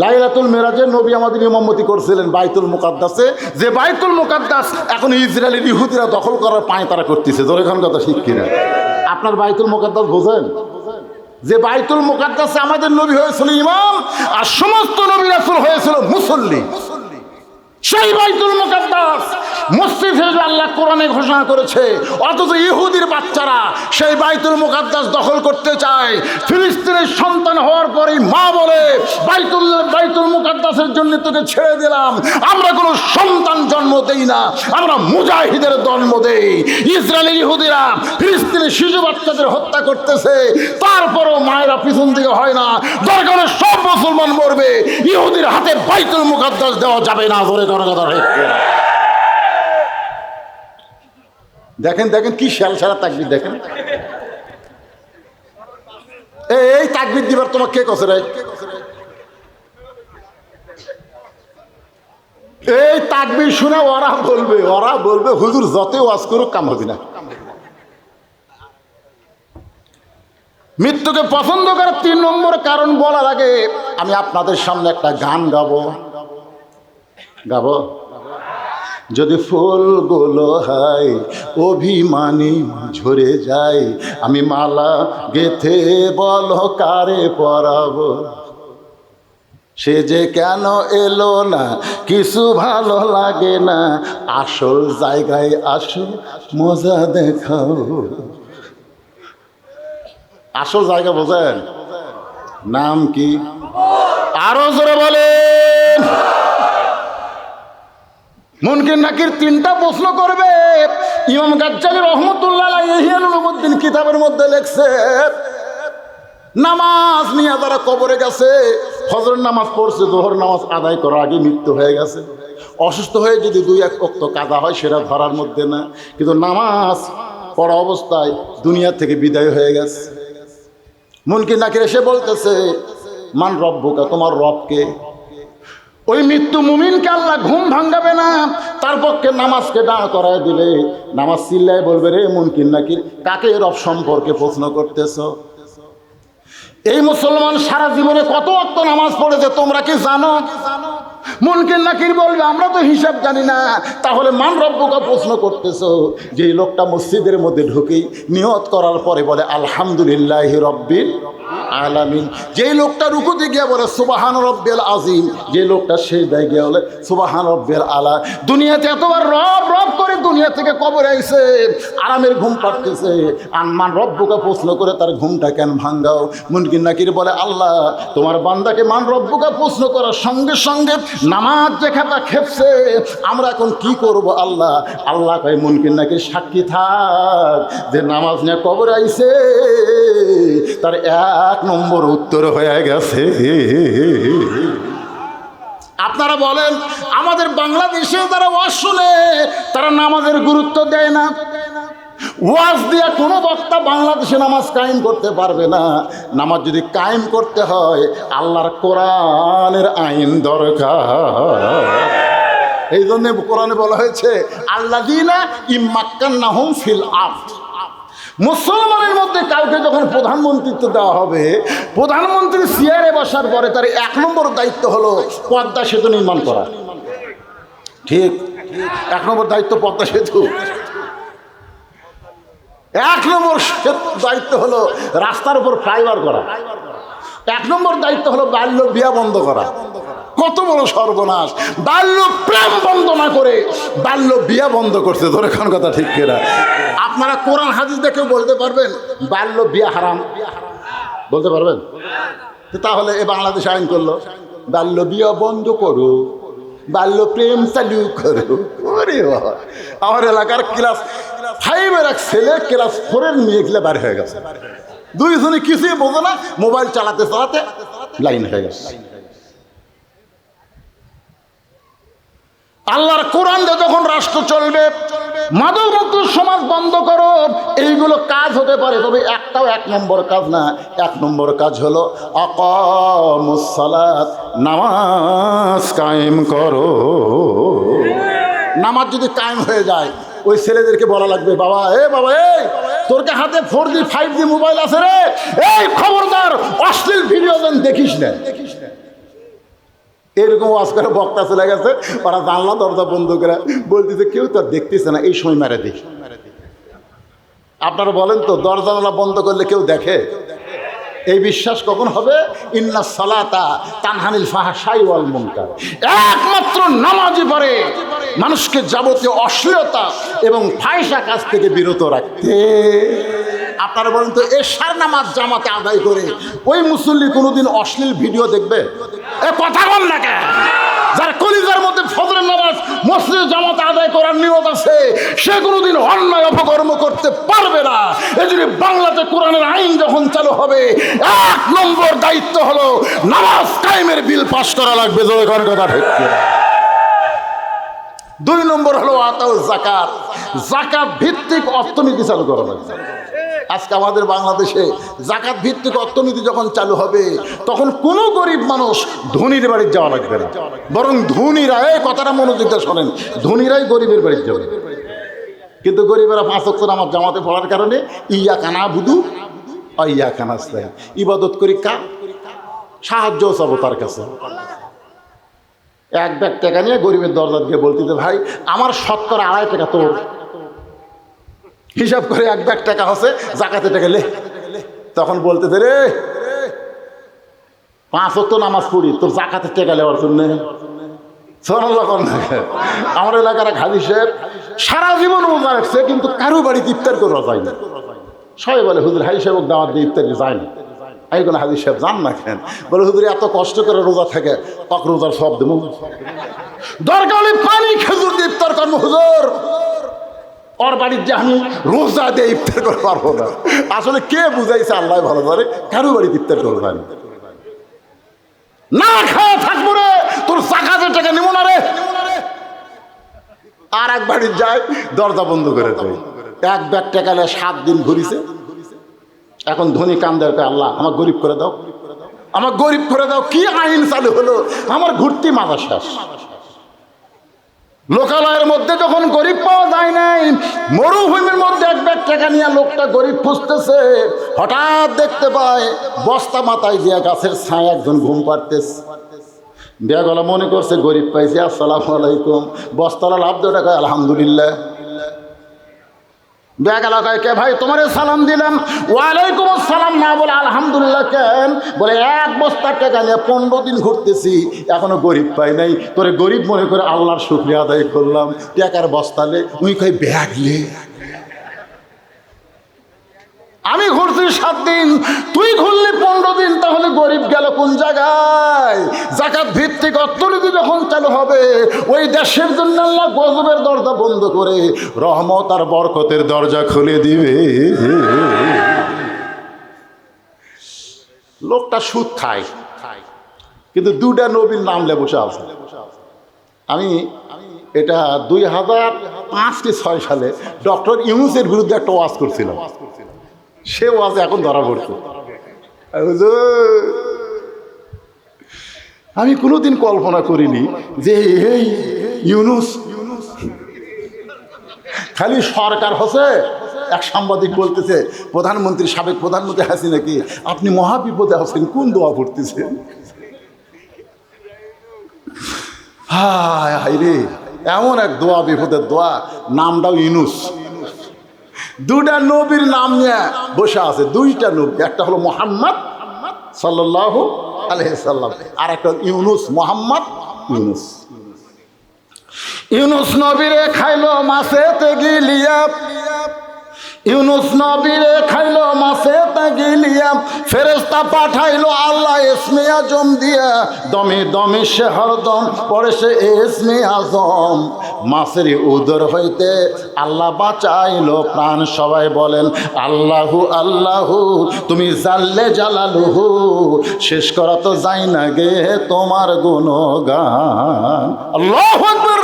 লাইলাতুল মেরাজে নবী আমাদের ইমামতি করছিলেন বাইতুল মুকাদ্দাসে, যে বাইতুল মুকাদ্দাস এখন ইসরায়েলের ইহুদিরা দখল করার পায় তারা করতেছে। জোরে খান কথা ঠিক কিনা? আপনার বাইতুল মুকাদ্দাস বোঝেন? যে বাইতুল মুকাদ্দাসে আমাদের নবী হয়েছিল ইমাম, আর সমস্ত নবী রাসূল হয়েছিল মুসল্লি। সেই বাইতুল মুকাদ্দাস মসজিদ হিসেবে আল্লাহ কোরআনে ঘোষণা করেছে, অথচ ইহুদির বাচ্চারা সেই বাইতুল মুকাদ্দাস দখল করতে চায়। ফিলিস্তিনের সন্তান হওয়ার পরেই মা বলে বাইতুল মুকাদ্দাসের জন্য তোকে ছেড়ে দিলাম, আমরা কোনো সন্তান জন্ম দেই না, আমরা মুজাহিদের জন্ম দেই। ইসরায়েলি ইহুদিরা ফিলিস্তিনের শিশু বাচ্চাদের হত্যা করতেছে, তারপরও মায়েরা পিছন দিকে হয় না। দরকারে সব মুসলমান মরবে, ইহুদির হাতে বাইতুল মুকাদ্দাস দেওয়া যাবে না। ধরে দেখেন দেখেন কি শালা তাকবীর দেখেন। এই তাকবীর দিবার তোমার কে কছে রে? এই তাকবীর শুনে ওরা বলবে হুজুর যতই ওয়াজ করুক কাম হবে না। মৃত্যুকে পছন্দ করার 3 নম্বর কারণ বলার আগে আমি আপনাদের সামনে একটা গান গাবো। যদি ফুলগুলো হয় অভিমানী ঝরে যায়, আমি মালা গেথে বলো কারে পরাবো, সে যে কেন এলো না কিছু ভালো লাগে না, আসল জায়গায় আসো মজা দেখাও। আসল জায়গা বোঝেন? নাম কি? আরো জোরে বলেন। মুনকির নাকির 3টা প্রশ্ন করবে। ইমাম গাজ্জালী রহমতুল্লাহ আলাইহি ইহয়া উলুমুদ্দিন কিতাবের মধ্যে লেখছে, নামাজ নিয়ে যারা কবরে গেছে, ফজরের নামাজ পড়ছে, যোহর নামাজ আদায় করার আগে মৃত্যু হয়ে গেছে, অসুস্থ হয়ে যদি 2-1 ওয়াক্ত কাজা হয় সেটা ধরার মধ্যে না, কিন্তু নামাজ পড়া অবস্থায় দুনিয়া থেকে বিদায় হয়ে গেছে। মুনকির নাকির এসে বলতেছে, মান রব্বুকা, তোমার রবকে? ওই মৃত্যু মুমিনকে আল্লাহ ঘুম ভাঙাবে না, তার পক্ষে নামাজকে দাঁড় করায় দিলে নামাজ চিল্লায় বলবে, রে মুনকির নাকির, কাকে রব সম্পর্কে প্রশ্ন করতেছ? এই মুসলমান সারা জীবনে কত ওয়াক্ত নামাজ পড়েছে তোমরা কি জানো? মুনকির নাকির বলবে, আমরা তো হিসাব জানি না। তাহলে মান রব্বুকা প্রশ্ন করতেছ? যে লোকটা মসজিদের মধ্যে ঢুকেই নিয়ত করার পরে বলে আলহামদুলিল্লাহি রব্বিল আলামিন। যেই লোকটা রুকুতে গিয়ে বলে সুবহান রব্বিল আযীম, যে লোকটা সিজদায় গিয়ে বলে সুবহান রব্বিল আলা, দুনিয়াতে এতবার রব রব করে দুনিয়া থেকে কবরে আইছে, আরামের ঘুম পাড়তেছে, আনমান রব্বুকে প্রশ্ন করে তার ঘুমটা কেন ভাঙ্গাও? মুনকির নাকির বলে আল্লাহ তোমার বান্দাকে মান রব্বুকে প্রশ্ন করার সঙ্গে সঙ্গে নামাজ যে খেপা খেপছে, আমরা এখন কি করব আল্লাহ? আল্লাহ কয় মুনকির নাকির সাক্ষী থাক যে নামাজ নিয়ে কবরে আইছে, তার 1 নম্বর উত্তর হয়ে গেছে। আপনারা বলেন আমাদের বাংলাদেশেও তারা ওয়াজ শুনে, তারা নামাজের গুরুত্ব দেয় না। ওয়াজ দিয়ে কোনো বক্তা বাংলাদেশে নামাজ কায়েম করতে পারবে না। নামাজ যদি কায়েম করতে হয় আল্লাহর কোরআনের আইন দরকার। এই জন্য কোরআনে বলা হয়েছে আল্লাযীনা ইম্মাক্কান্নাহুম ফিল আরদ। মুসলমানের মধ্যে কাউকে যখন প্রধানমন্ত্রিত্ব দেওয়া হবে, প্রধানমন্ত্রী চেয়ারে বসার পরে তার 1 নম্বর দায়িত্ব হলো পদ্মা সেতু নির্মাণ করা। ঠিক, 1 নম্বর দায়িত্ব পদ্মা সেতু। 1 নম্বর দায়িত্ব হলো রাস্তার উপর ফ্লাইওভার করা। 1 নম্বর দায়িত্ব হলো বাল্য বিয়া বন্ধ করা। কত বড় সর্বনাশ! বাল্য প্রেম বন্ধ না করে বাল্য বিয়া বন্ধ করছে। ধরে কোন কথা ঠিক কিনা? আপনারা কোরআন হাদিস দেখে বলতে পারবেন বাল্য বিয়া হারাম? বলতে পারবেন? তাহলে এ বাংলাদেশ আইন করলো বাল্য বিয়া বন্ধ করো, বাল্য প্রেম চালু করো। ওরে বাবা, আমার এলাকার ক্লাস 5-এর এক ছেলে ক্লাস 4-এর মেয়ে গেলে বার হয়ে গেছে। দুইজনে কিছুই বোঝে না, মোবাইল চালাতে চালাতে লাইন হয়ে গেছে। আল্লাহর কোরআন দিয়ে যখন রাষ্ট্র চলবে, মাদকমুক্ত সমাজ বন্ধ করো, এইগুলো কাজ হতে পারে, তবে একটাও 1 নম্বর কাজ না। 1 নম্বর কাজ হলো আকামুস সালাত, নামাজ কায়েম করো। নামাজ যদি কায়েম হয়ে যায়, ওই ছেলেদেরকে বলা লাগবে বাবা বাবা তোর হাতে 4G 5G মোবাইল আছে রে, এই খবরদার অশ্লীল ভিডিও দেখিস না। এরকম ওয়াজ করে বক্তা চলে গেছে, ওরা জানলা দরজা বন্ধ করে বলতেছে কেউ তো দেখতেছে না, এই সময় মেরে দিই। আপনারা বলেন তো দরজা জানলা বন্ধ করলে কেউ দেখে? এই বিশ্বাস কখন হবে? ইন্নাস সালাতা তানহানিল ফাহশাই ওয়াল মুনকার। একমাত্র নামাজই পারে মানুষকে যাবতীয় অশ্লীলতা এবং ফাহিশা কাজ থেকে বিরত রাখতে। আপনারা বলেন তো এশার নামাজ জামাতে আদায় করে ওই মুসল্লি কোনোদিন অশ্লীল ভিডিও দেখবে? এ কথা বল না কেন? যার কলিজার মধ্যে ফজরের নামাজ মসজিদে জামাতে আদায় করার নিয়ত আছে, সে কোনোদিন অন্যায় অপকর্ম করতে পারবে না। এজন্য বাংলাতে কোরআনের আইন যখন চালু হবে, 1 নম্বর দায়িত্ব হলো নামাজ কায়েমের বিল পাস করা লাগবে। জোরে করে কথা ঠিক। 2 নম্বর হলো আতাউ যাকাত, যাকাত ভিত্তিক অর্থনীতি চালু করা লাগবে। আজকে আমাদের বাংলাদেশে যাকাত ভিত্তিক অর্থনীতি যখন চালু হবে, তখন কোনো গরিব মানুষ ধনীর বাড়ি যাওয়া লাগবে না, বরং ধনীরা, এই কথাটা মনোযোগ দিয়ে শোনেন, ধনীরাই গরিবের বাড়ি যাবে। কিন্তু গরিবেরা 5 ওয়াক্ত নামাজ জামাতে পড়ার কারণে ইয়াকা নাবুদু ওয়া ইয়াকা নাস্তাইন, ইবাদত করি কার? সাহায্য চাবো তার কাছে। 1 ব্যাগ টাকা নিয়ে গরিবের দরজা দিয়ে বলতেছে ভাই আমার 2.5 টাকা তোর। হিসাব করে 1 ব্যাগ টাকা হচ্ছে, যাকাতে টাকা লে। তখন বলতেছে রে 5 ওয়াক্ত নামাজ পড়ি, তোর যাকাতের টাকা নেওয়ার জন্য। আমার এলাকার এক হাজি সাহেব সারা জীবন রোজা রাখছে, কিন্তু কারো বাড়িতে ইফতার করে যায় না। সবাই বলে হুজুর হাজি সাহেব দাওয়াত দিয়ে ইফতারি যায় না। আমি কোনো হাজি সাহেব যান না কেন? বলে হুজুর এত কষ্ট করে রোজা থাকে, পাক রোজার সব দেবো, দরকার হলে পানি খেজুর দিয়ে ইফতার করবো হুজুর। ওর বাড়ির যে আমি রোজা দিয়ে ইফতার করতে পারবো না। আসলে কে বুঝাইছে আল্লাহ ভালো করে, কারো বাড়িতে ইফতার করবো না, না খাওয়া থাকবো রে, তোর যাকাতের টাকা নিব না রে। আর এক বাড়ির যায়, দরজা বন্ধ করে দেয়। 1 ব্যাগ টাকা 7 দিন ঘুরিছে। এখন ধনী কান্দার আল্লাহ আমার গরিব করে দাও, আমার গরিব করে দাও। কি আইন চালু হলো, আমার ঘুরতি মাথা শেষ। লোকালয়ের মধ্যে যখন গরিব পাওয়া যায় নাই, মরুভূমির মধ্যে 1 ব্যাগ টাকা নিয়ে লোকটা গরিব খুঁজতেছে, হঠাৎ দেখতে পায় বস্তা মাথায় দিয়ে গাছের ছায় একজন ঘুম পাড়তেছে। বেগলা মনে করছে গরিব পাইছে, আসসালামু আলাইকুম। বস্তালা লাভ 2 টাকা, আলহামদুলিল্লাহ। ব্যাগ এলাকায় কে ভাই তোমারে সালাম দিলাম, ওয়ালাইকুম আসসালাম না বলে আলহামদুলিল্লাহ কেন? বলে 1 বস্তা টাকা নিয়ে 15 দিন ঘুরতেছি, এখনো গরিব পাই নাই, তোরে গরিব মনে করে আল্লাহর শুকরিয়া আদায় করলাম। টাকার বস্তালে উনি কই ব্যাগ লে, আমি ঘুরছি 7 দিন, তুই ঘুরলি 15 দিন, তাহলে গরিব গেল কোন জায়গায়? যাকাত ভিত্তিক অর্থনীতি যখন চালু হবে, ওই দেশের জন্য আল্লাহ গজবের দরজা বন্ধ করে রহমত আর বরকতের দরজা খুলে দিবে। লোকটা সুদ খায়, কিন্তু 2টা নবীর নাম লে বসে আছে। আমি এটা 2005 কি 6 সালে ডক্টর ইউনূসের বিরুদ্ধে একটা ওয়াজ করছিলাম। সে ওয়াজ এখন ধরা পড়ছে। আমি কোনোদিন কল্পনা করিনি যে এই ইউনূস খালি সরকার হচ্ছে। এক সাংবাদিক বলতেছে, প্রধানমন্ত্রী, সাবেক প্রধানমন্ত্রী হাসিনা কি আপনি মহাবিপদে আছেন, কোন দোয়া পড়তেছেন? হায় হায় রে, এমন এক দোয়া, বিপদের দোয়া, নামটাও ইউনূস। 2টা নবীর নাম নিয়ে বসে আছে, 2টা নবী, একটা হলো মুহাম্মদ সাল্লাল্লাহু আলাইহি সাল্লাম, আর একটা ইউনূস, মুহাম্মদ ইউনূস। ইউনূস নবীরে খাইলো মাছেতে গিলিয়া, ইউনূস নবীরে খাইলো মাছেতে গিলিয়া, ফেরেশতা পাঠাইলো আল্লাহ ইসমে আজম দিয়া, দমে দমে সে হরদম পড়ে সে ইসমে আজম। মাছের উদর হইতে আল্লাহ বাঁচাইলো প্রাণ। সবাই বলেন আল্লাহু আল্লাহু, তুমি জাল্লে জালালুহু, শেষ করা তো যাই না গে তোমার গুণগান। আল্লাহু আকবার।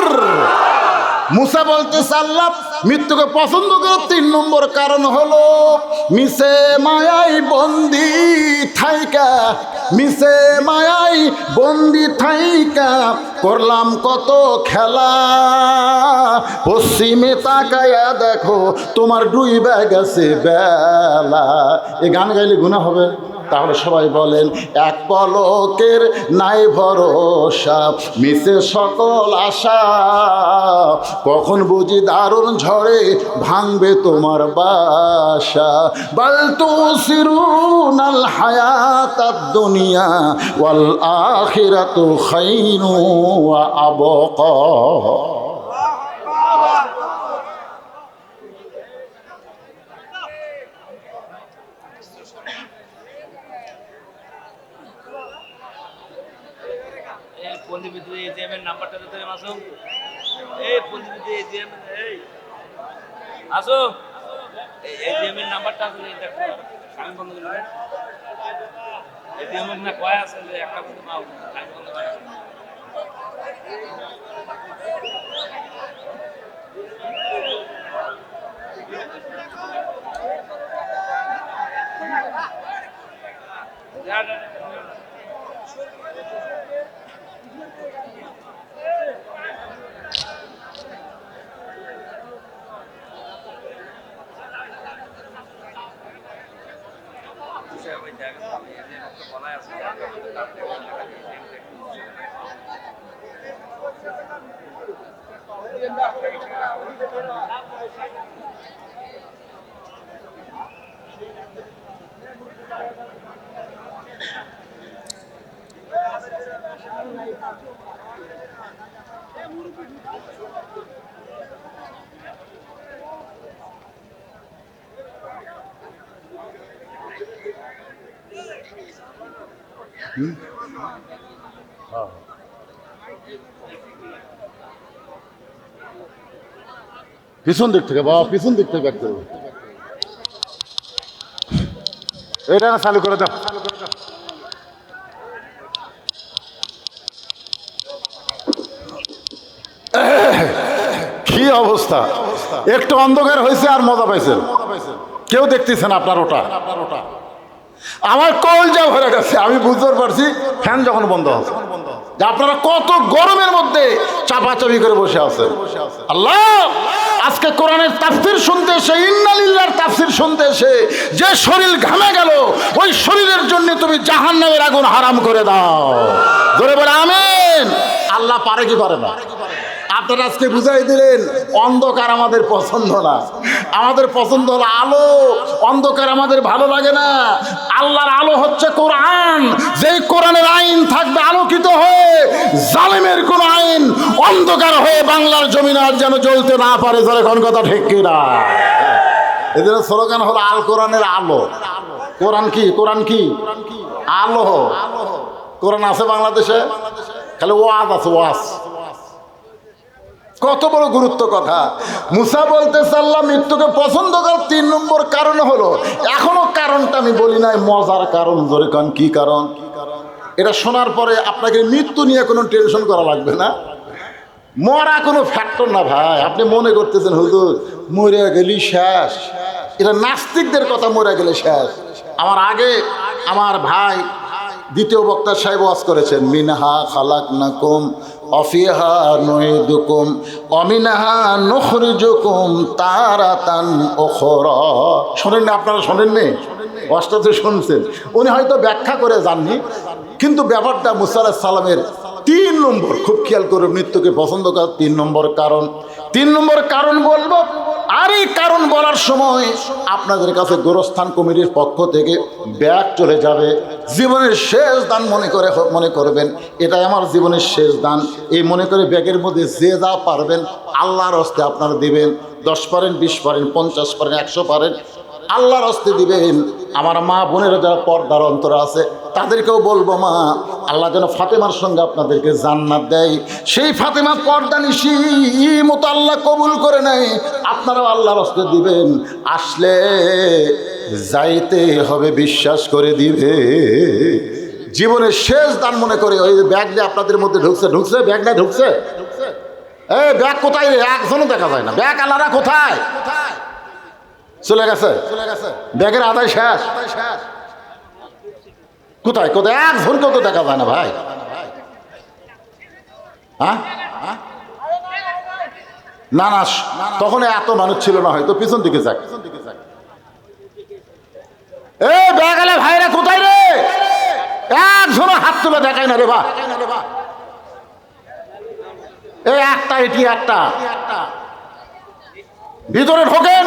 মুসা বলতেছে আল্লাহ মৃত্যুকে পছন্দ করে 3 নম্বর কারণ হলো মিশে মায়াই বন্দি থাইকা, মিশে মায়াই বন্দি থাইকা করলাম কত খেলা, পশ্চিমে তাকায়া দেখো তোমার ডুইবা গেছে বেলা। এই গান গাইলে গুনাহ হবে? তাহলে সবাই বলেন এক পলকের নাই ভরসা, মিশে সকল আশা, কখন বুঝি দারুণ ঝড়ে ভাঙবে তোমার বাসা। বাল তুসিরুনাল হায়াতাদ দুনিয়া ওয়াল আখিরাতু খায়রু ওয়া আবকা। নাম্বারটা দিতে মাসুম, এই পল্লীবিদ্যুৎ এজিএম, এই আসুম, এজিএম এর নাম্বারটা আসলে দেখো, আমি বন্ধ করে এজিএম না কয় আছে যে একটা বন্ধু পাও, আমি বন্ধ করে পিছন দিক থেকে বাবা, পিছন দিক থেকে ব্যাক করবে, এটা না চালু করে দাও। কি অবস্থা, একটু অন্ধকার হয়েছে আর মজা পাইছেন, কেউ দেখতেছেন আপনার ওটা, আমার কলজা ভরে গেছে। আমি বুঝতে পারছি ফ্যান যখন বন্ধ হচ্ছে যে আপনারা কত গরমের মধ্যে চাপাচাপি করে বসে আছেন। আল্লাহ আজকে কোরআনের তাফসীর শুনতে এসে, ইন্নালিল্লাহর তাফসীর শুনতে এসে যে শরীর ঘামে গেল, ওই শরীরের জন্য তুমি জাহান্নামের আগুন হারাম করে দাও। জোরে বলে আমিন। আল্লাহ পারে কি পারে না? আপনারা আজকে বুঝাই দিলেন অন্ধকার আমাদের পছন্দ না, আমাদের পছন্দ হলো আলো। অন্ধকার আমাদের ভালো লাগে না। আল্লাহর আলো হচ্ছে কোরআন, যেই কোরআনের আইন থাকবে আলোকিত হয়ে, জালেমের কোন আইন অন্ধকার হয়ে বাংলার জমিন আর যেন জ্বলতে না পারে। ধরে কোন কথা ঠিক কিনা? এদের স্লোগান হলো আল কোরআনের আলো। কোরআন কি? কোরআন কি? আলো। কোরআন আছে বাংলাদেশে, খালি ওয়াজ আছে, ওয়াজ। কত বড় গুরুত্ব কথা। মুসা বলতেছে আল্লাহ মৃত্যুকে পছন্দ করার 3 নম্বর কারণ হলো, এখনো কারণটা আমি বলি নাই, মজার কারণ। ধরে কারণ কি কারণ? এটা শোনার পরে আপনাকে মৃত্যু নিয়ে কোনো টেনশন করা লাগবে না। মরা কোনো ফ্যাক্টর না ভাই। আপনি মনে করতেছেন হুজুর মরে গেলি শেষ, এটা নাস্তিকদের কথা, মরে গেলে শেষ। আমার আগে আমার ভাই দ্বিতীয় বক্তা সাহেব ওয়াজ করেছেন, মিনহা খালাকনাকুম অফিহা নুইদুকুম অমিনহা নুখরিজুকুম তারাতান উখরা। শোনেননি আপনারা? শোনেননি? ওয়াজটা তো শুনছেন। উনি হয়তো ব্যাখ্যা করে যাননি, কিন্তু ব্যাপারটা মুসা আলাইহিস সালামের 3 নম্বর, খুব খেয়াল করে, মৃত্যুকে পছন্দ করার 3 নম্বর কারণ। 3 নম্বর কারণ বলবো, আর এই কারণ বলার সময় আপনাদের কাছে গোরস্থান কমিটির পক্ষ থেকে ব্যাগ চলে যাবে। জীবনের শেষ দান মনে করবেন, এটাই আমার জীবনের শেষ দান। এই মনে করে ব্যাগের মধ্যে যে যা পারবেন আল্লাহর হস্তে আপনারা দিবেন। 10 পারেন, 20 পারেন, 50 পারেন, 100 পারেন, আল্লাহর হস্তে দিবেন। আমার মা বোনেরা যারা পর্দার অন্তরে আছে তাদেরকেও বলবো, মা আল্লাহ যেন ফাতেমার সঙ্গে আপনাদেরকে জান্নাত দেয়। সেই ফাতেমা পর্দা নিশি মতো আল্লাহ কবুল করে নেয়। আপনারাও আল্লাহর হস্তে দিবেন। আসলে যাইতে হবে, বিশ্বাস করে দিবে। জীবনের শেষ দান মনে করে ওই ব্যাগ যে আপনাদের মধ্যে ঢুকছে ব্যাগটা ঢুকছে। এই ব্যাগ কোথায়? একজনও দেখা যায় না। ব্যাগ আল্লাহরা কোথায়? চলে গেছে। ব্যাগের আদায় শেষ। কোথায় কোথায়? একজনকেও তো দেখা যায় না ভাই। হ্যাঁ না না, তখন এত মানুষ ছিল না, হয়তো পিছন দিকে যাক। এ ব্যাগ আলে ভাইরা কোথায় রে? একজনও হাত তুলে দেখায় না রে বা। এই একটা, এটি একটা, ভিতরে ঢোকেন।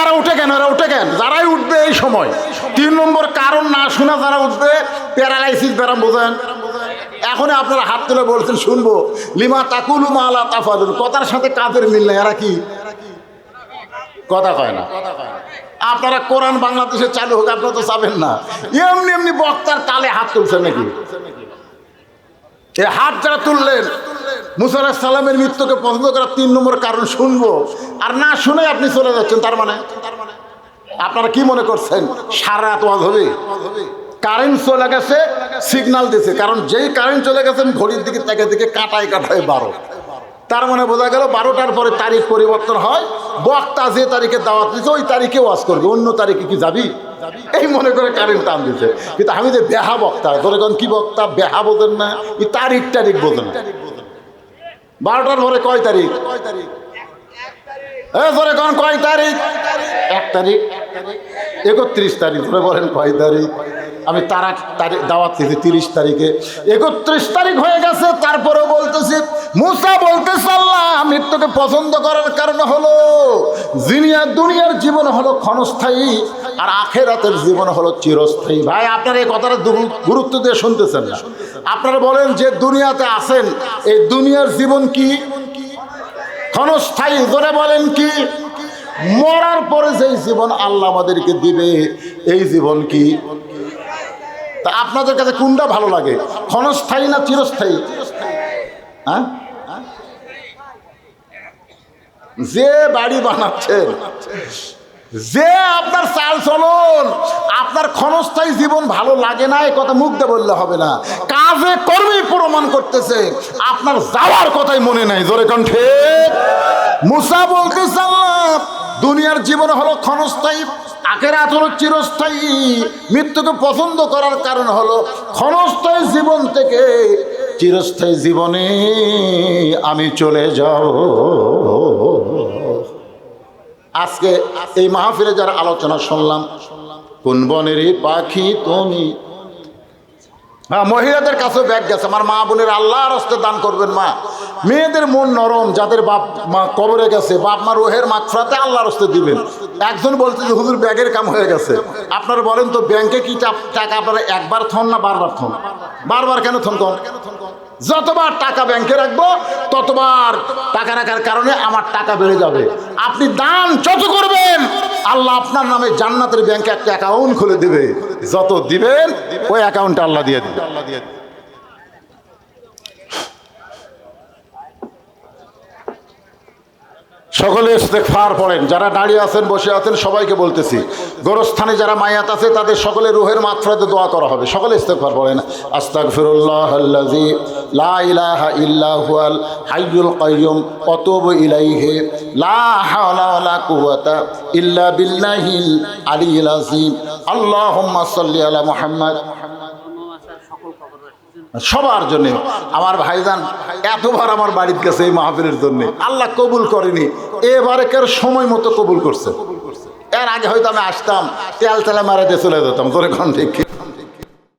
আর উঠে কেন? এরা উঠে কেন? যারাই উঠবে এই সময় 3 নম্বর কারণ না শোনা যারা উঠবে, প্যারালাইসিস ব্যারাম বোঝেন। এখন আপনারা হাত তুলে বলছেন শুনবো, লিমা তাকুলু মা লা তাফালুন। কথার সাথে কাজের মিল নাই। এরা কি কথা কয় না? আপনারা কোরআন বাংলাদেশে চালু হোক, আপনারা তো চাবেন না। এমনি এমনি বক্তার তালে হাত তুলছেন নাকি? এই হাত যারা তুললেন, মুসা আলাইহিস সালামের মৃত্যুকে পছন্দ করার 3 নম্বর কারণ শুনবো, আর না শুনে আপনি চলে যাচ্ছেন। তার মানে আপনারা কি মনে করছেন সারা রাত ওয়াজ হবে? কারেন্ট চলে গেছে, সিগন্যাল দিয়েছে। কারণ যেই কারেন্ট চলে গেছে আমি ঘড়ির দিকে দিকে কাটায় 12। তার মানে বোঝা গেল 12টার পরে তারিখ পরিবর্তন হয়। বক্তা যে তারিখে দাওয়াত দিচ্ছে ওই তারিখে ওয়াজ করবে, অন্য তারিখে কি যাবি? এই মনে করে কারেন্ট টান দিচ্ছে। কিন্তু আমি যে বেহা বক্তা, ধরে কোন কি বক্তা, বেহা বোঝেন না, এই তারিখ বোঝেন না। 12টার পরে কয় তারিখ? ধরে কোন কয় তারিখ? 1 তারিখ, 31 তারিখ। ধরে বলেন কয় তারিখ? আমি তারিখ দাওয়াত দিয়েছি 30 তারিখে, 31 তারিখ হয়ে গেছে। তারপরে বলতেছি, মুসা বলতেছে আল্লাহ মৃত্যুকে পছন্দ করার কারণ হলো দুনিয়ার জীবন হলো ক্ষণস্থায়ী, আর আখেরাতের জীবন হলো চিরস্থায়ী। ভাই আপনারা এই কথাটা গুরুত্ব দিয়ে শুনতেছেন না। আপনারা বলেন যে দুনিয়াতে আছেন, এই দুনিয়ার জীবন কি ক্ষণস্থায়ী? ধরে বলেন কি? মরার পরে যেই জীবন আল্লাহ আমাদেরকে দিবে এই জীবন কি? তা আপনাদের কাছে কোনটা ভালো লাগে, ক্ষণস্থায়ী না চিরস্থায়ী? হ্যাঁ, যে বাড়ি বানাচ্ছেন, যে আপনার চাল চলন, আপনার ক্ষণস্থায়ী জীবন ভালো লাগে না, এই কথা মুখ দিয়ে বললে হবে না। কাজে কর্মে প্রমাণ করতেছে আপনার যাওয়ার কথাই মনে নাই। জোরে কোন ঠিক? মুসা বলতেছে আল্লাহ দুনিয়ার জীবন হলো ক্ষণস্থায়ী, আখিরাত হলো চিরস্থায়ী। মৃত্যুকে পছন্দ করার কারণ হলো ক্ষণস্থায়ী জীবন থেকে চিরস্থায়ী জীবনে আমি চলে যাব। আজকে এই মাহফিলে যারা আলোচনা শুনলাম, কোন বনেরই পাখি তুমি, হ্যাঁ, মহিলাদের কাছেও ব্যাগ গেছে। আমার মা বোনের আল্লাহর হস্তে দান করবেন। মা মেয়েদের মন নরম, যাদের বাপ মা কবরে গেছে, বাপ মা রোহের মাগফিরাতে আল্লাহর হস্তে দিবেন। একজন বলছে যে হুজুর ব্যাগের কাম হয়ে গেছে। আপনারা বলেন তো, ব্যাংকে কি টাকা আপনারা একবার থন না বারবার থন? বারবার কেন থন? কম যতবার টাকা ব্যাংকে রাখবো ততবার টাকা রাখার কারণে আমার টাকা বেড়ে যাবে। আপনি দান যত করবেন আল্লাহ আপনার নামে জান্নাতের ব্যাংকে একটা অ্যাকাউন্ট খুলে দিবে। যত দিবেন ওই অ্যাকাউন্টে আল্লাহ দিয়ে দিবে। সকলে ইস্তেগফার পড়েন। যারা দাঁড়িয়ে আছেন, বসে আছেন, সবাইকে বলতেছি, গোরস্থানে যারা মায়াত আছে তাদের সকলে রুহের মাগফিরাতে দোয়া করা হবে। সকলে ইস্তেগফার পড়েন। আস্তাগফিরুল্লাহাল্লাযী লা ইলাহা ইল্লা হুয়াল হাইয়ুল কাইয়্যুম ওয়া তুবু ইলাইহি লা হাওলা ওয়া লা কুওয়াতা ইল্লা বিল্লাহিল আলিয়্যিল আযীম। আল্লাহুম্মা সাল্লি আলা মুহাম্মাদ। সবার জন্য আমার ভাইজান এতবার আমার বাড়ির কাছে এই মাহফিলের জন্য আল্লাহ কবুল করেনি, এবারেকার সময় মতো কবুল করছে। এর আগে হয়তো আমি আসতাম তেল তেলে মারা দিয়ে চলে যেতাম। তোরে কোন ঠিক